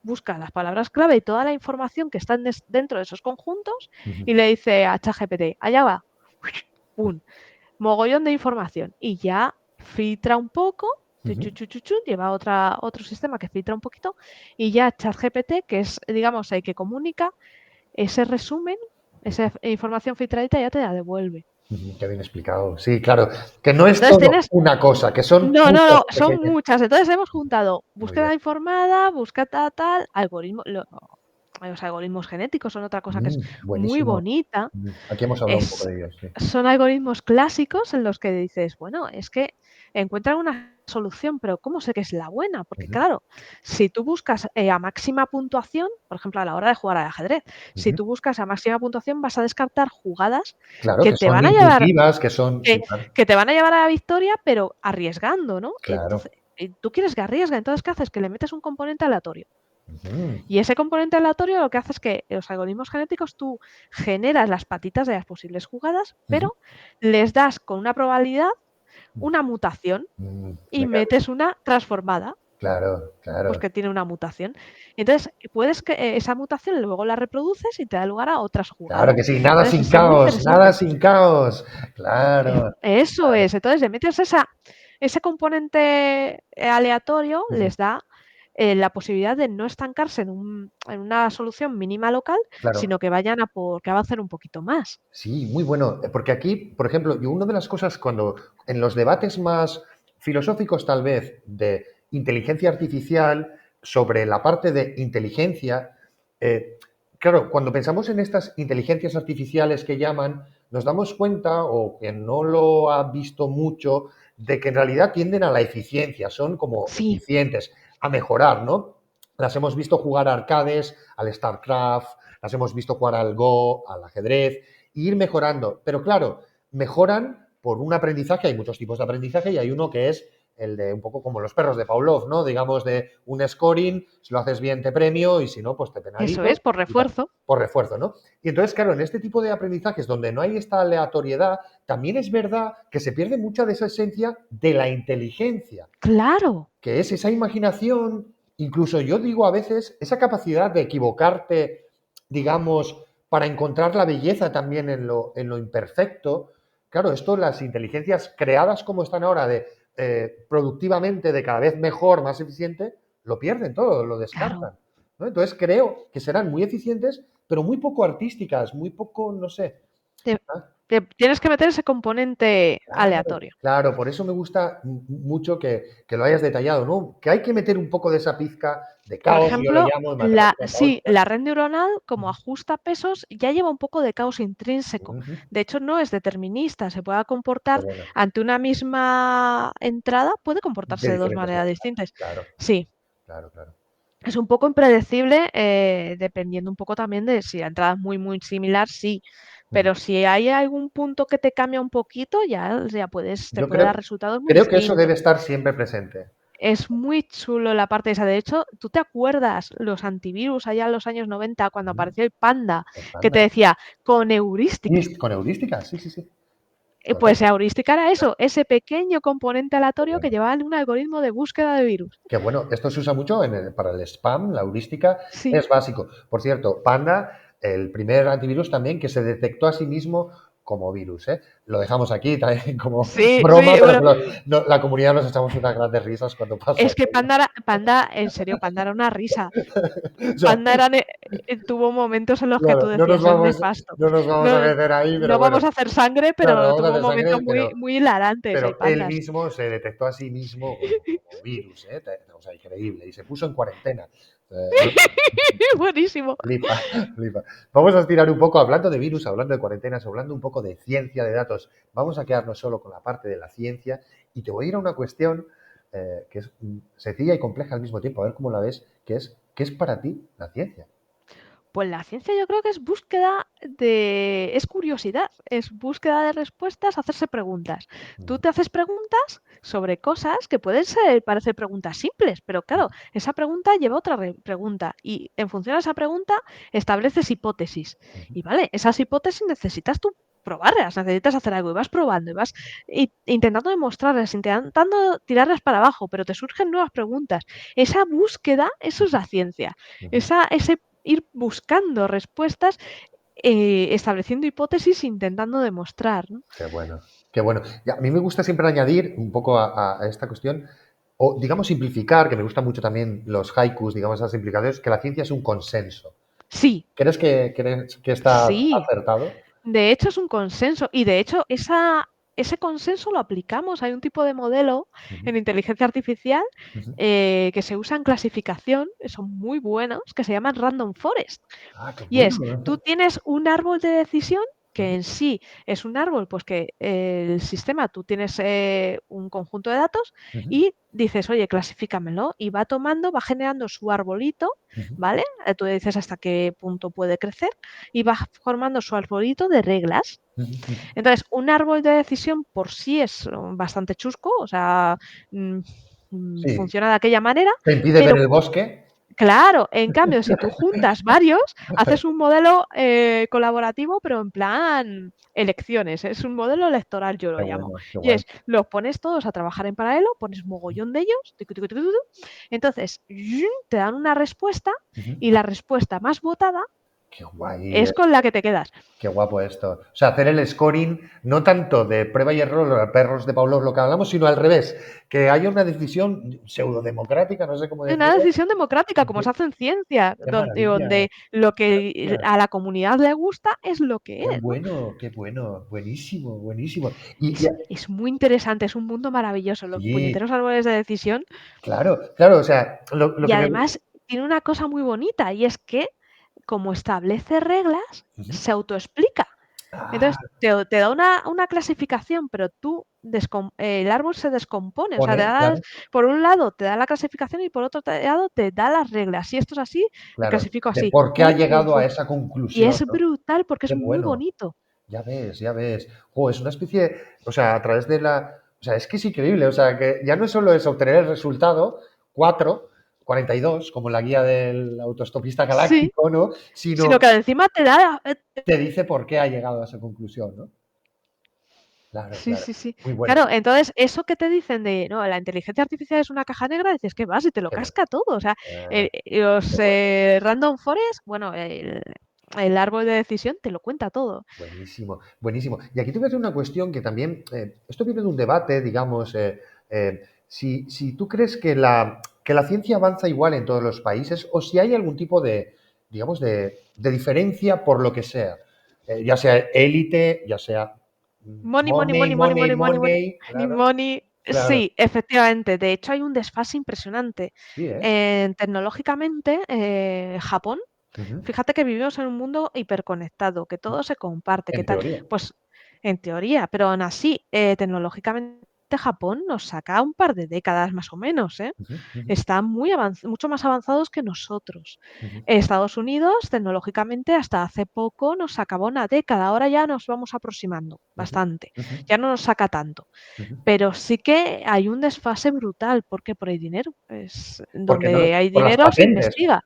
busca las palabras clave y toda la información que están dentro de esos conjuntos ujú, y le dice a ChatGPT, allá va, ¡pum! Mogollón de información y ya filtra un poco, ujú. lleva otro sistema que filtra un poquito y ya ChatGPT, que es, digamos, el que comunica, ese resumen, esa información filtradita ya te la devuelve. Ujú, qué bien explicado. Sí, claro, que no es Entonces todo tienes, una cosa, que son muchas no, son pequeñas. muchas. Entonces hemos juntado Muy bien. búsqueda informada, búsqueda tal, algoritmo, los algoritmos genéticos son otra cosa que es muy Buenísimo. bonita. Aquí hemos hablado un poco Es, de ellos, sí. son algoritmos clásicos en los que dices, bueno, es que encuentran una solución, pero ¿cómo sé que es la buena? Porque Ujú, claro, si tú buscas a máxima puntuación, por ejemplo, a la hora de jugar al ajedrez, si ujú. tú buscas a máxima puntuación vas a descartar jugadas Claro, que que te son van a llevar, intuitivas, que son. que, Sí, claro. que te van a llevar a la victoria, pero arriesgando, ¿no? Claro. Entonces, tú quieres que arriesgue, entonces ¿qué haces? Que le metes un componente aleatorio. Ujú, Y ese componente aleatorio lo que hace es que en los algoritmos genéticos tú generas las patitas de las posibles jugadas, ujú. pero les das con una probabilidad una mutación y Me cae bien. metes una transformada, Claro, pues claro. que tiene una mutación. Entonces, puedes que esa mutación luego la reproduces y te da lugar a otras Claro jugadas. que sí, nada Entonces, sin es muy caos, nada interesante. sin caos. Claro. Eso es. Entonces, le metes ese componente aleatorio, Ujú. les da la posibilidad de no estancarse en una solución mínima local, Claro. sino que vayan que avancen un poquito más. Sí, muy bueno. Porque aquí, por ejemplo, yo una de las cosas cuando en los debates más filosóficos tal vez de inteligencia artificial sobre la parte de inteligencia, claro, cuando pensamos en estas inteligencias artificiales que llaman, nos damos cuenta, o que no lo ha visto mucho, de que en realidad tienden a la eficiencia, son como Sí, eficientes, a mejorar, ¿no? Las hemos visto jugar a arcades, al StarCraft, las hemos visto jugar al Go, al ajedrez, e ir mejorando. Pero claro, mejoran por un aprendizaje, hay muchos tipos de aprendizaje y hay uno que es el de un poco como los perros de Pavlov, ¿no? Digamos de un scoring, si lo haces bien te premio y si no, pues te eso penalizo es, por y tal, refuerzo. por refuerzo, ¿no? Y entonces, claro, en este tipo de aprendizajes donde no hay esta aleatoriedad, también es verdad que se pierde mucha de esa esencia de la inteligencia, Claro, que es esa imaginación, incluso yo digo a veces, esa capacidad de equivocarte, digamos, para encontrar la belleza también en lo imperfecto. Claro, esto las inteligencias creadas como están ahora, de productivamente, de cada vez mejor, más eficiente, lo pierden todo, lo claro. descartan, ¿no? Entonces creo que serán muy eficientes, pero muy poco artísticas, muy poco, no sé. Te, ¿Ah? tienes que meter ese componente Claro, aleatorio. claro, por eso me gusta mucho que lo hayas detallado, ¿no? Que hay que meter un poco de esa pizca de Por caos, yo le ejemplo, llamo en matemáticas sí, caótica. la red neuronal, como Ujú, ajusta pesos, ya lleva un poco de caos intrínseco. ujú. De hecho, no es determinista, se puede Qué comportar bueno. ante una misma entrada, puede De comportarse de dos diferentes maneras maneras. distintas. Claro, Sí, claro, claro. es un poco impredecible, dependiendo un poco también de si la entrada es muy, muy similar, sí. Ujú. Pero si hay algún punto que te cambia un poquito, te Yo puede dar creo, resultados muy creo que eso debe distintos. estar siempre presente. Es muy chulo la parte esa. De hecho, ¿tú te acuerdas los antivirus allá en los años 90 cuando Ujú. apareció el Panda El que te panda. decía con heurística? Con heurística, sí, sí, sí. Pues Correcto. heurística era eso, ese pequeño componente Qué aleatorio que bueno. llevaba en un algoritmo de búsqueda de virus. Qué bueno. Esto se usa mucho para el spam, la heurística Sí, es básico. Por cierto, Panda, el primer antivirus también que se detectó a sí mismo como virus, ¿eh? Lo dejamos aquí también como sí, broma, sí. pero Bueno, la comunidad nos echamos unas grandes risas cuando pasa es que aquello. Panda, en serio, Panda era una risa. O sea, Panda tuvo momentos en los que tú claro, decías, es nefasto. no nos vamos a No, meter ahí, pero no bueno, vamos a hacer sangre, no, no pero vamos a tuvo hacer momentos sangre, muy, muy hilarantes el pero él Panda. mismo se detectó a sí mismo como virus, ¿eh? O sea, increíble. Y se puso en cuarentena. Eh, Buenísimo. Flipa, flipa. Vamos a estirar un poco, hablando de virus, hablando de cuarentenas, hablando un poco de ciencia de datos. Vamos a quedarnos solo con la parte de la ciencia y te voy a ir a una cuestión que es sencilla y compleja al mismo tiempo. A ver cómo la ves, que es, ¿qué es para ti la ciencia? Pues la ciencia yo creo que es curiosidad, es búsqueda de respuestas, hacerse preguntas. Tú Ujú, te haces preguntas sobre cosas que parecer preguntas simples, pero claro, esa pregunta lleva otra pregunta y en función de esa pregunta estableces hipótesis. ujú, Y vale, esas hipótesis necesitas tú probarlas, necesitas hacer algo y vas probando y vas intentando demostrarlas, intentando tirarlas para abajo, pero te surgen nuevas preguntas. Esa búsqueda, eso es la ciencia. ujú. Ese ir buscando respuestas, estableciendo hipótesis, intentando demostrar, ¿no? Qué bueno, qué bueno. Y a mí me gusta siempre añadir un poco a esta cuestión, o digamos simplificar, que me gustan mucho también los haikus, digamos esas implicaciones, que la ciencia es un consenso. Sí, Crees que está sí. acertado? De hecho, es un consenso y de hecho ese consenso lo aplicamos. Hay un tipo de modelo Ujú, en inteligencia artificial ujú. que se usa en clasificación, son muy buenos, que se llaman random forest. Ah, qué Y bueno. tú tienes un árbol de decisión que Ujú, en sí es un árbol, pues que el sistema, tú tienes un conjunto de datos ujú, y dices, oye, clasifícamelo, y va tomando, va generando su arbolito, ujú, ¿vale? Tú dices hasta qué punto puede crecer y va formando su arbolito de reglas. ujú, ujú. Entonces, un árbol de decisión por sí es bastante chusco, o sea, mm, Sí, funciona de aquella manera, te impide ver pero el bosque. Claro, en cambio, si tú juntas varios, haces un modelo colaborativo, pero en plan elecciones. Es un modelo electoral, yo lo Qué llamo. bueno, qué Y guay. es, los pones todos a trabajar en paralelo, pones mogollón de ellos, tucu, tucu, tucu, tucu, entonces te dan una respuesta Ujú. y la respuesta más votada Qué guay. es con la que te quedas. Qué guapo esto. O sea, hacer el scoring no tanto de prueba y error, perros de Pavlov, lo que hablamos, sino al revés, que haya una decisión pseudo-democrática, no sé cómo Es una decirlo. decisión democrática, como se hace en ciencia, Qué donde maravilla. lo que a la comunidad le gusta es lo que es, ¿no? Qué bueno, buenísimo, buenísimo. Y Es muy interesante, es un mundo maravilloso, los sí, puñeteros árboles de decisión. claro, claro, o sea, lo Y que me... además tiene una cosa muy bonita y es que como establece reglas, Ujú. se autoexplica. Ah, Entonces te da una clasificación, pero el árbol se descompone. O sea, claro, por un lado te da la clasificación y por otro lado te da las reglas. Si esto es así, te claro, clasifico de así. por qué ha Pum, pum, llegado a pum. esa Y conclusión, es ¿no? brutal porque es Qué muy bueno. bonito. Ya ves, ya ves. Jo, es una especie, o sea, a través de la... O sea, es que es increíble, o sea, que ya no solo es obtener el resultado, 42 como la guía del autoestopista Sí, galáctico, ¿no? sino Sino que encima te da... te dice por qué ha llegado a esa conclusión, ¿no? Claro, Sí, claro. sí, sí. Muy bueno. Claro, entonces eso que te dicen de, no, la inteligencia artificial es una caja negra, dices, ¿qué vas? Y te lo Qué bueno. casca todo. O sea, Qué los bueno. Random Forest, bueno, el árbol de decisión te lo cuenta todo. Buenísimo, buenísimo. Y aquí te voy a hacer una cuestión que también, esto viene de un debate, digamos, si tú crees que la ciencia avanza igual en todos los países o si hay algún tipo de, digamos, de diferencia por lo que sea. Ya sea élite, ya sea Money, money, money, money, money, money, money, money, money, money, money, claro, money. claro. Sí, efectivamente. De hecho, hay un desfase impresionante. Sí, ¿eh? Tecnológicamente, Japón, Ujú. fíjate que vivimos en un mundo hiperconectado, que todo se comparte, ¿qué En tal? teoría. Pues en teoría, pero aún así, tecnológicamente Japón nos saca un par de décadas más o menos, ¿eh? Ujú, ujú, Están mucho más avanzados que nosotros. ujú, Estados Unidos, tecnológicamente, hasta hace poco nos sacaba una década, ahora ya nos vamos aproximando ujú, bastante, ujú, ya no nos saca tanto. ujú. Pero sí que hay un desfase brutal, porque por el dinero, es Porque no, donde hay por las dinero se patentes, investiga.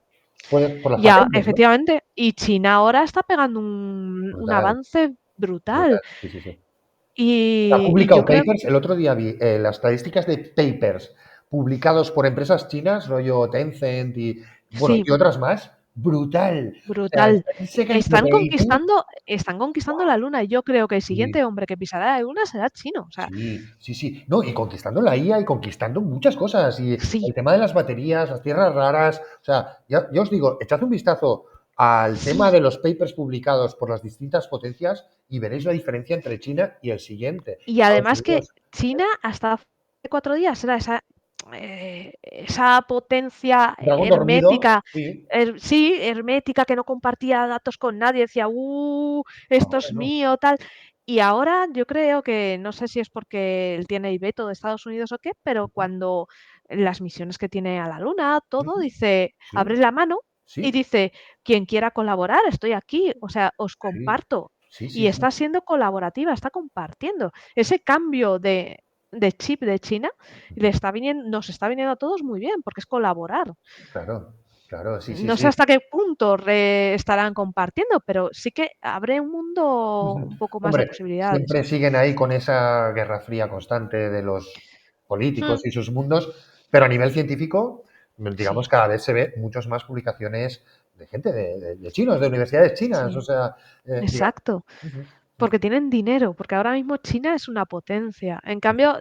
por las Ya, patentes, ¿no? efectivamente. Y China ahora está pegando un Brutal. avance brutal. Brutal, sí, sí, sí. Ha Y yo publicado creo, papers, el otro día vi las estadísticas de papers publicados por empresas chinas, rollo Tencent y, bueno, sí, y otras más. Brutal. O sea, brutal. lo que Están conquistando la luna. Y yo creo que el sí, siguiente hombre que pisará la luna será chino. O sea, sí, sí, sí. No, y conquistando la IA y conquistando muchas cosas. Y sí, el tema de las baterías, las tierras raras. O sea, ya os digo, echad un vistazo al tema sí. de los papers publicados por las distintas potencias y veréis la diferencia entre China y el siguiente. Y Estados además que Unidos, China hasta hace 4 días era esa potencia dragón dormido, hermética, sí. sí, hermética, que no compartía datos con nadie, decía, esto Ahora es no. mío, tal. Y ahora yo creo que, no sé si es porque él tiene el veto de Estados Unidos o qué, pero Ujú, cuando las misiones que tiene a la Luna, todo, ujú. dice, Sí, abre la mano y sí, dice, quien quiera colaborar, estoy aquí, o sea, os sí, comparto. sí, sí, Y sí, está siendo colaborativa, está compartiendo. Ese cambio de chip de China nos está viniendo a todos muy bien, porque es colaborar. claro, claro, sí, sí, No sé sí. hasta qué punto estarán compartiendo, pero sí que abre un mundo Ujú. un poco más de Hombre, posibilidades. siempre siguen ahí con esa guerra fría constante de los Mm, políticos y sus mundos, pero a nivel científico, digamos, sí, cada vez se ve muchas más publicaciones de gente de chinos, de universidades chinas, o sí, sea, digamos. exacto. Ujú, ujú, Porque tienen dinero, porque ahora mismo China es una potencia. En cambio,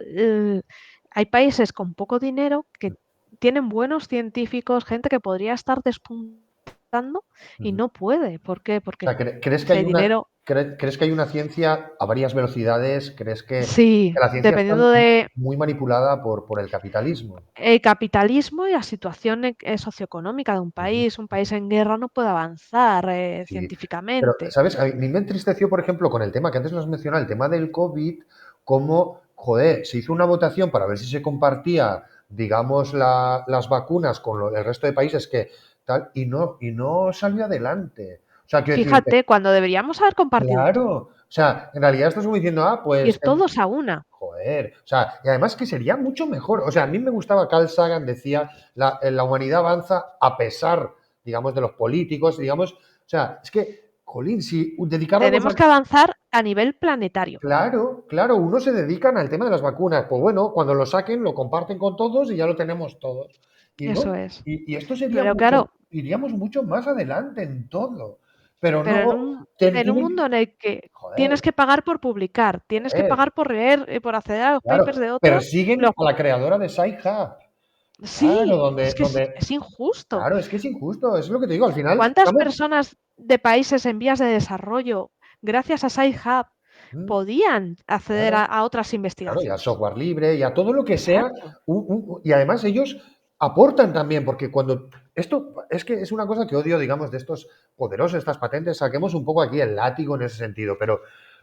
hay países con poco dinero que tienen buenos científicos, gente que podría estar despuntando y ujú. no puede. ¿Por qué? O Porque sea, ¿crees que hay ese una, dinero, crees que hay una ciencia a varias velocidades? ¿Crees sí, que la ciencia está dependiendo de muy manipulada por el capitalismo? el capitalismo y la situación socioeconómica de Ujú, un país en guerra no puede avanzar sí. Pero, científicamente. ¿sabes? A mí me entristeció, por ejemplo, con el tema que antes nos mencionaba, el tema del COVID, cómo, joder, se hizo una votación para ver si se compartía, digamos, las vacunas con el resto de países que tal, y no salió adelante. O sea, quiero decirte, Fíjate, cuando deberíamos haber compartido claro, todo, o sea, en realidad estás como diciendo, pues, ir todos a una. joder. O sea, y además que sería mucho mejor. O sea, a mí me gustaba Carl Sagan, decía, la humanidad avanza a pesar, digamos, de los políticos, digamos. O sea, es que, jolín, si dedicáramos Tenemos que avanzar a nivel planetario. Claro, claro, unos se dedican al tema de las vacunas. Pues bueno, cuando lo saquen, lo comparten con todos y ya lo tenemos todos. Y Eso no, es. y esto sería Pero mucho, claro, iríamos mucho más adelante en todo. Pero pero en no, un tienen, mundo en el que tienes joder, que pagar por publicar, tienes que joder, pagar por leer, por acceder a los claro, papers de otros, persiguen los a la creadora de Sci-Hub. Claro, sí, es que es injusto. claro, es que es injusto, es lo que te digo, al final ¿Cuántas estamos, personas de países en vías de desarrollo, gracias a SciHub, mm, podían acceder claro. a otras Claro, y al investigaciones? software libre y a todo lo que sea. Exacto. Y además ellos aportan también, porque cuando esto es que es una cosa que odio, digamos, de estos poderosos, estas patentes, saquemos un poco aquí el látigo en ese sentido, pero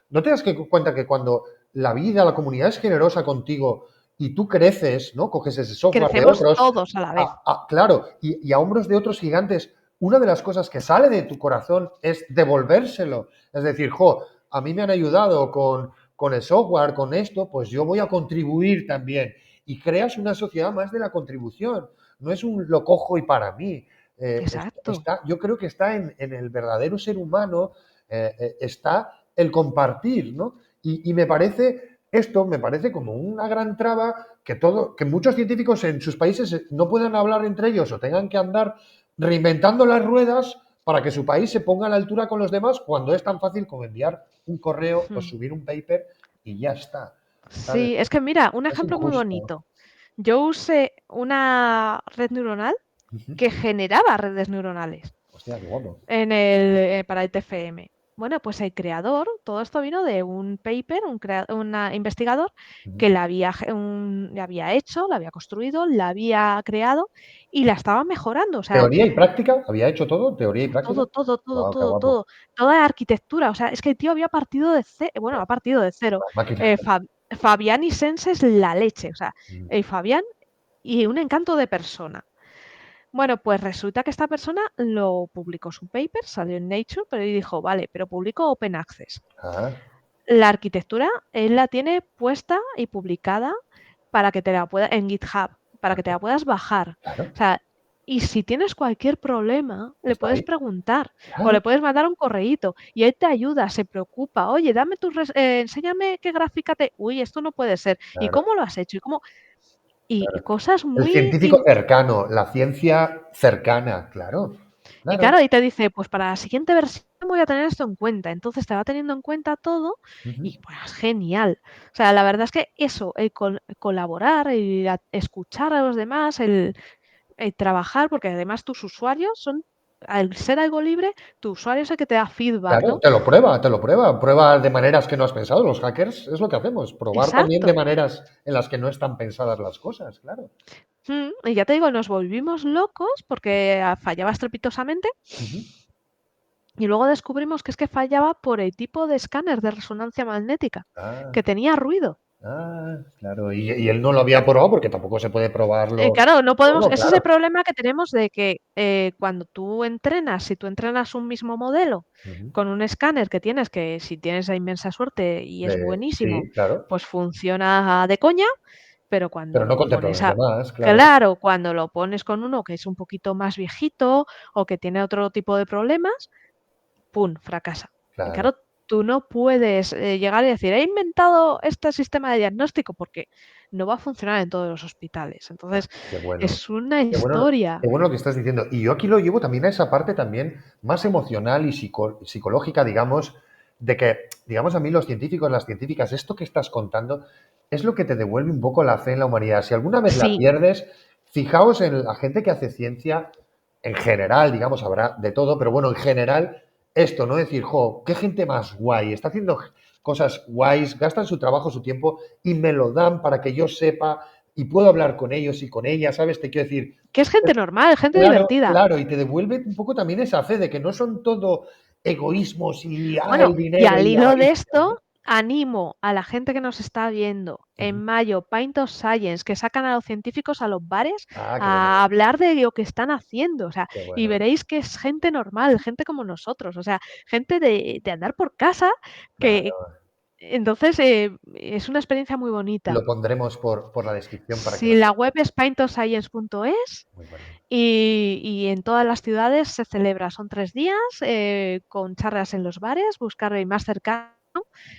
no te das cuenta que cuando la vida, la comunidad es generosa contigo y tú creces, ¿no? Coges ese software de Crecemos otros, todos a la vez. claro, y a hombros de otros gigantes, una de las cosas que sale de tu corazón es devolvérselo. Es decir, jo, a mí me han ayudado con el software, con esto, pues yo voy a contribuir también. Y creas una sociedad más de la contribución. No es un lo cojo y para mí. Exacto. Yo creo que está en el verdadero ser humano, está el compartir, ¿no? Y me parece, esto me parece como una gran traba que muchos científicos en sus países no puedan hablar entre ellos o tengan que andar reinventando las ruedas para que su país se ponga a la altura con los demás cuando es tan fácil como enviar un correo o Hmm. subir un paper y ya está. ¿Sabes? Sí, es que mira, un Es ejemplo muy injusto. bonito. Yo usé una red neuronal Ujú. que generaba redes neuronales Hostia, qué guapo. para el TFM. Bueno, pues el creador, todo esto vino de un paper, un investigador Ujú. que la había hecho, la había construido, la había creado y la estaba mejorando. O sea, ¿Teoría y práctica? ¿Había hecho todo? ¿Teoría y práctica? todo, todo, todo, Wow, qué todo, guapo. todo. Toda la arquitectura. O sea, es que el tío había partido de cero. Bueno, ha partido de cero. Las máquinas. Fabián Isens es la leche. O sea, Mm. el Fabián y un encanto de persona. Bueno, pues resulta que esta persona lo publicó su paper, salió en Nature, pero y dijo, vale, pero publico Open Access. Ah, La arquitectura él la tiene puesta y publicada para que te la pueda en GitHub, para que te la puedas bajar. claro, O sea, y si tienes cualquier problema, le está puedes ahí. preguntar o Claro, le puedes mandar un correíto y él te ayuda, se preocupa. Oye, enséñame qué gráfica te. Uy, esto no puede ser. ¿Y claro, cómo lo has hecho? Y claro. cosas El muy científico cercano, la ciencia cercana, claro, Y claro. claro, y te dice, pues para la siguiente versión voy a tener esto en cuenta. Entonces te va teniendo en cuenta todo Ujú. y pues genial. O sea, la verdad es que eso, colaborar, escuchar a los demás, el trabajar, porque además tus usuarios son, al ser algo libre, tu usuario es el que te da feedback, Claro, ¿no? te lo prueba. Prueba de maneras que no has pensado. Los hackers es lo que hacemos, probar también de Exacto. maneras en las que no están pensadas las cosas, claro. Y ya te digo, nos volvimos locos porque fallaba estrepitosamente Ujú. y luego descubrimos que es que fallaba por el tipo de escáner de resonancia magnética, Ah, que tenía ruido. claro. Y él no lo había probado porque tampoco se puede probarlo Claro, no podemos, todo, ese es el claro. problema que tenemos de que cuando tú entrenas, si tú entrenas un mismo modelo Ujú. con un escáner que tienes, que si tienes la inmensa suerte y es buenísimo, Sí, claro. pues funciona de coña, pero Pero cuando no lo contempla pones los demás, claro. claro, cuando lo pones con uno que es un poquito más viejito o que tiene otro tipo de problemas, ¡pum!, fracasa. Y Claro. claro, tú no puedes llegar y decir, he inventado este sistema de diagnóstico porque no va a funcionar en todos los hospitales. Entonces, Qué bueno. es una Qué bueno, historia. qué bueno lo que estás diciendo. Y yo aquí lo llevo también a esa parte también más emocional y psicológica, digamos, de que, digamos, a mí los científicos, las científicas, esto que estás contando es lo que te devuelve un poco la fe en la humanidad. Si alguna vez la Sí, pierdes, fijaos en la gente que hace ciencia en general, digamos, habrá de todo, pero bueno, en general, esto, ¿no? Decir, jo, qué gente más guay, está haciendo cosas guays, gastan su trabajo, su tiempo y me lo dan para que yo sepa y puedo hablar con ellos y con ellas, ¿sabes? Te quiero decir, que es gente normal, gente claro, divertida. claro, y te devuelve un poco también esa fe de que no son todo egoísmos y Bueno, el y dinero y al la hilo de avaricia, esto, ¿no? animo a la gente que nos está viendo Ujú. en mayo, Pint of Science, que sacan a los científicos a los bares Qué bueno, a hablar de lo que están haciendo. O sea, qué y bueno. veréis que es gente normal, gente como nosotros. O sea, gente de andar por casa que, Claro, Entonces, es una experiencia muy bonita. Lo pondremos por la descripción para que Si lo la veáis. web es paintoscience.es Muy bueno. y en todas las ciudades se celebra. Son 3 días con charlas en los bares, buscar el más cercano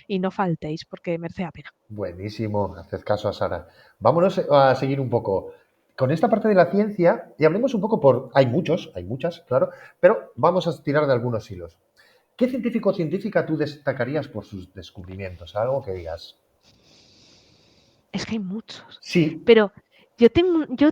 y no faltéis porque merece la pena. Buenísimo, haced caso a Sara. Vámonos a seguir un poco con esta parte de la ciencia y hablemos un poco hay muchas, claro, pero vamos a tirar de algunos hilos. ¿Qué científico o científica tú destacarías por sus descubrimientos? Algo que digas. Es que hay muchos, Sí, pero yo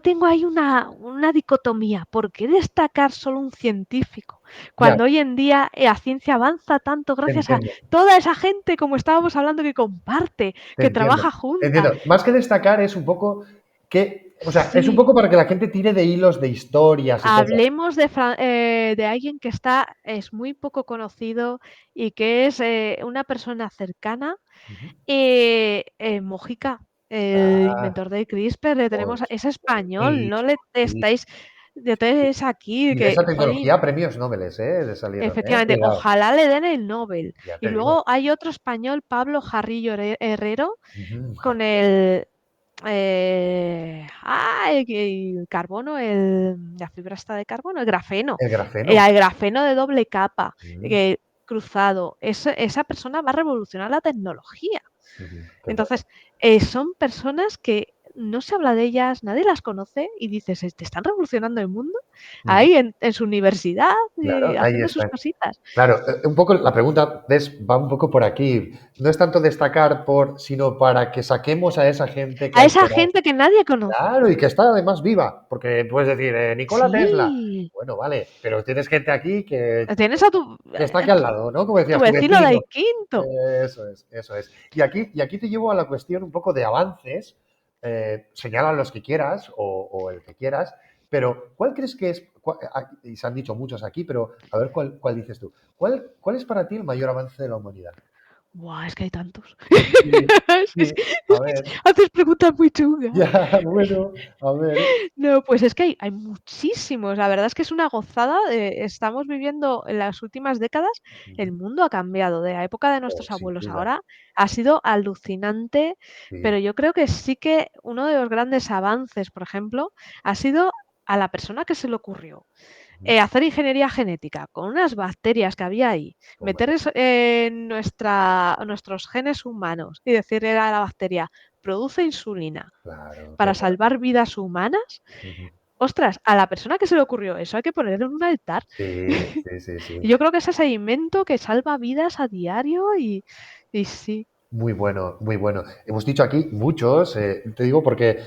tengo ahí una dicotomía. ¿Por qué destacar solo un científico? ya, Cuando hoy en día la ciencia avanza tanto te gracias a entiendo, toda esa gente, como estábamos hablando, que comparte, te que entiendo, trabaja te junta. entiendo. Más que destacar es un poco o sea, es un Sí, poco para que la gente tire de hilos de historias y cosas. hablemos de alguien que es muy poco conocido y que es una persona cercana, Ujú. Mojica, el Ah, inventor de CRISPR, le tenemos, pues, es español, no le buenísimo, sí. estáis aquí, Y de esa que, jolín, tecnología premios Nobel, le salieron, efectivamente, cuidado, ojalá le den el Nobel. ya Y te digo. luego hay otro español, Pablo Jarrillo Herrero, Ujú, con el carbono, la fibra está de carbono, el grafeno, el grafeno. el grafeno de doble capa, Mm, cruzado. Esa persona va a revolucionar la tecnología. ujú, qué bueno. Entonces, son personas que no se habla de ellas, nadie las conoce y dices, ¿te están revolucionando el mundo? Ujú, Ahí en su universidad, claro, ahí haciendo sus está. cositas. Claro, un poco la pregunta va un poco por aquí. No es tanto destacar sino para que saquemos a esa gente que A hay esa por ahí. gente que nadie conoce. Claro, y que está además viva, porque puedes decir, Nikola Tesla. Sí. Bueno, vale, pero tienes gente aquí Tienes a tu, que está aquí al lado, ¿no? Como tu decías, tu vecino vecino. del quinto. Eso es, eso es. Y aquí te llevo a la cuestión un poco de avances. Señala los que quieras o el que quieras, pero ¿cuál crees que es? Y se han dicho muchos aquí, pero a ver cuál dices tú. ¿Cuál es para ti el mayor avance de la humanidad? Buah, es que hay tantos. Sí, sí, a Es que ver, haces preguntas muy chungas. ya, bueno, a ver. No, pues es que hay muchísimos. La verdad es que es una gozada. Estamos viviendo en las últimas décadas, el Ujú. mundo ha cambiado. De la época de Oh, nuestros sin abuelos duda, ahora ha sido alucinante, sí. pero yo creo que sí que uno de los grandes avances, por ejemplo, ha sido a la persona que se le ocurrió Ujú. hacer ingeniería genética con unas bacterias que había ahí, meter Hombre, en nuestros genes humanos y decirle a la bacteria, produce insulina claro, qué para bueno. salvar vidas humanas. Ujú. Ostras, a la persona que se le ocurrió eso hay que ponerle en un altar. Sí, sí, sí, sí. Y yo creo que ese es el invento que salva vidas a diario y sí, Muy bueno, muy bueno. Hemos dicho aquí muchos, te digo porque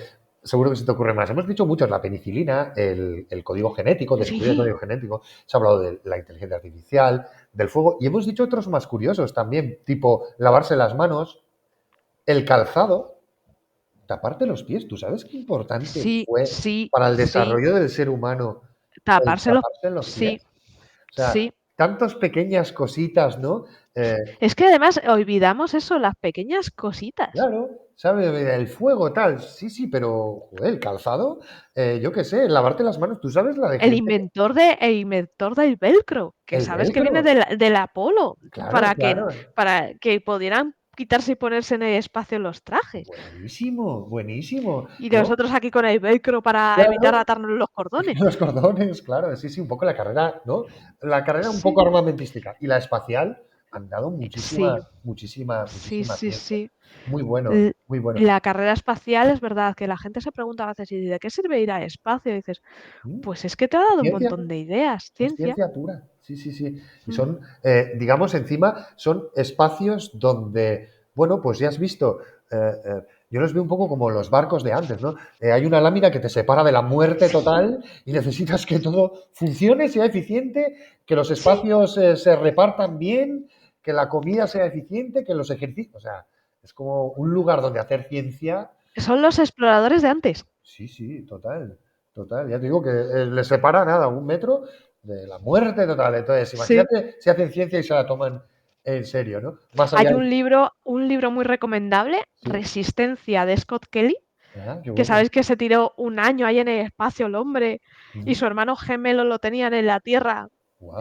seguro que se te ocurre más. Hemos dicho muchos, la penicilina, el código genético, descubrir el sí, código genético, se ha hablado de la inteligencia artificial, del fuego, y hemos dicho otros más curiosos también, tipo lavarse las manos, el calzado, taparte los pies. ¿Tú sabes qué importante sí, fue sí, para el sí, desarrollo del ser humano el tapárselo, taparse los sí, pies? O sea, sí. tantas pequeñas cositas, ¿no? Eh, Es que además olvidamos eso, las pequeñas cositas. Claro, ¿sabes? El fuego, tal, sí, sí, pero, joder, el calzado, yo qué sé, lavarte las manos, tú sabes la de gente El inventor del velcro, que el sabes que viene velcro, del Apolo, claro, claro, para que pudieran quitarse y ponerse en el espacio los trajes. buenísimo, buenísimo, Y ¿no? nosotros aquí con el velcro para evitar Claro, atarnos los cordones. los cordones, claro, sí, sí, un poco la carrera, ¿no? La carrera un poco Sí, armamentística y la espacial han dado sí, muchísima, muchísima, sí, muchísima sí, ciencia. sí. Muy bueno, L- muy bueno. La carrera espacial es verdad que la gente se pregunta a veces, ¿y de qué sirve ir al espacio? Y dices, ¿Mm? pues es que te ha dado un Ciencia. montón de ideas, Es ciencia. ciencia pura, sí, sí, sí. Y Mm. son, digamos, encima, son espacios donde, bueno, pues ya has visto, yo los veo un poco como los barcos de antes, ¿no? Hay una lámina que te separa de la muerte Sí, total y necesitas que todo funcione, sea eficiente, que los sí, espacios se repartan bien, que la comida sea eficiente, que los ejercicios, o sea, es como un lugar donde hacer ciencia. son los exploradores de antes. Sí, sí, total, total. Ya te digo que le separa nada, 1 metro de la muerte total. Entonces, Sí. imagínate si hacen ciencia y se la toman en serio, ¿no? Más allá Hay de... un libro muy recomendable, Sí, Resistencia, de Scott Kelly, ah, qué que bueno. sabéis que se tiró un año ahí en el espacio el hombre y Ujú. su hermano gemelo lo tenían en la Tierra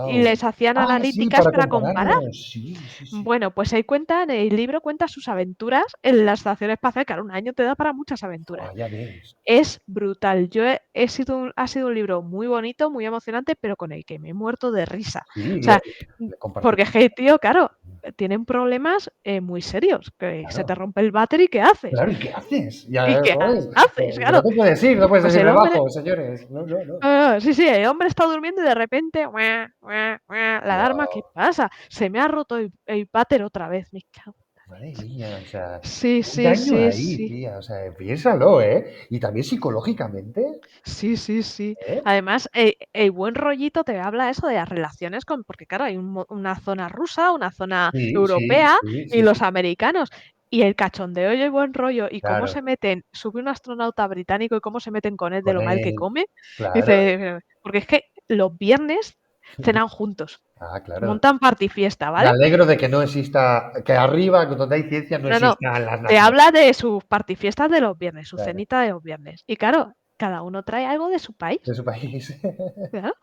y Wow. les hacían Ah, sí, analíticas para para comparar. compararlos. Sí, sí, sí. Bueno, pues ahí cuentan, el libro cuenta sus aventuras en la estación espacial. Claro, un año te da para muchas aventuras. Ah, ya ves. Es brutal. Ha sido un libro muy bonito, muy emocionante, pero con el que me he muerto de risa. Sí, O sea, le compartí. porque es que, tío, claro, tienen problemas muy serios. Que se te Claro, rompe el battery, ¿qué haces? claro, ¿y qué haces? ¿Y Ya, qué ¿sabes? haces? No Claro. te puedes ir, no puedes Pues decir el me hombre, bajo, señores. No, no, no. sí, sí, el hombre está durmiendo y de repente, la alarma, ¿qué Wow, pasa? Se me ha roto el váter otra vez, me cago. madre mía, o sea, Sí, un sí, daño sí, ahí, sí. tía, o sea, piénsalo, ¿eh? Y también psicológicamente, Sí, sí, sí. ¿eh? Además, el buen rollito te habla eso de las relaciones con, porque claro, hay una zona rusa, una zona Sí, sí, europea sí, y sí, los sí, americanos. Y el cachondeo y el buen rollo y cómo claro, se meten, sube un astronauta británico y cómo se meten con él de con lo mal que él, come. claro. Dice, porque es que los viernes cenan juntos, Ah, claro. montan party fiesta, Me ¿vale? alegro de que no exista, que arriba, donde hay ciencia, no No, no, existan las te naciones. habla de sus partifiestas de los viernes, su Claro, cenita de los viernes. Y claro, cada uno trae algo de su de país. su país. Claro,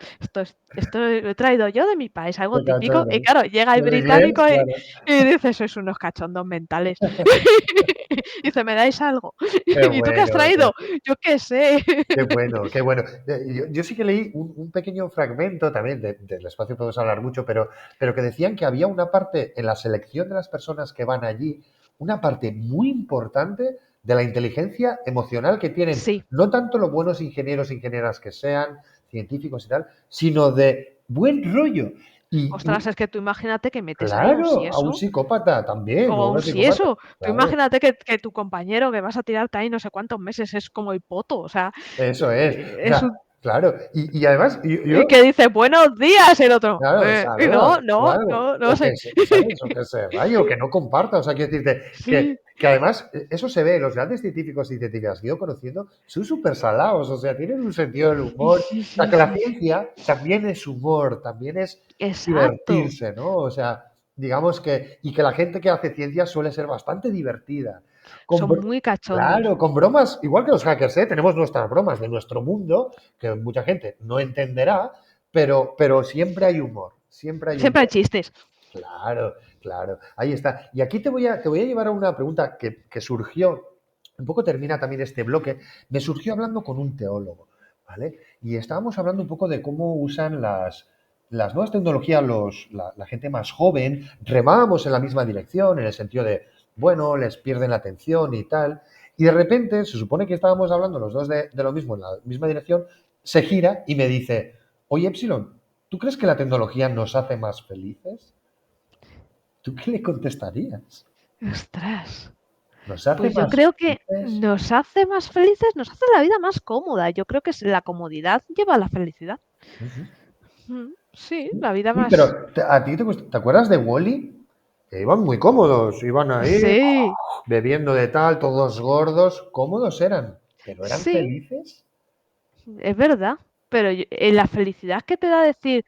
esto lo he traído yo de mi país, algo Qué típico. Y cachondo. claro, llega el Los inglés, británico claro. y dice, sois unos cachondos mentales. Y dice, ¿me dais algo? Qué ¿Y tú qué has bueno, traído? Yo qué sé. qué bueno, qué bueno. Yo sí que leí un pequeño fragmento también del espacio, podemos hablar mucho, pero que decían que había una parte en la selección de las personas que van allí, una parte muy importante de la inteligencia emocional que tienen, Sí, no tanto los buenos ingenieros, ingenieras que sean, científicos y tal, sino de buen rollo. ostras, es que tú imagínate que metes ahí a un Claro, a un sieso. psicópata también, o O a un una psicópata, sieso. Tú claro. imagínate que tu compañero que vas a tirarte ahí no sé cuántos meses es como el poto. O sea, Eso es. O es sea, un. claro. Y además, yo, Y que dice, buenos días, el otro. claro, Y no, saludos, no, claro. no, no O sé. que se, ¿sabes? O que se vaya, o que no comparta. O sea, quiero decirte Sí, que además eso se ve, los grandes científicos y científicas que he ido conociendo son súper salados, o sea, tienen un sentido del sí, humor. sí, O sea, sí, que la sí, sí. ciencia también es humor, también es Exacto. divertirse, ¿no? O sea, digamos que, y que la gente que hace ciencia suele ser bastante divertida. Con, Son muy cachondos. claro, con bromas, igual que los hackers, ¿eh? Tenemos nuestras bromas de nuestro mundo, que mucha gente no entenderá, pero siempre hay humor, siempre hay Siempre hay humor. chistes. Claro, claro, ahí está. Y aquí te voy a llevar a una pregunta que surgió, un poco termina también este bloque, me surgió hablando con un teólogo, ¿vale? Y estábamos hablando un poco de cómo usan las nuevas tecnologías la gente más joven, remábamos en la misma dirección, en el sentido de, bueno, les pierden la atención y tal, y de repente, se supone que estábamos hablando los dos de lo mismo, en la misma dirección, se gira y me dice, oye, Epsilon, ¿tú crees que la tecnología nos hace más felices? ¿Tú qué le contestarías? Ostras. ¿Nos hace Pues yo más creo que felices? nos hace más felices, nos hace la vida más cómoda. Yo creo que la comodidad lleva a la felicidad. Ujú. Sí, la vida Sí, pero más. ¿a ti te acuerdas de Wall-E? Que iban muy cómodos, iban ahí Sí, bebiendo de tal, todos gordos, cómodos eran, pero eran sí, felices. es verdad. Pero la felicidad que te da decir,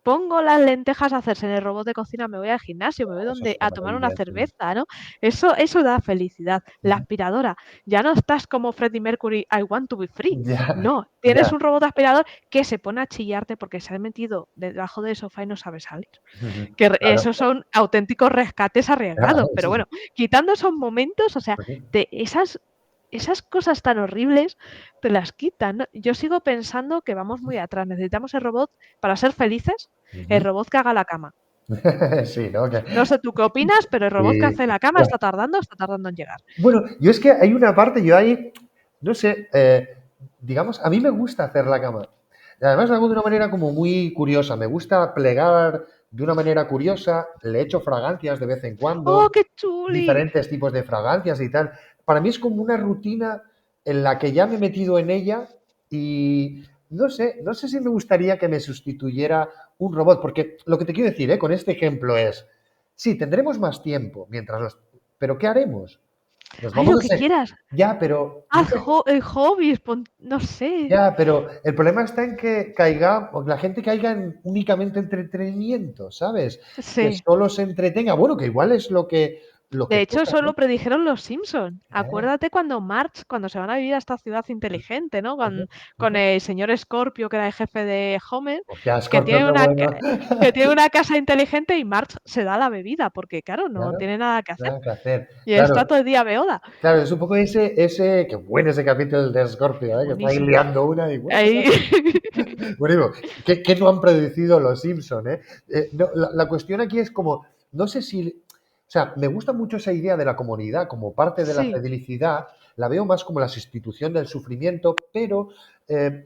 pongo las lentejas a hacerse en el robot de cocina, me voy al gimnasio, me voy Eso es donde una a tomar una maravilla, sí. cerveza, ¿no? Eso da felicidad. La Ujú. aspiradora. Ya no estás como Freddie Mercury, I want to be free. Ya, No, tienes ya. un robot aspirador que se pone a chillarte porque se ha metido debajo del sofá y no sabe salir. Ujú. Que Claro, esos son auténticos rescates claro, arriesgados. Pero sí, bueno, quitando esos momentos, o sea, pues sí. de esas cosas tan horribles te las quitan, ¿no? Yo sigo pensando que vamos muy atrás. Necesitamos el robot para ser felices, el Ujú. robot que haga la cama. Sí, ¿no? No sé tú qué opinas, pero el robot que Y, hace la cama está tardando en llegar. bueno, yo es que hay una parte, yo ahí, no sé, digamos, a mí me gusta hacer la cama. Y además lo hago de una manera como muy curiosa. Me gusta plegar de una manera curiosa, le echo fragancias de vez en ¡Oh, cuando, qué chuli! diferentes tipos de fragancias y tal. Para mí es como una rutina en la que ya me he metido en ella y no sé si me gustaría que me sustituyera un robot, porque lo que te quiero decir, con este ejemplo es, sí, tendremos más tiempo pero ¿qué haremos? Nos ¡Ay, vamos lo a que hacer. quieras! Ya, pero no Haz sé. hobbies, no sé. Ya, pero el problema está en que o la gente caiga en únicamente entretenimiento, ¿sabes? Que Sí, solo se entretenga. Bueno, que igual es lo que De hecho, toca, eso ¿no? lo predijeron los Simpson. Ah, Acuérdate cuando Marge, cuando se van a vivir a esta ciudad inteligente, ¿no? ujú, Con ujú. el señor Scorpio, que era el jefe de Homer, Hostia, que Scorpio, tiene qué una, bueno. que tiene una casa inteligente y Marge se da la bebida, porque claro, no Claro, tiene nada que hacer. nada que hacer. Y está Claro, todo el día beoda. claro, es un poco qué bueno ese capítulo de Scorpio, Es ¿eh? Que está ahí buenísimo. liando una y bueno, Ahí... bueno, ¿qué no han predecido los Simpson, eh? No, la cuestión aquí es como, no sé si, o sea, me gusta mucho esa idea de la comunidad como parte de la Sí, felicidad, la veo más como la sustitución del sufrimiento, pero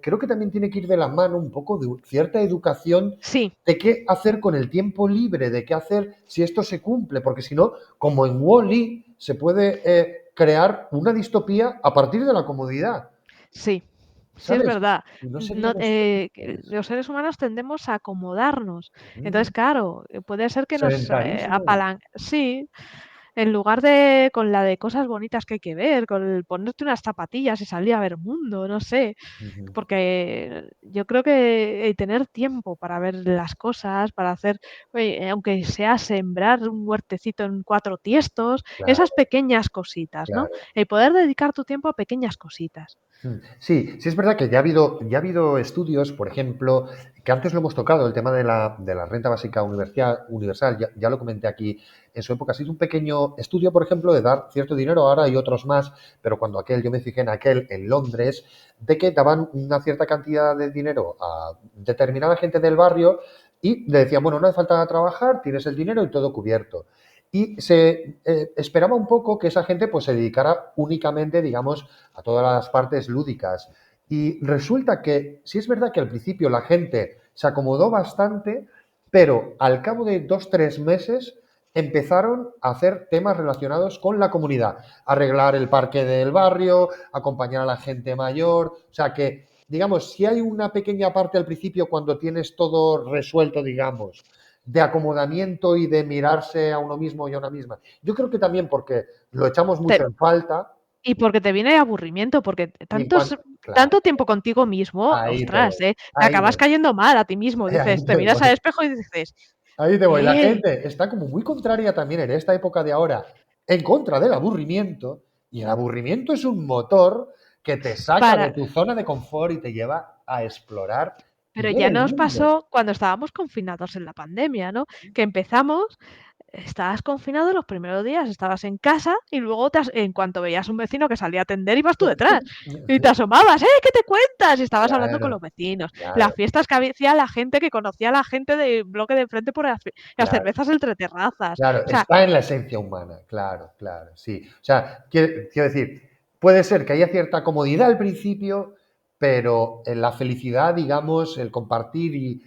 creo que también tiene que ir de la mano un poco de cierta educación sí, de qué hacer con el tiempo libre, de qué hacer si esto se cumple, porque si no, como en Wall-E, se puede crear una distopía a partir de la comodidad, sí. Sí, es ¿sabes? verdad. Y no No, seríamos felices. los seres humanos tendemos a acomodarnos. Entonces, Mm. claro, puede ser que nos Sedentarismo. Sí, en lugar de con la de cosas bonitas que hay que ver, con el ponerte unas zapatillas y salir a ver mundo, no sé, Ujú. porque yo creo que tener tiempo para ver las cosas, para hacer, oye, aunque sea sembrar un huertecito en 4 tiestos, esas Claro, pequeñas cositas, ¿no? claro. El poder dedicar tu tiempo a pequeñas cositas. Sí, sí es verdad que ya ha habido estudios, por ejemplo, que antes lo hemos tocado, el tema de la renta básica universal, ya lo comenté aquí en su época. Ha sido un pequeño estudio, por ejemplo, de dar cierto dinero, ahora hay otros más, pero cuando yo me fijé en aquel, en Londres, de que daban una cierta cantidad de dinero a determinada gente del barrio y le decían, bueno, no hace falta trabajar, tienes el dinero y todo cubierto. Y se esperaba un poco que esa gente pues se dedicara únicamente, digamos, a todas las partes lúdicas. Y resulta que sí es verdad que al principio la gente se acomodó bastante, pero al cabo de 2, 3 meses empezaron a hacer temas relacionados con la comunidad, arreglar el parque del barrio, acompañar a la gente mayor, o sea que, digamos, si hay una pequeña parte al principio cuando tienes todo resuelto, digamos, de acomodamiento y de mirarse a uno mismo y a una misma. Yo creo que también porque lo echamos mucho Te- en falta, y porque te viene aburrimiento, porque y claro, tanto tiempo contigo mismo, ahí te ostras, voy, te ahí acabas voy, cayendo mal a ti mismo. ahí Dices, te te miras voy, al espejo y dices, ahí te voy. La eh, gente está como muy contraria también en esta época de ahora en contra del aburrimiento, y el aburrimiento es un motor que te saca de para, tu zona de confort y te lleva a explorar y pero ver ya el nos mundo. pasó cuando estábamos confinados en la pandemia, ¿no? Que empezamos, estabas confinado los primeros días, estabas en casa y luego en cuanto veías un vecino que salía a atender, ibas tú detrás. Y te asomabas, ¿qué te cuentas? Y estabas hablando con Claro, los vecinos. Las claro, fiestas que hacía la gente que conocía a la gente del bloque de frente por las claro. cervezas entre terrazas. Claro, O sea, está en la esencia humana, claro, claro, sí. O sea, quiero decir, puede ser que haya cierta comodidad al principio, pero en la felicidad, digamos, el compartir y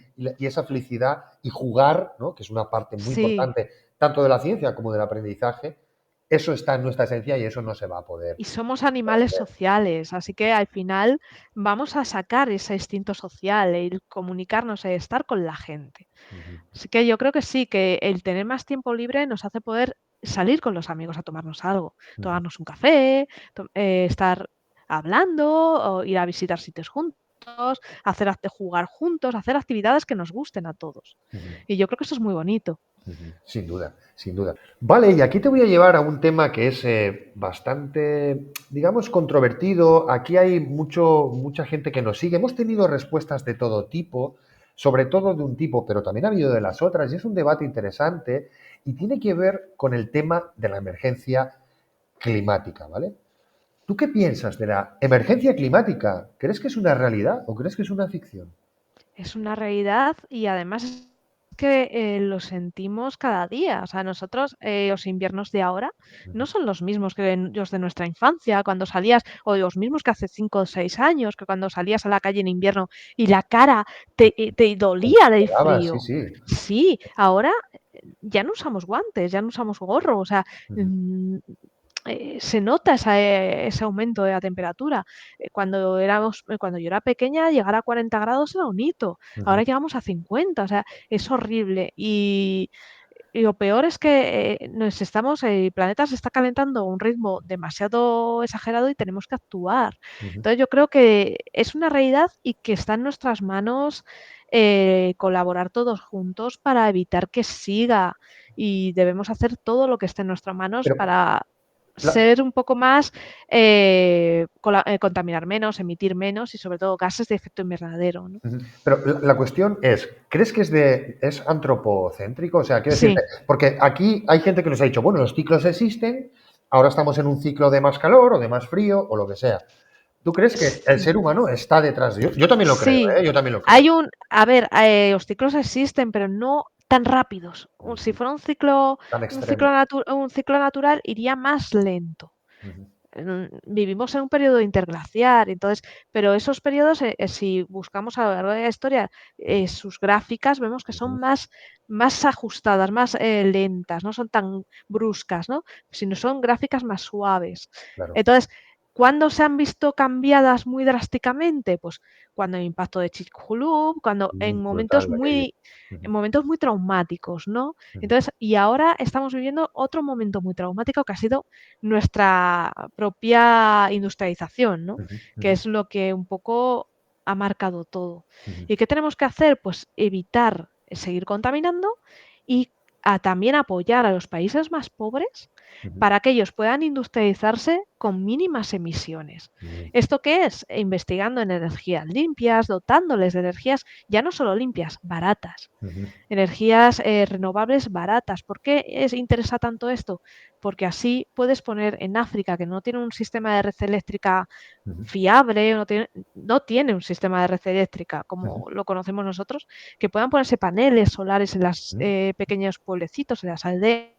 esa felicidad y jugar, ¿no? Que es una parte muy sí. importante tanto de la ciencia como del aprendizaje, eso está en nuestra esencia y eso no se va a poder Y somos animales perder. sociales, así que al final vamos a sacar ese instinto social, el comunicarnos, el estar con la gente. Ujú, Así que yo creo que sí, que el tener más tiempo libre nos hace poder salir con los amigos a tomarnos algo, ujú, tomarnos un café, estar hablando, o ir a visitar sitios juntos, jugar juntos, hacer actividades que nos gusten a todos. ujú. Y yo creo que eso es muy bonito. Ujú, sin duda, sin duda. Vale, y aquí te voy a llevar a un tema que es bastante, digamos, controvertido. Aquí hay mucha gente que nos sigue. Hemos tenido respuestas de todo tipo, sobre todo de un tipo, pero también ha habido de las otras, y es un debate interesante y tiene que ver con el tema de la emergencia climática, ¿vale? ¿Tú qué piensas de la emergencia climática? ¿Crees que es una realidad o crees que es una ficción? Es una realidad y además es que lo sentimos cada día. O sea, nosotros los inviernos de ahora no Ujú. son los mismos que los de nuestra infancia, cuando salías, o los mismos que hace 5 o 6 años, que cuando salías a la calle en invierno y la cara te dolía del Congelaba, sí, frío. sí. Sí, ahora ya no usamos guantes, ya no usamos gorro, o sea, Ujú, se nota ese aumento de la temperatura. Cuando yo era pequeña, llegar a 40 grados era un hito. ujú, Ahora llegamos a 50, o sea, es horrible. Y lo peor es que el planeta se está calentando a un ritmo demasiado exagerado y tenemos que actuar. ujú. Entonces yo creo que es una realidad y que está en nuestras manos colaborar todos juntos para evitar que siga y debemos hacer todo lo que esté en nuestras manos Pero para la, ser un poco más, contaminar menos, emitir menos y sobre todo gases de efecto invernadero, ¿no? pero la cuestión es, ¿crees que es antropocéntrico? O sea, quiero decirte, Sí, porque aquí hay gente que nos ha dicho, bueno, los ciclos existen, ahora estamos en un ciclo de más calor o de más frío o lo que sea. ¿Tú crees que el ser sí, humano está detrás de ello? Yo también lo creo, sí. ¿eh? Yo también lo creo. A ver, los ciclos existen, pero no tan rápidos. Si fuera Tan extremo. un ciclo natural, iría más lento. Ujú, Vivimos en un periodo interglaciar, entonces, pero esos periodos, si buscamos a lo largo de la historia sus gráficas, vemos que son ujú, más ajustadas, más lentas, no son tan bruscas, ¿no? Sino son gráficas más suaves. claro. Entonces, ¿cuándo se han visto cambiadas muy drásticamente? Pues cuando el impacto de Chicxulub, cuando Brutal aquello. en Ujú, momentos muy traumáticos, ¿no? ujú, Entonces, y ahora estamos viviendo otro momento muy traumático que ha sido nuestra propia industrialización, ¿no? ujú, Que ujú, es lo que un poco ha marcado todo. ujú, ¿Y qué tenemos que hacer? Pues evitar seguir contaminando y también apoyar a los países más pobres ujú, para que ellos puedan industrializarse con mínimas emisiones. ujú, ¿Esto qué es? Investigando en energías limpias, dotándoles de energías ya no solo limpias, baratas, ujú, energías renovables baratas. ¿Por qué interesa tanto esto? Porque así puedes poner en África, que no tiene un sistema de red eléctrica ujú, fiable, no tiene un sistema de red eléctrica ujú, como lo conocemos nosotros, que puedan ponerse paneles solares en los ujú. pequeños pueblecitos, en las aldeas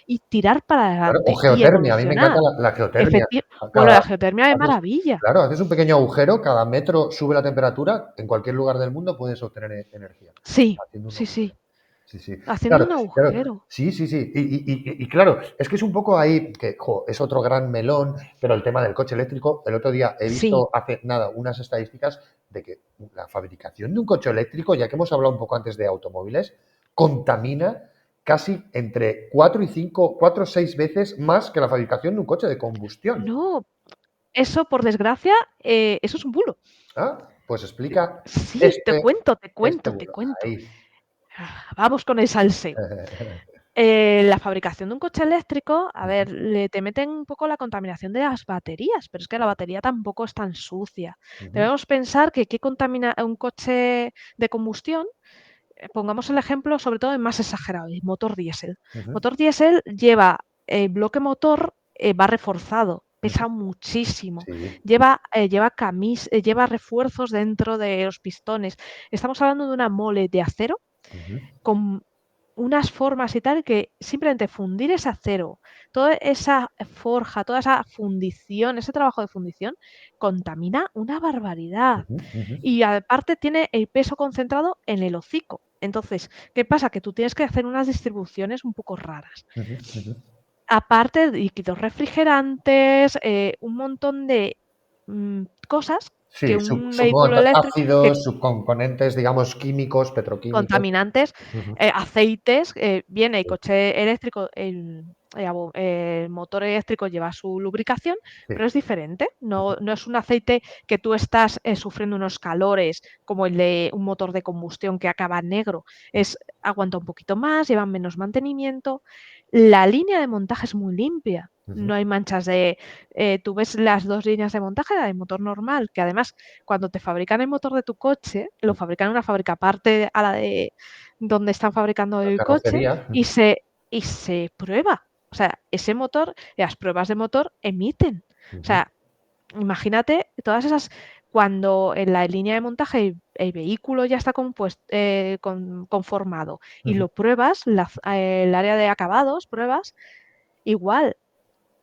y tirar para Claro, o adelante y geotermia, a mí me encanta evolucionar. la geotermia. Bueno, Cada, la geotermia es maravilla. claro, haces un pequeño agujero, cada metro sube la temperatura, en cualquier lugar del mundo puedes obtener energía Sí, haciendo un sí, agujero. sí. Sí, sí. Haciendo Claro, un claro. agujero. Sí, sí, sí. Y claro, es que es un poco ahí que jo, es otro gran melón, pero el tema del coche eléctrico, el otro día he Sí. visto hace nada unas estadísticas de que la fabricación de un coche eléctrico, ya que hemos hablado un poco antes de automóviles, contamina casi entre 4 y 5, 4 o 6 veces más que la fabricación de un coche de combustión. No, eso por desgracia, eso es un bulo. ¿Ah? Pues explica Sí, este, este te bulo. cuento. Ahí. Vamos con el salseo. La fabricación de un coche eléctrico, a ver, te meten un poco la contaminación de las baterías, pero es que la batería tampoco es tan sucia. Ujú, Debemos pensar que qué contamina un coche de combustión. Pongamos el ejemplo, sobre todo el más exagerado, el motor diésel. ujú, Motor diésel lleva el bloque motor, va reforzado, ujú. pesa muchísimo, Sí. lleva refuerzos dentro de los pistones. Estamos hablando de una mole de acero Ujú, con unas formas y tal que simplemente fundir ese acero, toda esa forja, toda esa fundición, ese trabajo de fundición, contamina una barbaridad. ujú, ujú, Y aparte tiene el peso concentrado en el hocico. Entonces, ¿qué pasa? Que tú tienes que hacer unas distribuciones un poco raras. ujú, ujú. Aparte, líquidos refrigerantes, un montón de cosas que Sí, un vehículo subcomponentes eléctrico, que ácidos, subcomponentes, digamos, químicos, petroquímicos. contaminantes, Ujú, aceites, viene el sí, coche eléctrico, el motor eléctrico lleva su lubricación, sí, pero es diferente. No es un aceite que tú estás sufriendo unos calores como el de un motor de combustión que acaba negro. Aguanta un poquito más, lleva menos mantenimiento. La línea de montaje es muy limpia. ujú, No hay manchas tú ves las dos líneas de montaje, la del motor normal, que además cuando te fabrican el motor de tu coche, lo fabrican en una fábrica aparte a la de donde están fabricando la el coche carrocería. y Ujú, se prueba. O sea, ese motor, las pruebas de motor emiten. O ujú, sea, imagínate todas esas, cuando en la línea de montaje el vehículo ya está conformado y ujú, lo pruebas, el área de acabados, pruebas, igual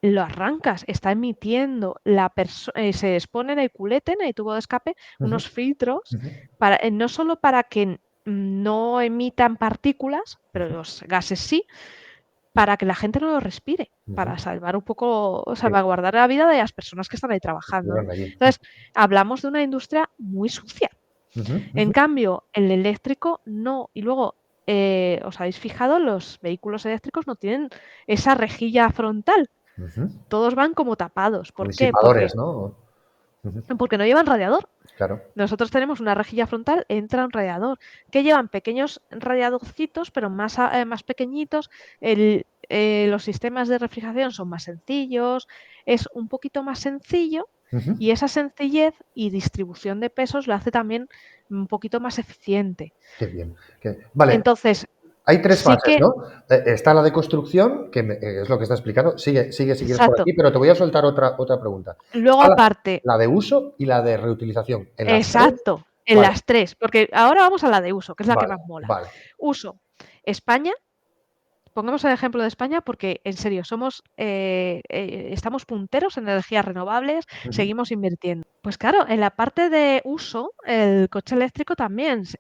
lo arrancas, está emitiendo, se expone en el culete, en el tubo de escape, ujú, unos filtros, ujú, no solo para que no emitan partículas, pero ujú, los gases sí, para que la gente no lo respire, ujú. para salvar un poco, Sí, salvaguardar la vida de las personas que están ahí que trabajando, ¿no? estuvieron allí. Entonces, hablamos de una industria muy sucia. Ujú, En ujú, cambio, el eléctrico no. Y luego, ¿os habéis fijado? Los vehículos eléctricos no tienen esa rejilla frontal, ujú. todos van como tapados. Con ¿Por qué? Porque disipadores, ¿no? porque no llevan radiador. Claro. Nosotros tenemos una rejilla frontal, entra un radiador, que llevan pequeños radiadorcitos, pero más pequeñitos. Los sistemas de refrigeración son más sencillos, es un poquito más sencillo, y esa sencillez y distribución de pesos lo hace también un poquito más eficiente. Qué bien. Vale, Entonces, hay 3 sí fases, que, ¿no? Está la de construcción, que es lo que está explicando. Sigue si quieres por exacto. aquí, pero te voy a soltar otra pregunta. Luego Está aparte, la de uso y la de reutilización. ¿En las 3? exacto, en Vale, las tres, porque ahora vamos a la de uso, que es la que vale, más mola. vale. Uso. España. Pongamos el ejemplo de España porque, en serio, estamos punteros en energías renovables, seguimos invirtiendo. Pues claro, en la parte de uso, el coche eléctrico también, si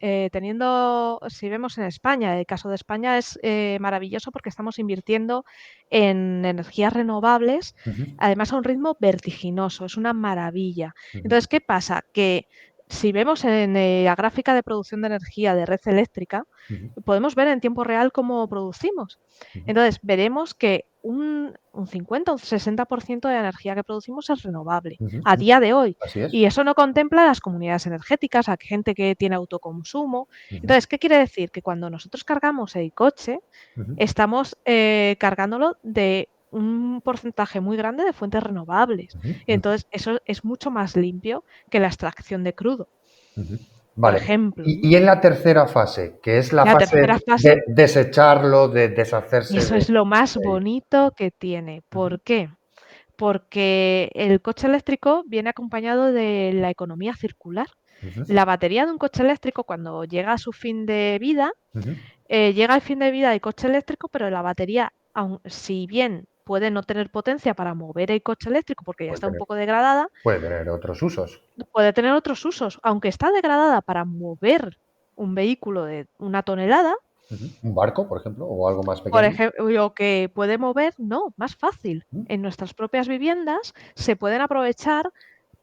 vemos en España, el caso de España es maravilloso porque estamos invirtiendo en energías renovables, además a un ritmo vertiginoso, es una maravilla. Entonces, ¿qué pasa? Que si vemos en la gráfica de producción de energía de red eléctrica, podemos ver en tiempo real cómo producimos. Entonces, veremos que un 50 o un 60% de la energía que producimos es renovable a día de hoy. Así es. Y eso no contempla las comunidades energéticas, a gente que tiene autoconsumo. Entonces, ¿qué quiere decir? Que cuando nosotros cargamos el coche, estamos cargándolo de un porcentaje muy grande de fuentes renovables. Entonces, eso es mucho más limpio que la extracción de crudo. Por Vale. ejemplo. Y en la tercera fase, que es la La fase tercera fase, de desecharlo, de deshacerse eso de es lo más ello. bonito que tiene. ¿Por qué? Porque el coche eléctrico viene acompañado de la economía circular. La batería de un coche eléctrico, cuando llega a su fin de vida, llega al fin de vida del coche eléctrico, pero la batería, si bien puede no tener potencia para mover el coche eléctrico porque ya está un poco degradada, Puede tener otros usos. puede tener otros usos. Aunque está degradada para mover un vehículo de 1 tonelada, Un barco, por ejemplo, o algo más por pequeño. ejemplo, lo que puede mover, no, más fácil. En nuestras propias viviendas se pueden aprovechar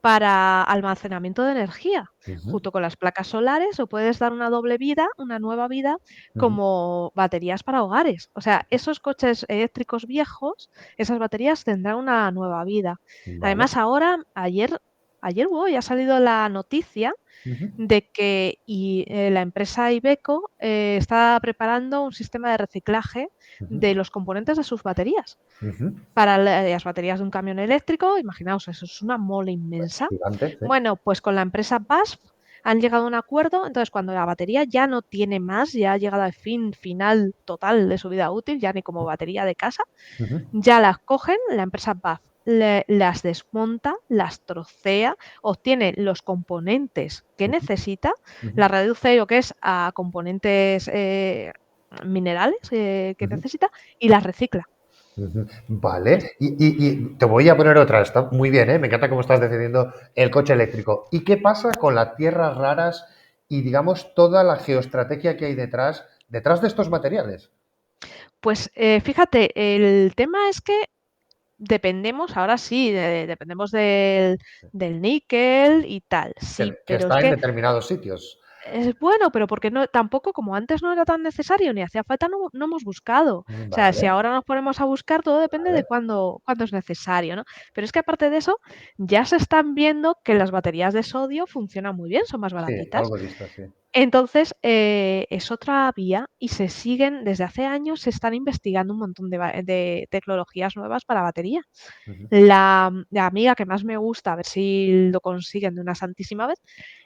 para almacenamiento de energía, junto con las placas solares, o puedes dar una doble vida, una nueva vida, como baterías para hogares. O sea, esos coches eléctricos viejos, esas baterías tendrán una nueva vida. Vale. Además, ahora, ayer o hoy ha salido la noticia de que la empresa Iveco está preparando un sistema de reciclaje de los componentes de sus baterías. Para las baterías de un camión eléctrico, imaginaos, eso es una mole inmensa. Gigante, sí. Bueno, pues con la empresa BASF han llegado a un acuerdo, entonces cuando la batería ya no tiene más, ya ha llegado al final total de su vida útil, ya ni como batería de casa, ya las cogen, la empresa BASF las desmonta, las trocea, obtiene los componentes que necesita, las reduce lo que es a componentes minerales que necesita y las recicla. Vale, y te voy a poner otra, está muy bien, ¿eh? Me encanta cómo estás defendiendo el coche eléctrico. ¿Y qué pasa con las tierras raras y, digamos, toda la geoestrategia que hay detrás de estos materiales? Pues fíjate, el tema es que dependemos, ahora sí, dependemos del níquel y tal, sí, Que pero es está en que determinados sitios. es bueno, pero porque no, tampoco, como antes no era tan necesario ni hacía falta, no hemos buscado. O sea, si Vale, ahora nos ponemos a buscar, todo depende de vale. cuándo es necesario, ¿no? Pero es que aparte de eso, ya se están viendo que las baterías de sodio funcionan muy bien, son más Sí, baratitas. algo he visto, sí. Entonces, es otra vía y desde hace años se están investigando un montón de tecnologías nuevas para batería. La amiga que más me gusta, a ver si lo consiguen de una santísima vez,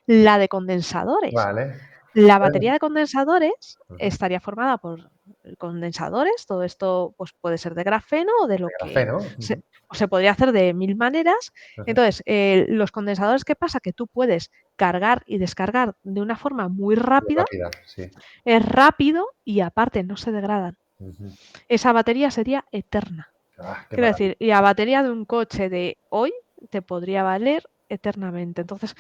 la de condensadores. Vale. La Bueno, batería de condensadores estaría formada por condensadores, todo esto pues, puede ser de grafeno o de lo que grafeno. se podría hacer de 1000 maneras. Entonces, los condensadores, ¿qué pasa? Que tú puedes cargar y descargar de una forma muy Muy rápida, rápida, sí. es rápido y aparte no se degradan. Esa batería sería eterna. Ah, qué Quiero maravilla. decir, y la batería de un coche de hoy te podría valer eternamente. Entonces,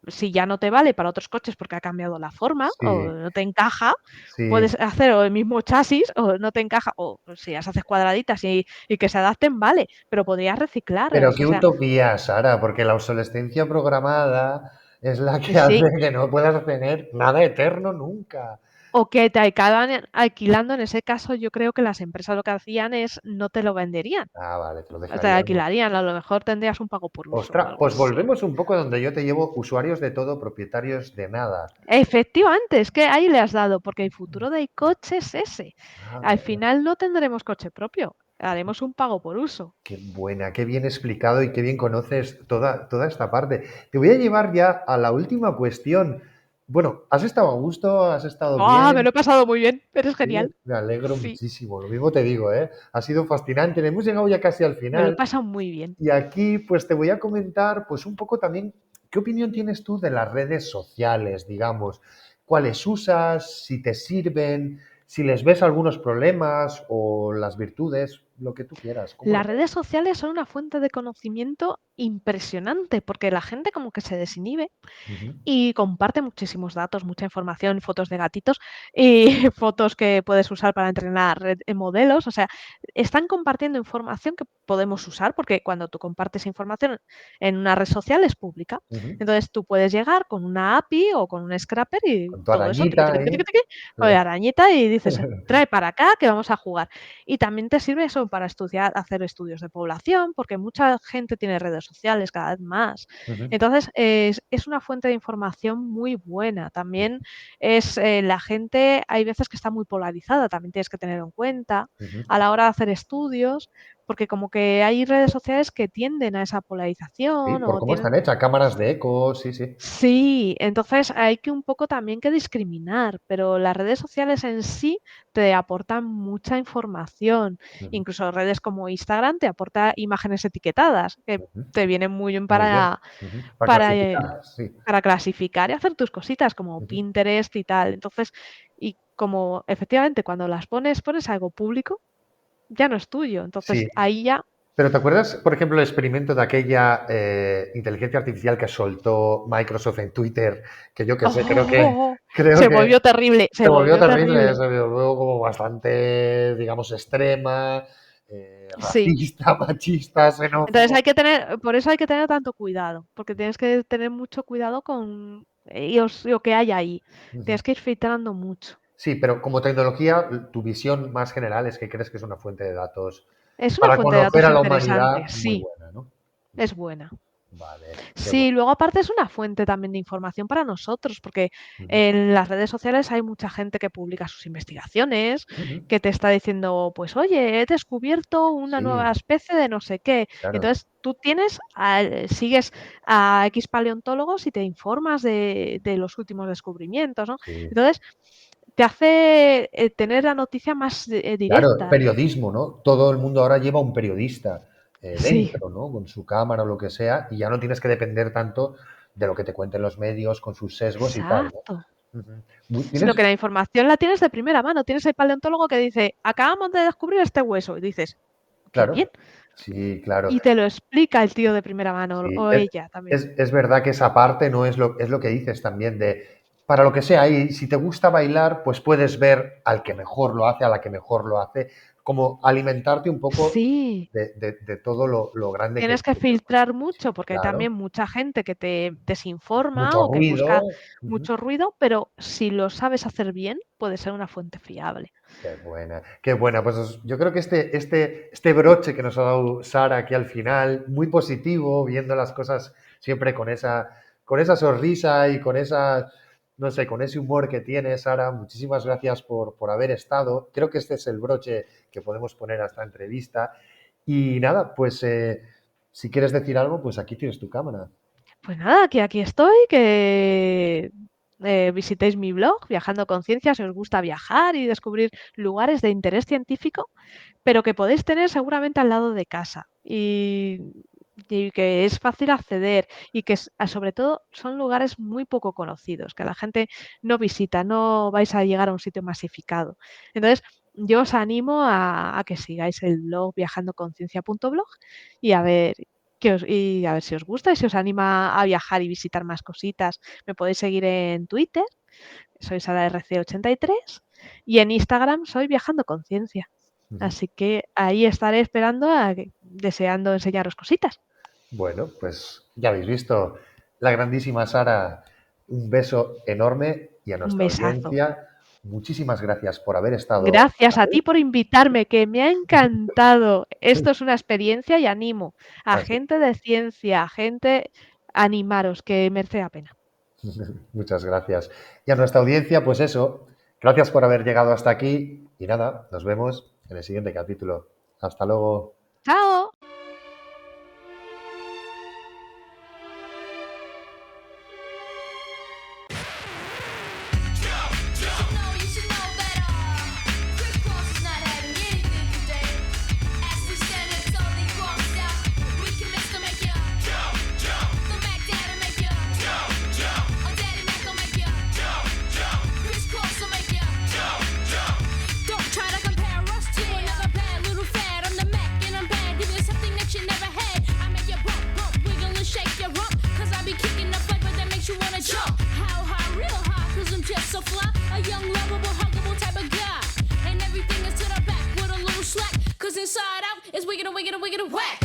si ya no te vale para otros coches porque ha cambiado la forma o Sí, no te encaja, sí. puedes hacer o el mismo chasis o no te encaja, o si las haces cuadraditas y que se adapten, vale, pero podrías Pero reciclarlas. qué O sea, utopía, Sara, porque la obsolescencia programada es la que sí, hace que no puedas tener nada eterno nunca. O que te acaban alquilando, en ese caso yo creo que las empresas lo que hacían es no te lo venderían, Ah, vale, te lo te dejarían. alquilarían, a lo mejor tendrías un pago por uso o Ostras, algo pues así. volvemos un poco donde yo te llevo usuarios de todo, propietarios de nada. Efectivamente, es que ahí le has dado, porque el futuro del coche es ese. Al Ah, final no tendremos coche propio, haremos un pago por uso. qué buena, qué bien explicado y qué bien conoces toda esta parte. Te voy a llevar ya a la última cuestión. Bueno, ¿has estado a gusto? ¿Has estado ¡Ah, me bien? lo he pasado muy bien! Eres Sí, genial. me alegro Sí, muchísimo. Lo mismo te digo, ¿eh? Ha sido fascinante. Hemos llegado ya casi al me lo he final. pasado muy bien. Y aquí, pues te voy a comentar, pues un poco también, ¿qué opinión tienes tú de las redes sociales, digamos? ¿Cuáles usas? ¿Si te sirven? ¿Si les ves algunos problemas o las virtudes? Lo que tú quieras. ¿Cómo lo Las ves? redes sociales son una fuente de conocimiento impresionante, porque la gente como que se desinhibe Ujú, y comparte muchísimos datos, mucha información, fotos de gatitos y fotos que puedes usar para entrenar modelos. O sea, están compartiendo información que podemos usar porque cuando tú compartes información en una red social es pública. ujú. Entonces tú puedes llegar con una API o con un scraper y Con tu todo eso, arañita tiqui, tiqui, ahí. tiqui, tiqui, con la arañita y dices, trae para acá que vamos a jugar. Y también te sirve eso para estudiar, hacer estudios de población, porque mucha gente tiene redes sociales cada vez más. Ujú, Entonces, es una fuente de información muy buena. También es la gente, hay veces que está muy polarizada, también tienes que tener en cuenta ujú. a la hora de hacer estudios, porque como que hay redes sociales que tienden a esa Sí, polarización por o cómo tienen. están hechas, cámaras de eco, sí, sí. Sí, entonces hay que un poco también que discriminar, pero las redes sociales en sí te aportan mucha información. Ujú, Incluso redes como Instagram te aporta imágenes etiquetadas, que ujú. te vienen muy bien Muy bien. para, Ujú. Para para, clasificar, sí. para clasificar y hacer tus cositas como Ujú. Pinterest y tal. Entonces, y como efectivamente cuando las pones algo público, ya no es tuyo. Entonces Sí, ahí ya pero ¿te acuerdas, por ejemplo, el experimento de aquella inteligencia artificial que soltó Microsoft en Twitter? Que yo qué sé, ¡oh! creo Se que volvió terrible, se se volvió volvió terrible, terrible. se volvió como bastante, digamos, extrema, Sí. racista, machista, Entonces xenófobo. hay que tener, por eso hay que tener tanto cuidado, porque tienes que tener mucho cuidado con lo que hay ahí. Ujú. Tienes que ir filtrando mucho. Sí, pero como tecnología, tu visión más general es que crees que es una fuente de datos Es una para fuente de conocer datos a la interesante, humanidad muy sí, buena, ¿no? es buena. Vale, qué Sí, bueno. luego aparte es una fuente también de información para nosotros, porque Ujú, en las redes sociales hay mucha gente que publica sus investigaciones, ujú. que te está diciendo, pues oye, he descubierto una nueva Sí, especie de no sé qué. claro, Entonces tú sigues a X paleontólogos y te informas de los últimos descubrimientos, ¿no? sí. Entonces te hace tener la noticia más Claro, directa. periodismo, ¿no? Todo el mundo ahora lleva un periodista Sí, dentro, ¿no? Con su cámara o lo que sea, y ya no tienes que depender tanto de lo que te cuenten los medios con sus sesgos y tal, exacto. ¿no? Ujú. Sino ¿Tienes? que la información la tienes de primera mano. Tienes el paleontólogo que dice, acabamos de descubrir este hueso. Y dices, qué Claro, bien. sí, claro. Y te lo explica el tío de primera mano Sí, o ella también. es verdad que esa parte no es lo que dices también de, para lo que sea, y si te gusta bailar, pues puedes ver al que mejor lo hace, a la que mejor lo hace, como alimentarte un poco Sí, de todo lo grande que es tienes que ello, ¿no? filtrar mucho porque hay Claro, también mucha gente que te desinforma mucho o que busca ruido. Ujú. mucho ruido, pero si lo sabes hacer bien, puede ser una fuente fiable. Qué buena, qué buena. Pues yo creo que este broche que nos ha dado Sara aquí al final, muy positivo, viendo las cosas siempre con esa sonrisa y con esa, no sé, con ese humor que tiene Sara. Muchísimas gracias por haber estado. Creo que este es el broche que podemos poner a esta entrevista. Y nada, pues si quieres decir algo, pues aquí tienes tu cámara. Pues nada, que aquí estoy, que visitéis mi blog, Viajando Conciencia, si os gusta viajar y descubrir lugares de interés científico, pero que podéis tener seguramente al lado de casa y que es fácil acceder y que sobre todo son lugares muy poco conocidos, que la gente no visita, no vais a llegar a un sitio masificado. Entonces, yo os animo a que sigáis el blog viajandoconciencia.blog y a ver y a ver si os gusta y si os anima a viajar y visitar más cositas. Me podéis seguir en Twitter, soy SaraRC83 y en Instagram soy Viajando Conciencia. Ujú. Así que ahí estaré esperando, deseando enseñaros cositas. Bueno, pues ya habéis visto la grandísima Sara. Un beso enorme y a Un nuestra besazo. audiencia muchísimas gracias por haber estado. Gracias a ti por invitarme, que me ha encantado. Esto es una experiencia y animo a Así. gente de ciencia, a gente, animaros, que merece la pena. Muchas gracias. Y a nuestra audiencia, pues eso, gracias por haber llegado hasta aquí y nada, nos vemos en el siguiente capítulo. Hasta luego. ¡Chao! So fly, a young, lovable, huggable type of guy. And everything is to the back with a little slack. Cause inside out is wiggin' whack.